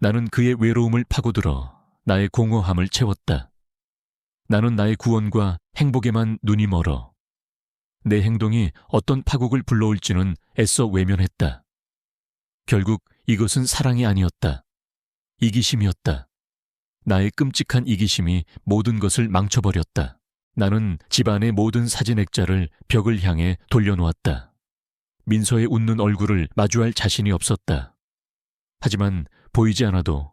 나는 그의 외로움을 파고들어 나의 공허함을 채웠다. 나는 나의 구원과 행복에만 눈이 멀어 내 행동이 어떤 파국을 불러올지는 애써 외면했다. 결국 이것은 사랑이 아니었다. 이기심이었다. 나의 끔찍한 이기심이 모든 것을 망쳐버렸다. 나는 집안의 모든 사진 액자를 벽을 향해 돌려놓았다. 민서의 웃는 얼굴을 마주할 자신이 없었다. 하지만 보이지 않아도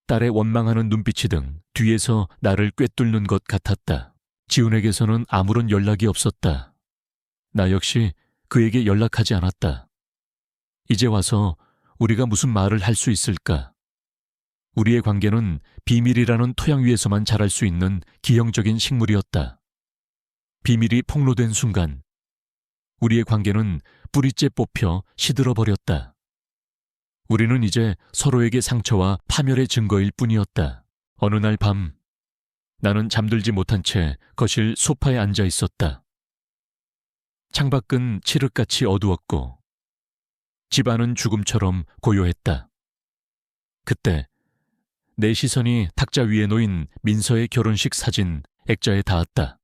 딸의 원망하는 눈빛이등 뒤에서 나를 꿰뚫는 것 같았다. 지훈에게서는 아무런 연락이 없었다. 나 역시 그에게 연락하지 않았다. 이제 와서 우리가 무슨 말을 할 수 있을까? 우리의 관계는 비밀이라는 토양 위에서만 자랄 수 있는 기형적인 식물이었다. 비밀이 폭로된 순간 우리의 관계는 뿌리째 뽑혀 시들어버렸다. 우리는 이제 서로에게 상처와 파멸의 증거일 뿐이었다. 어느 날 밤 나는 잠들지 못한 채 거실 소파에 앉아 있었다. 창밖은 칠흑같이 어두웠고 집 안은 죽음처럼 고요했다. 그때 내 시선이 탁자 위에 놓인 민서의 결혼식 사진 액자에 닿았다.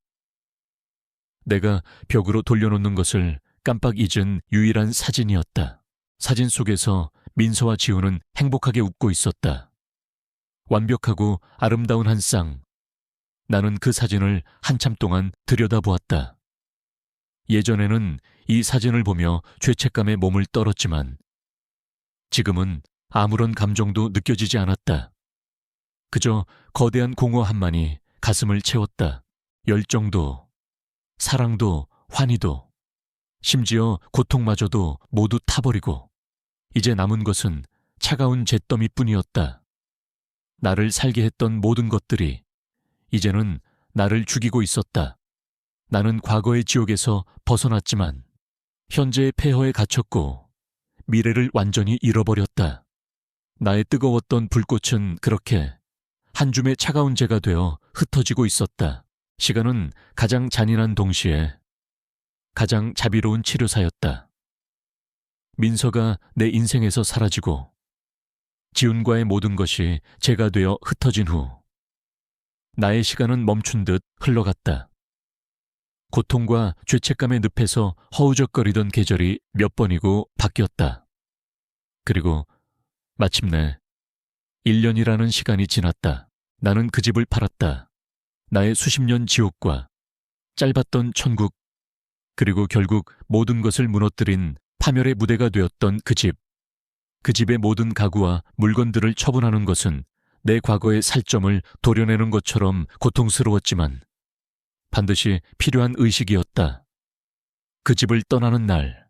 내가 벽으로 돌려놓는 것을 깜빡 잊은 유일한 사진이었다. 사진 속에서 민서와 지훈은 행복하게 웃고 있었다. 완벽하고 아름다운 한 쌍. 나는 그 사진을 한참 동안 들여다보았다. 예전에는 이 사진을 보며 죄책감에 몸을 떨었지만 지금은 아무런 감정도 느껴지지 않았다. 그저 거대한 공허함만이 가슴을 채웠다. 열정도, 사랑도, 환희도, 심지어 고통마저도 모두 타버리고 이제 남은 것은 차가운 잿더미뿐이었다. 나를 살게 했던 모든 것들이 이제는 나를 죽이고 있었다. 나는 과거의 지옥에서 벗어났지만 현재의 폐허에 갇혔고 미래를 완전히 잃어버렸다. 나의 뜨거웠던 불꽃은 그렇게 한 줌의 차가운 재가 되어 흩어지고 있었다. 시간은 가장 잔인한 동시에 가장 자비로운 치료사였다. 민서가 내 인생에서 사라지고 지훈과의 모든 것이 재가 되어 흩어진 후 나의 시간은 멈춘 듯 흘러갔다. 고통과 죄책감의 늪에서 허우적거리던 계절이 몇 번이고 바뀌었다. 그리고 마침내 1년이라는 시간이 지났다. 나는 그 집을 팔았다. 나의 수십 년 지옥과 짧았던 천국, 그리고 결국 모든 것을 무너뜨린 파멸의 무대가 되었던 그 집. 그 집의 모든 가구와 물건들을 처분하는 것은 내 과거의 살점을 도려내는 것처럼 고통스러웠지만 반드시 필요한 의식이었다. 그 집을 떠나는 날,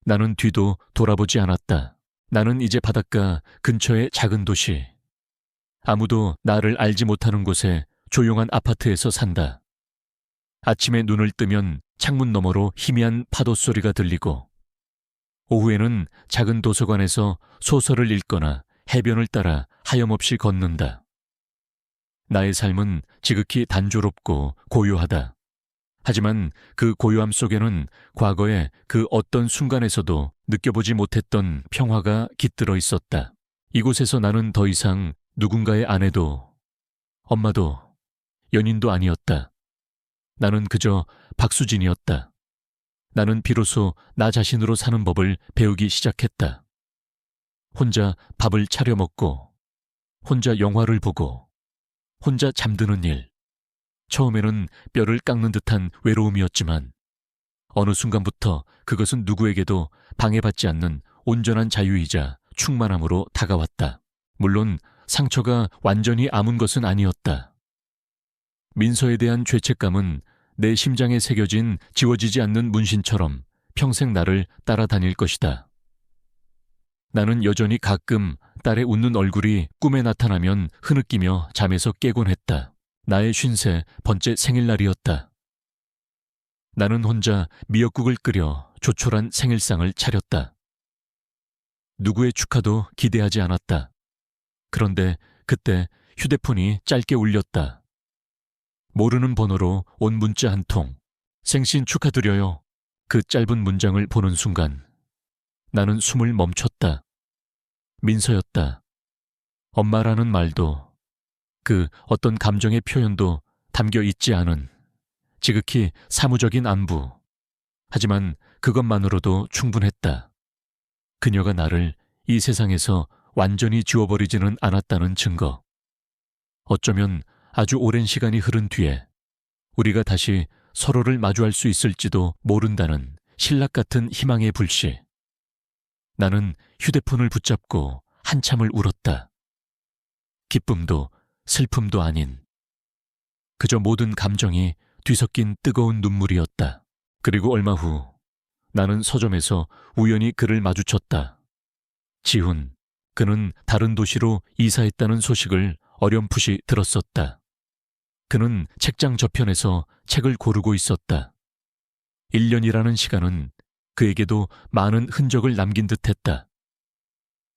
나는 뒤도 돌아보지 않았다. 나는 이제 바닷가 근처의 작은 도시, 아무도 나를 알지 못하는 곳에 조용한 아파트에서 산다. 아침에 눈을 뜨면 창문 너머로 희미한 파도 소리가 들리고 오후에는 작은 도서관에서 소설을 읽거나 해변을 따라 하염없이 걷는다. 나의 삶은 지극히 단조롭고 고요하다. 하지만 그 고요함 속에는 과거의 그 어떤 순간에서도 느껴보지 못했던 평화가 깃들어 있었다. 이곳에서 나는 더 이상 누군가의 아내도 엄마도 연인도 아니었다. 나는 그저 박수진이었다. 나는 비로소 나 자신으로 사는 법을 배우기 시작했다. 혼자 밥을 차려 먹고, 혼자 영화를 보고, 혼자 잠드는 일. 처음에는 뼈를 깎는 듯한 외로움이었지만 어느 순간부터 그것은 누구에게도 방해받지 않는 온전한 자유이자 충만함으로 다가왔다. 물론 상처가 완전히 아문 것은 아니었다. 민서에 대한 죄책감은 내 심장에 새겨진 지워지지 않는 문신처럼 평생 나를 따라다닐 것이다. 나는 여전히 가끔 딸의 웃는 얼굴이 꿈에 나타나면 흐느끼며 잠에서 깨곤 했다. 나의 53번째 생일날이었다. 나는 혼자 미역국을 끓여 조촐한 생일상을 차렸다. 누구의 축하도 기대하지 않았다. 그런데 그때 휴대폰이 짧게 울렸다. 모르는 번호로 온 문자 한 통. 생신 축하드려요. 그 짧은 문장을 보는 순간 나는 숨을 멈췄다. 민서였다. 엄마라는 말도 그 어떤 감정의 표현도 담겨 있지 않은 지극히 사무적인 안부. 하지만 그것만으로도 충분했다. 그녀가 나를 이 세상에서 완전히 지워버리지는 않았다는 증거. 어쩌면 아주 오랜 시간이 흐른 뒤에 우리가 다시 서로를 마주할 수 있을지도 모른다는 신락 같은 희망의 불씨. 나는 휴대폰을 붙잡고 한참을 울었다. 기쁨도 슬픔도 아닌 그저 모든 감정이 뒤섞인 뜨거운 눈물이었다. 그리고 얼마 후 나는 서점에서 우연히 그를 마주쳤다. 지훈, 그는 다른 도시로 이사했다는 소식을 어렴풋이 들었었다. 그는 책장 저편에서 책을 고르고 있었다. 1년이라는 시간은 그에게도 많은 흔적을 남긴 듯했다.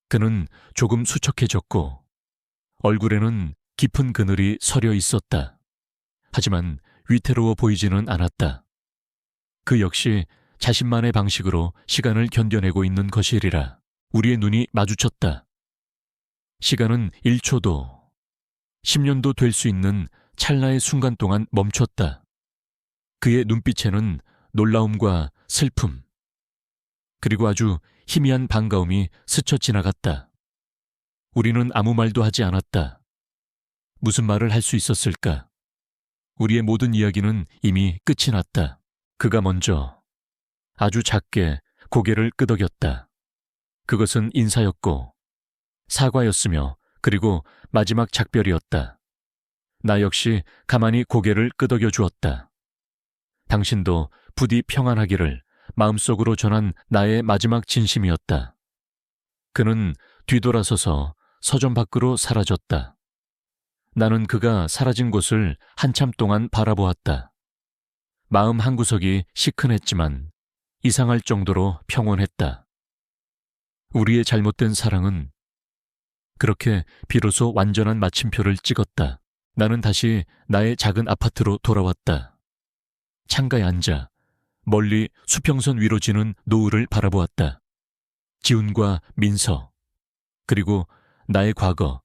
그는 조금 수척해졌고 얼굴에는 깊은 그늘이 서려 있었다. 하지만 위태로워 보이지는 않았다. 그 역시 자신만의 방식으로 시간을 견뎌내고 있는 것이리라. 우리의 눈이 마주쳤다. 시간은 1초도, 10년도 될 수 있는 찰나의 순간 동안 멈췄다. 그의 눈빛에는 놀라움과 슬픔, 그리고 아주 희미한 반가움이 스쳐 지나갔다. 우리는 아무 말도 하지 않았다. 무슨 말을 할 수 있었을까? 우리의 모든 이야기는 이미 끝이 났다. 그가 먼저 아주 작게 고개를 끄덕였다. 그것은 인사였고 사과였으며 그리고 마지막 작별이었다. 나 역시 가만히 고개를 끄덕여 주었다. 당신도 부디 평안하기를 마음속으로 전한 나의 마지막 진심이었다. 그는 뒤돌아서서 서점 밖으로 사라졌다. 나는 그가 사라진 곳을 한참 동안 바라보았다. 마음 한구석이 시큰했지만 이상할 정도로 평온했다. 우리의 잘못된 사랑은 그렇게 비로소 완전한 마침표를 찍었다. 나는 다시 나의 작은 아파트로 돌아왔다. 창가에 앉아 멀리 수평선 위로 지는 노을을 바라보았다. 지훈과 민서, 그리고 나의 과거,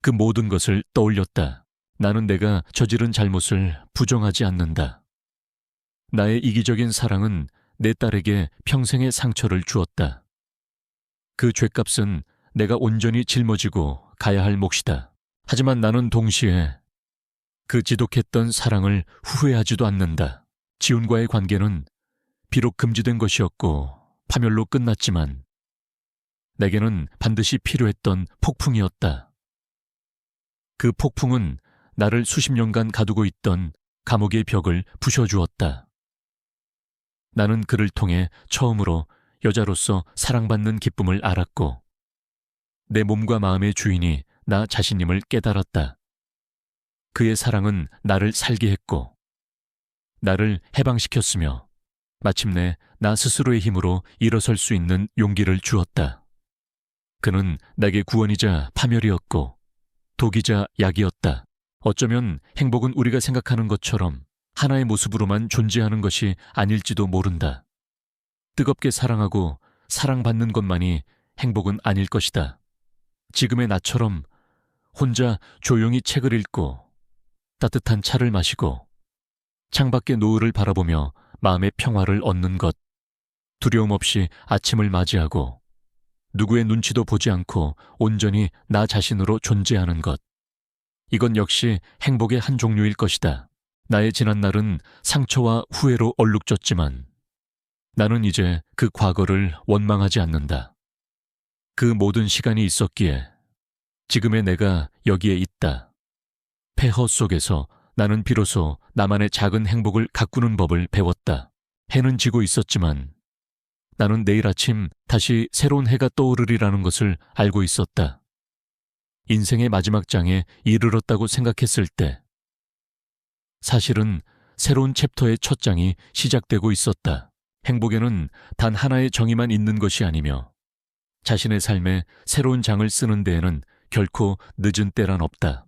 그 모든 것을 떠올렸다. 나는 내가 저지른 잘못을 부정하지 않는다. 나의 이기적인 사랑은 내 딸에게 평생의 상처를 주었다. 그 죗값은 내가 온전히 짊어지고 가야 할 몫이다. 하지만 나는 동시에 그 지독했던 사랑을 후회하지도 않는다. 지훈과의 관계는 비록 금지된 것이었고 파멸로 끝났지만 내게는 반드시 필요했던 폭풍이었다. 그 폭풍은 나를 수십 년간 가두고 있던 감옥의 벽을 부셔주었다. 나는 그를 통해 처음으로 여자로서 사랑받는 기쁨을 알았고 내 몸과 마음의 주인이 나 자신임을 깨달았다. 그의 사랑은 나를 살게 했고 나를 해방시켰으며 마침내 나 스스로의 힘으로 일어설 수 있는 용기를 주었다. 그는 내게 구원이자 파멸이었고 독이자 약이었다. 어쩌면 행복은 우리가 생각하는 것처럼 하나의 모습으로만 존재하는 것이 아닐지도 모른다. 뜨겁게 사랑하고 사랑받는 것만이 행복은 아닐 것이다. 지금의 나처럼 혼자 조용히 책을 읽고 따뜻한 차를 마시고 창밖의 노을을 바라보며 마음의 평화를 얻는 것, 두려움 없이 아침을 맞이하고 누구의 눈치도 보지 않고 온전히 나 자신으로 존재하는 것. 이건 역시 행복의 한 종류일 것이다. 나의 지난날은 상처와 후회로 얼룩졌지만 나는 이제 그 과거를 원망하지 않는다. 그 모든 시간이 있었기에 지금의 내가 여기에 있다. 폐허 속에서 나는 비로소 나만의 작은 행복을 가꾸는 법을 배웠다. 해는 지고 있었지만 나는 내일 아침 다시 새로운 해가 떠오르리라는 것을 알고 있었다. 인생의 마지막 장에 이르렀다고 생각했을 때 사실은 새로운 챕터의 첫 장이 시작되고 있었다. 행복에는 단 하나의 정의만 있는 것이 아니며 자신의 삶에 새로운 장을 쓰는 데에는 결코 늦은 때란 없다.